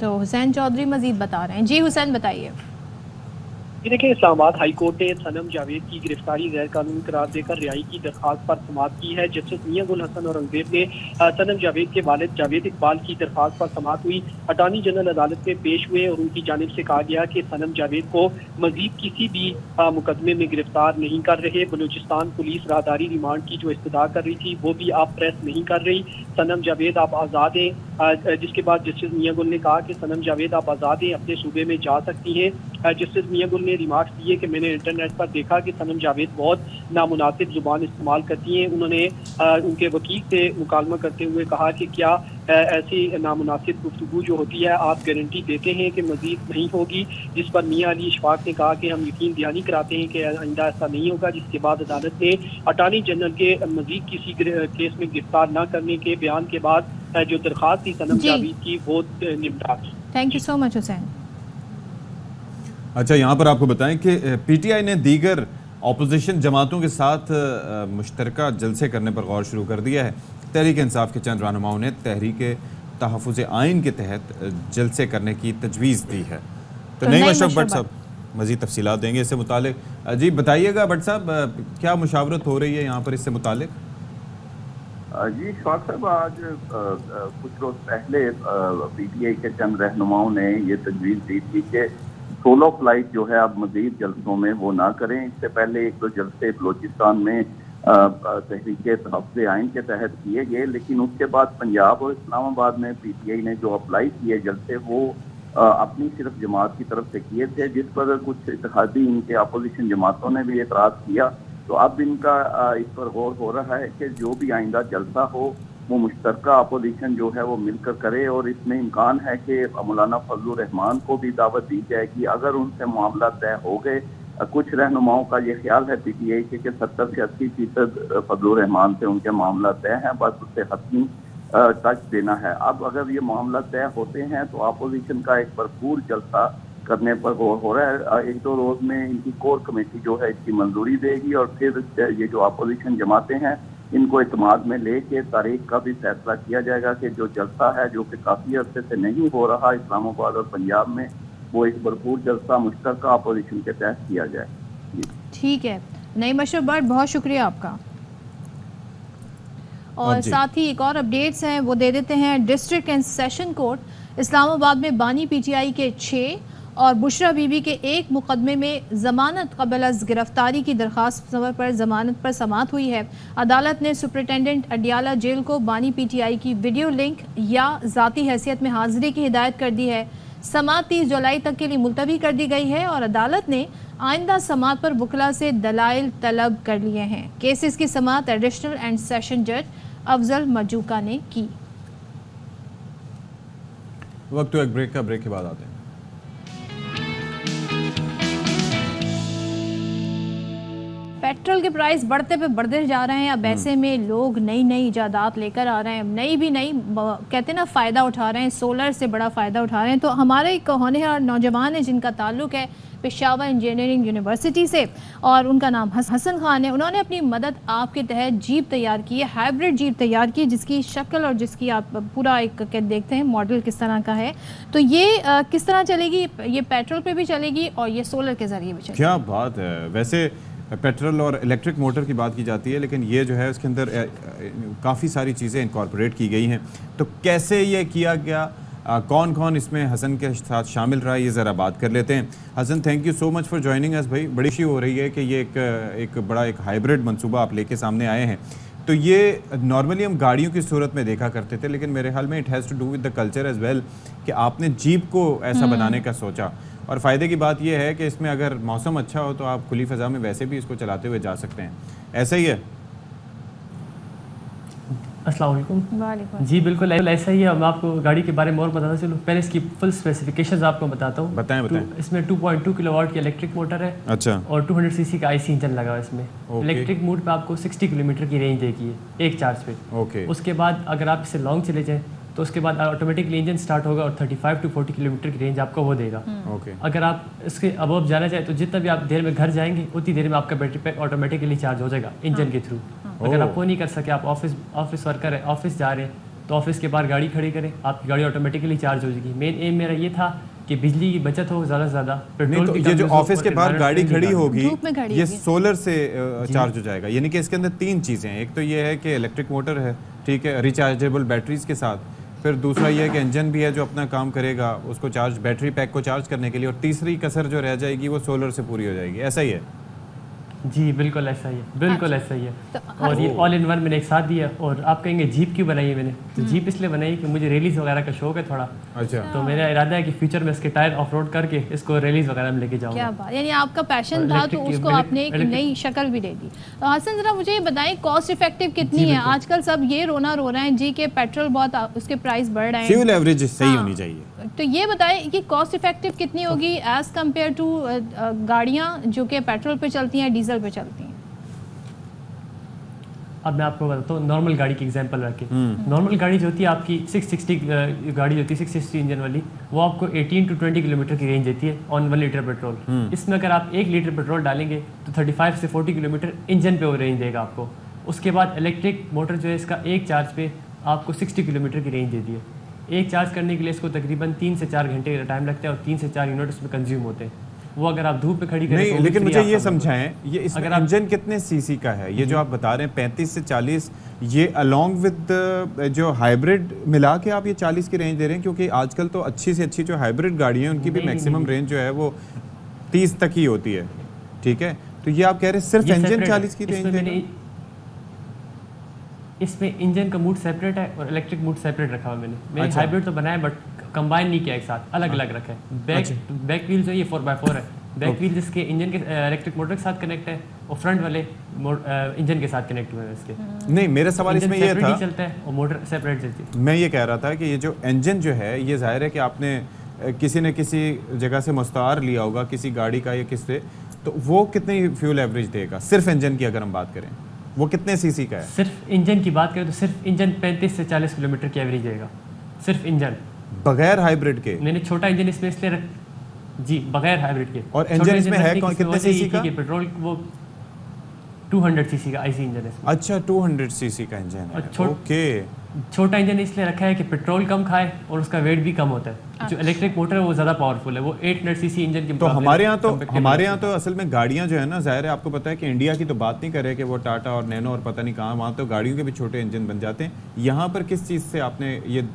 तो हुसैन चौधरी मजीद बता रहे हैं। जी हुसैन, बताइए। ये देखिए, इस्लामाबाद हाई कोर्ट ने सनम जावेद की गिरफ्तारी गैर कानूनी करार देकर रिहाई की दरख्वास्त पर समाअत की है। जस्टिस मियां गुल हसन औरंगज़ेब ने सनम जावेद के वालिद जावेद इकबाल की दरख्वास्त पर समाअत हुई। अटॉर्नी जनरल अदालत में पेश हुए और उनकी जानिब से कहा गया कि सनम जावेद को मजीद किसी भी मुकदमे में गिरफ्तार नहीं कर रहे। बलूचिस्तान पुलिस राहदारी रिमांड की जो इस्तदा कर रही थी वो भी आप प्रेस नहीं कर रही। सनम जावेद आप आज़ाद हैं। जिसके बाद जस्टिस मियां गुल ने कहा कि सनम जावेद आप आज़ाद हैं, अपने सूबे में जा सकती हैं। जस्टिस मियां गुल ने रिमार्क्स दिए कि मैंने इंटरनेट पर देखा कि सनम जावेद बहुत नामुनासिब जुबान इस्तेमाल करती हैं। उन्होंने उनके वकील से मुकालमा करते हुए कहा कि क्या ऐसी नामुनासिब गुफ्तगू जो होती है आप गारंटी देते हैं कि मजीद नहीं होगी? जिस पर मियां अली इशफाक ने कहा कि हम यकीन दहानी कराते हैं कि आइंदा ऐसा नहीं होगा। जिसके बाद अदालत ने अटॉर्नी जनरल के मजीद किसी केस में गिरफ्तार न करने के बयान के बाद जो दरख्वास्त थी सनम जावेद की वो निपटा दी। Thank you so much Hussain. अच्छा, यहाँ पर आपको बताएं कि पीटीआई ने दीगर अपोजिशन जमातों के साथ मुश्तरका जलसे करने पर गौर शुरू कर दिया है। तहरीक इंसाफ के चंद रहनुमाओं ने तहरीक तहफ़्फ़ुज़ आइन के तहत जलसे करने की तजवीज़ दी है। तो नईम अशरफ भट्ट साहब मज़ीद तफसीलात देंगे इससे मुतालिक। जी बताइएगा भट्ट साहब, क्या मुशावरत हो रही है यहाँ पर इससे मुतालिक? जी इशफाक साहब, आज कुछ रोज़ पहले पीटीआई के चंद रहनुमाओं ने ये तजवीज़ दी थी कि सोलो फ्लाइट जो है आप मज़ीद जलसों में वो ना करें। इससे पहले एक दो जलसे बलूचिस्तान में तहरीक तहफ़्फ़ुज़ आइन के तहत किए गए, लेकिन उसके बाद पंजाब और इस्लामाबाद में पीटीआई ने जो अप्लाई किए जलसे वो अपनी सिर्फ जमात की तरफ से किए थे, जिस पर कुछ इत्तेहादी इनके अपोजिशन जमातों ने भी एतराज़ किया। तो अब इनका इस पर गौर हो रहा है कि जो भी आइंदा जलसा हो वो मुश्तरका अपोजिशन जो है वो मिलकर करे, और इसमें इम्कान है कि मौलाना फजलुर रहमान को भी दावत दी जाएगी अगर उनसे मामला तय हो गए। कुछ रहनुमाओं का ये ख्याल है PTI के कि 70 से 80% फजलुर रहमान से उनके मामला तय है, बस उससे हतमी टच देना है। अब अगर ये मामला तय होते हैं तो अपोजिशन का एक भरपूर जलसा करने पर गौर हो रहा है। 1-2 रोज में इनकी कोर कमेटी जो है इसकी मंजूरी देगी, और फिर ये जो अपोजिशन जमाते हैं इनको इत्माद में लेके तारीख का भी फैसला किया जाएगा कि जो जलसा है जो कि काफ़ी अर्से से नहीं हो रहा इस्लामाबाद और पंजाब में, वो एक भरपूर जलसा मुश्तरका अपोजिशन के तहत किया जाए। ठीक है, नईम अशरफ भट्ट, बहुत शुक्रिया आपका। और साथ ही एक और अपडेट्स हैं वो दे देते हैं। District and session court Islamabad में बानी PTI के 6 और बुशरा बीबी के 1 मुकदमे में जमानत कबल अज गिरफ्तारी की दरख्वास्त पर जमानत पर समाअत हुई है। अदालत ने सुपरिटेंडेंट अडियाला जेल को बानी PTI की वीडियो लिंक या ज़ाती हैसियत में हाजिरी की हिदायत कर दी है। समाअत 30 जुलाई तक के लिए मुलतवी कर दी गई है और अदालत ने आइंदा समाअत पर वकला से दलाइल तलब कर लिए हैं। केसेस की समाअत एडिशनल एंड सेशन जज अफजल मजूका ने की। वक्त तो एक ब्रेक का, ब्रेक के बाद आते हैं। पेट्रोल के प्राइस बढ़ते पे बढ़ते जा रहे हैं। अब ऐसे में लोग नई नई इजादात लेकर आ रहे हैं, नई भी नई कहते हैं ना फ़ायदा उठा रहे हैं, सोलर से बड़ा फ़ायदा उठा रहे हैं। तो हमारे एक होनहार नौजवान है जिनका ताल्लुक़ है पेशावर इंजीनियरिंग यूनिवर्सिटी से और उनका नाम हसन खान है। उन्होंने अपनी मदद आपके तहत जीप तैयार की है, हाइब्रिड जीप तैयार की, जिसकी शक्ल और जिसकी आप पूरा एक देखते हैं मॉडल किस तरह का है। तो ये किस तरह चलेगी? ये पेट्रोल पे भी चलेगी और ये सोलर के ज़रिए भी चलेगी। क्या बात है। वैसे पेट्रोल और इलेक्ट्रिक मोटर की बात की जाती है, लेकिन ये जो है उसके अंदर काफ़ी सारी चीज़ें इनकॉर्पोरेट की गई हैं। तो कैसे ये किया गया, कौन कौन इसमें हसन के साथ शामिल रहा, ये ज़रा बात कर लेते हैं। Hasan, thank you so much for joining us भाई। बड़ी खुशी हो रही है कि ये एक बड़ा एक हाइब्रिड मंसूबा आप लेके सामने आए हैं। तो ये नॉर्मली हम गाड़ियों की सूरत में देखा करते थे, लेकिन मेरे ख्याल में it has to do with the culture as well कि आपने जीप को ऐसा बनाने का सोचा। और फ़ायदे की बात यह है कि इसमें अगर मौसम अच्छा हो तो आप खुली फ़ज़ा में वैसे भी इसको चलाते हुए जा सकते हैं। ऐसा ही है? अस्सलाम वालेकुम। जी बिल्कुल ऐसा ही है। मैं आपको गाड़ी के बारे में और बताता चलूँ। पहले इसकी फुल स्पेसिफिकेशंस आपको बताता हूँ। बताएं। इसमें 2.2 किलोवाट की इलेक्ट्रिक मोटर है। अच्छा। और 200 सीसी का IC इंजन लगा है इसमें। इलेक्ट्रिक मोड पे आपको 60 किलोमीटर की रेंज देगी है एक चार्ज पे। ओके। उसके बाद अगर आप इससे लॉन्ग चले जाएँ तो उसके बाद ऑटोमेटिकली इंजन स्टार्ट होगा और 35 to 40 किलोमीटर की रेंज आपको वो देगा। ओके। अगर आप इसके अबव जाना चाहें तो जितना भी आप देर में घर जाएंगे उतनी देर में आपका बैटरी पैक ऑटोमेटिकली चार्ज हो जाएगा इंजन के थ्रू। अगर आप वो नहीं कर सके, आप ऑफिस वर्कर है, ऑफिस जा रहे हैं, तो ऑफिस के बाहर गाड़ी खड़ी करें, आपकी गाड़ी ऑटोमेटिकली चार्ज हो जाएगी। मेन एम मेरा ये था कि बिजली की बचत हो ज़्यादा से ज़्यादा। पेट्रोल तो ये जो ऑफिस के बाहर गाड़ी खड़ी होगी ये सोलर से चार्ज हो जाएगा, यानी कि इसके अंदर 3 चीज़ें हैं। एक तो ये है कि इलेक्ट्रिक मोटर है, ठीक है, रिचार्जेबल बैटरीज के साथ। फिर दूसरा ये है कि इंजन भी है जो अपना काम करेगा उसको चार्ज, बैटरी पैक को चार्ज करने के लिए। और तीसरी कसर जो रह जाएगी वो सोलर से पूरी हो जाएगी। ऐसा ही है? जी बिल्कुल ऐसा ही है, बिल्कुल ऐसा ही है। और ये ऑल इन वन मैंने एक साथ दिया। और आप कहेंगे जीप क्यों बनाई है मैंने? तो जीप इसलिए बनाई कि मुझे रैलीज वगैरह का शौक है थोड़ा। अच्छा। तो मेरा इरादा है कि फ्यूचर में इसके टायर ऑफ रोड करके इसको रैलीज वगैरह में लेके जाऊंगा। क्या बात, यानी आपका पैशन था तो उसको आपने एक नई शक्ल भी दे दी। तो हसन जरा मुझे ये बताएं कॉस्ट इफेक्टिव कितनी है? आजकल सब ये रोना रो रहे हैं जी के पेट्रोल बहुत उसके प्राइस बढ़ रहे हैं, फ्यूल एवरेज सही होनी चाहिए। तो ये बताएं कि कॉस्ट इफेक्टिव कितनी होगी एज कम्पेयर टू गाड़ियाँ जो कि पेट्रोल पे चलती हैं, डीजल पे चलती हैं? अब मैं आपको बताता हूँ नॉर्मल गाड़ी की एग्जांपल रख के। नॉर्मल गाड़ी जो होती है आपकी 660 गाड़ी होती है 660 इंजन वाली, वो आपको 18 to 20 किलोमीटर की रेंज देती है ऑन 1 लीटर पेट्रोल। इसमें अगर आप 1 लीटर पेट्रोल डालेंगे तो 35 से 40 किलोमीटर इंजन पे वो रेंज देगा आपको। उसके बाद इलेक्ट्रिक मोटर जो है इसका एक चार्ज पे आपको 60 किलोमीटर की रेंज देती है। एक चार्ज करने के लिए इसको तकरीबन 3 से 4 घंटे का टाइम लगता है और 3 से 4 यूनिट उसमें कंज्यूम होते हैं। वो अगर आप धूप पे खड़ी करें नहीं, लेकिन मुझे ये समझाएं ये इसमें इंजन कितने सीसी का है? ये जो आप बता रहे हैं 35 से 40, ये अलोंग विद जो हाइब्रिड मिला के आप ये 40 की रेंज दे रहे हैं? क्योंकि आजकल तो अच्छी से अच्छी जो हाइब्रिड गाड़ी है उनकी भी मैक्सिमम रेंज जो है वो 30 तक ही होती है, ठीक है? तो ये आप कह रहे हैं सिर्फ इंजन 40 की रेंज है? इसमें इंजन का मूड सेपरेट है और इलेक्ट्रिक मूड सेपरेट रखा हुआ मैंने हाइब्रिड तो बनाया बट कंबाइन नहीं किया एक साथ, अलग अलग रखा है। बैक व्हील जो ये 4x4 है। बैक व्हील जिसके इंजन के इलेक्ट्रिक मोटर के साथ कनेक्ट है और फ्रंट वाले इंजन के साथ कनेक्ट हुए हैं इसके। नहीं, मेरा सवाल इसमें ये था, चलता है और मोटर सेपरेट चलती है। मैं ये कह रहा था कि ये जो इंजन जो है, ये जाहिर है कि आपने किसी न किसी जगह से मुस्तार लिया होगा, किसी गाड़ी का या किससे, तो वो कितनी फ्यूल एवरेज देगा? सिर्फ इंजन की अगर हम बात करें, वो कितने सीसी का है? सिर्फ इंजन की बात करें तो सिर्फ इंजन 35 से 40 किलोमीटर की एवरेज देगा, सिर्फ इंजन, बगैर हाइब्रिड के। मैंने छोटा इंजन इसमें इसलिए जी बगैर हाइब्रिड के। और इंजन इसमें है कितने सीसी का? पेट्रोल वो 200 सीसी का आईसी इंजन है। अच्छा, 200 सीसी का इंजन है। ओके, छोटा इंजन इसलिए रखा है कि पेट्रोल कम खाए और उसका वेट भी कम होता है। जो इलेक्ट्रिक मोटर है वो ज़्यादा पावरफुल है, वो 800 सीसी इंजन की। तो हमारे यहाँ तो असल में गाड़ियाँ जो है ना, ज़ाहिर है आपको पता है कि इंडिया की तो बात नहीं करे कि वो टाटा और नैनो और पता नहीं कहाँ, वहाँ तो गाड़ियों के भी छोटे इंजन बन जाते हैं। यहाँ पर किस चीज़ से आपने ये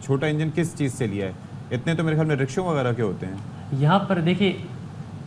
छोटा इंजन किस चीज़ से लिया है? इतने तो मेरे ख्याल में रिक्शों वगैरह के होते हैं। यहाँ पर देखिए,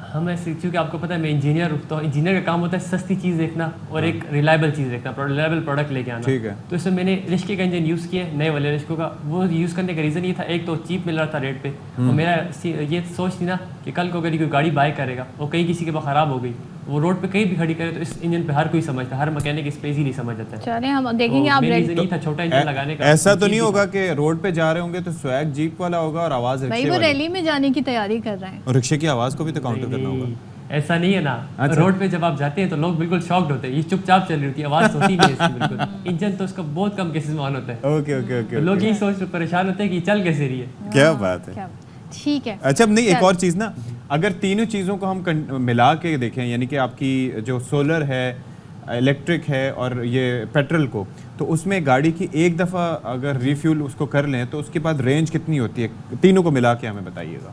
हमें क्योंकि आपको पता है मैं इंजीनियर रुकता हूँ, इंजीनियर का काम होता है सस्ती चीज़ देखना और एक रिलायबल चीज़ देखना, रिलायबल प्रोडक्ट लेके आना। ठीक है। तो इसमें मैंने रिश्के का इंजन यूज़ किया, नए वाले रिश्कों का। वो यूज़ करने का रीज़न ये था, एक तो चीप मिल रहा था रेट पे, और मेरा ये सोच थी ना कि कल को अगर कोई गाड़ी बाय करेगा और कहीं किसी के पास ख़राब हो गई, वो रोड पे कहीं भी खड़ी करे तो इस इंजन पे हर कोई समझता है, हर मैकेनिक इस पे इजीली समझ जाता है। चलिए हम देखेंगे। आप रीज़न ये था छोटा इंजन लगाने का। ऐसा तो नहीं होगा कि रोड पे जा रहे होंगे तो स्वैग जीप वाला होगा और आवाज़ रिक्शे वो रैली में जाने की तैयारी कर रहे हैं और रिक्शे की आवाज़ को भी तो काउंटर करना होगा। ऐसा नहीं है ना। अच्छा। रोड पे जब आप जाते हैं तो लोग बिल्कुल शॉक्ड होते हैं, ये चुपचाप चल रही होती है, आवाज होती नहीं है इसकी बिल्कुल। इंजन तो उसका बहुत कम केसेस में ऑन होता है। Okay okay okay. लोग यही सोच परेशान होते हैं कि चल कैसे रही है। क्या बात है, ठीक है। अच्छा, नहीं एक और चीज़ ना, अगर तीनों चीज़ों को हम मिला के देखें, यानी कि आपकी जो सोलर है, इलेक्ट्रिक है और ये पेट्रोल को, तो उसमें गाड़ी की एक दफ़ा अगर रिफ्यूल उसको कर लें तो उसके बाद रेंज कितनी होती है? तीनों को मिला के हमें बताइएगा।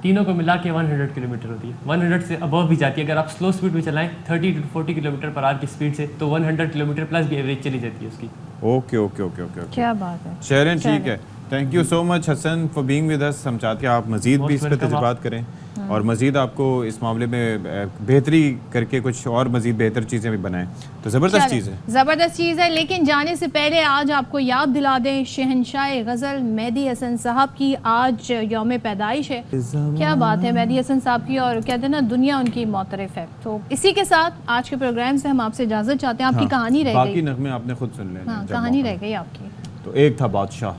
तीनों को मिला के 100 किलोमीटर होती है, 100 से अबव भी जाती है। अगर आप स्लो स्पीड में चलाएं 30 to 40 किलोमीटर पर आवर की स्पीड से, तो 100 किलोमीटर प्लस भी एवरेज चली जाती है उसकी। ओके ओके ओके ओके, क्या बात है शेरन। ठीक है, thank you so much Hasan for being with us. हम चाहते हैं आप मज़ीद भी इस पर तजुर्बात करें और मज़ीद आपको इस मामले में बेहतरी करके कुछ और मज़ीद बेहतर चीज़ें भी बनाएं। तो ज़बरदस्त चीज़ है, ज़बरदस्त चीज़ है। लेकिन जाने से पहले आज आपको याद दिला दें, शहंशाह गज़ल मेहदी हसन साहब की आज यौम पैदाइश है। क्या बात है मेहदी हसन साहब की, और कहते हैं ना दुनिया उनकी मोतरफ है। तो इसी के साथ आज के प्रोग्राम से हम आपसे इजाज़त चाहते हैं। आपकी कहानी रह गई, बाकी नगमे आपने खुद सुन लेना। कहानी रह गई आपकी। तो एक था बादशाह,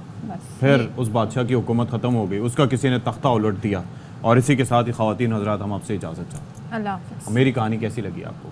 फिर उस बादशाह की हुकूमत ख़त्म हो गई, उसका किसी ने तख्ता उलट दिया, और इसी के साथ ही ख़वातीन हज़रात हम आपसे इजाज़त चाहते हैं। अल्लाह हाफ़िज़। मेरी कहानी कैसी लगी आपको?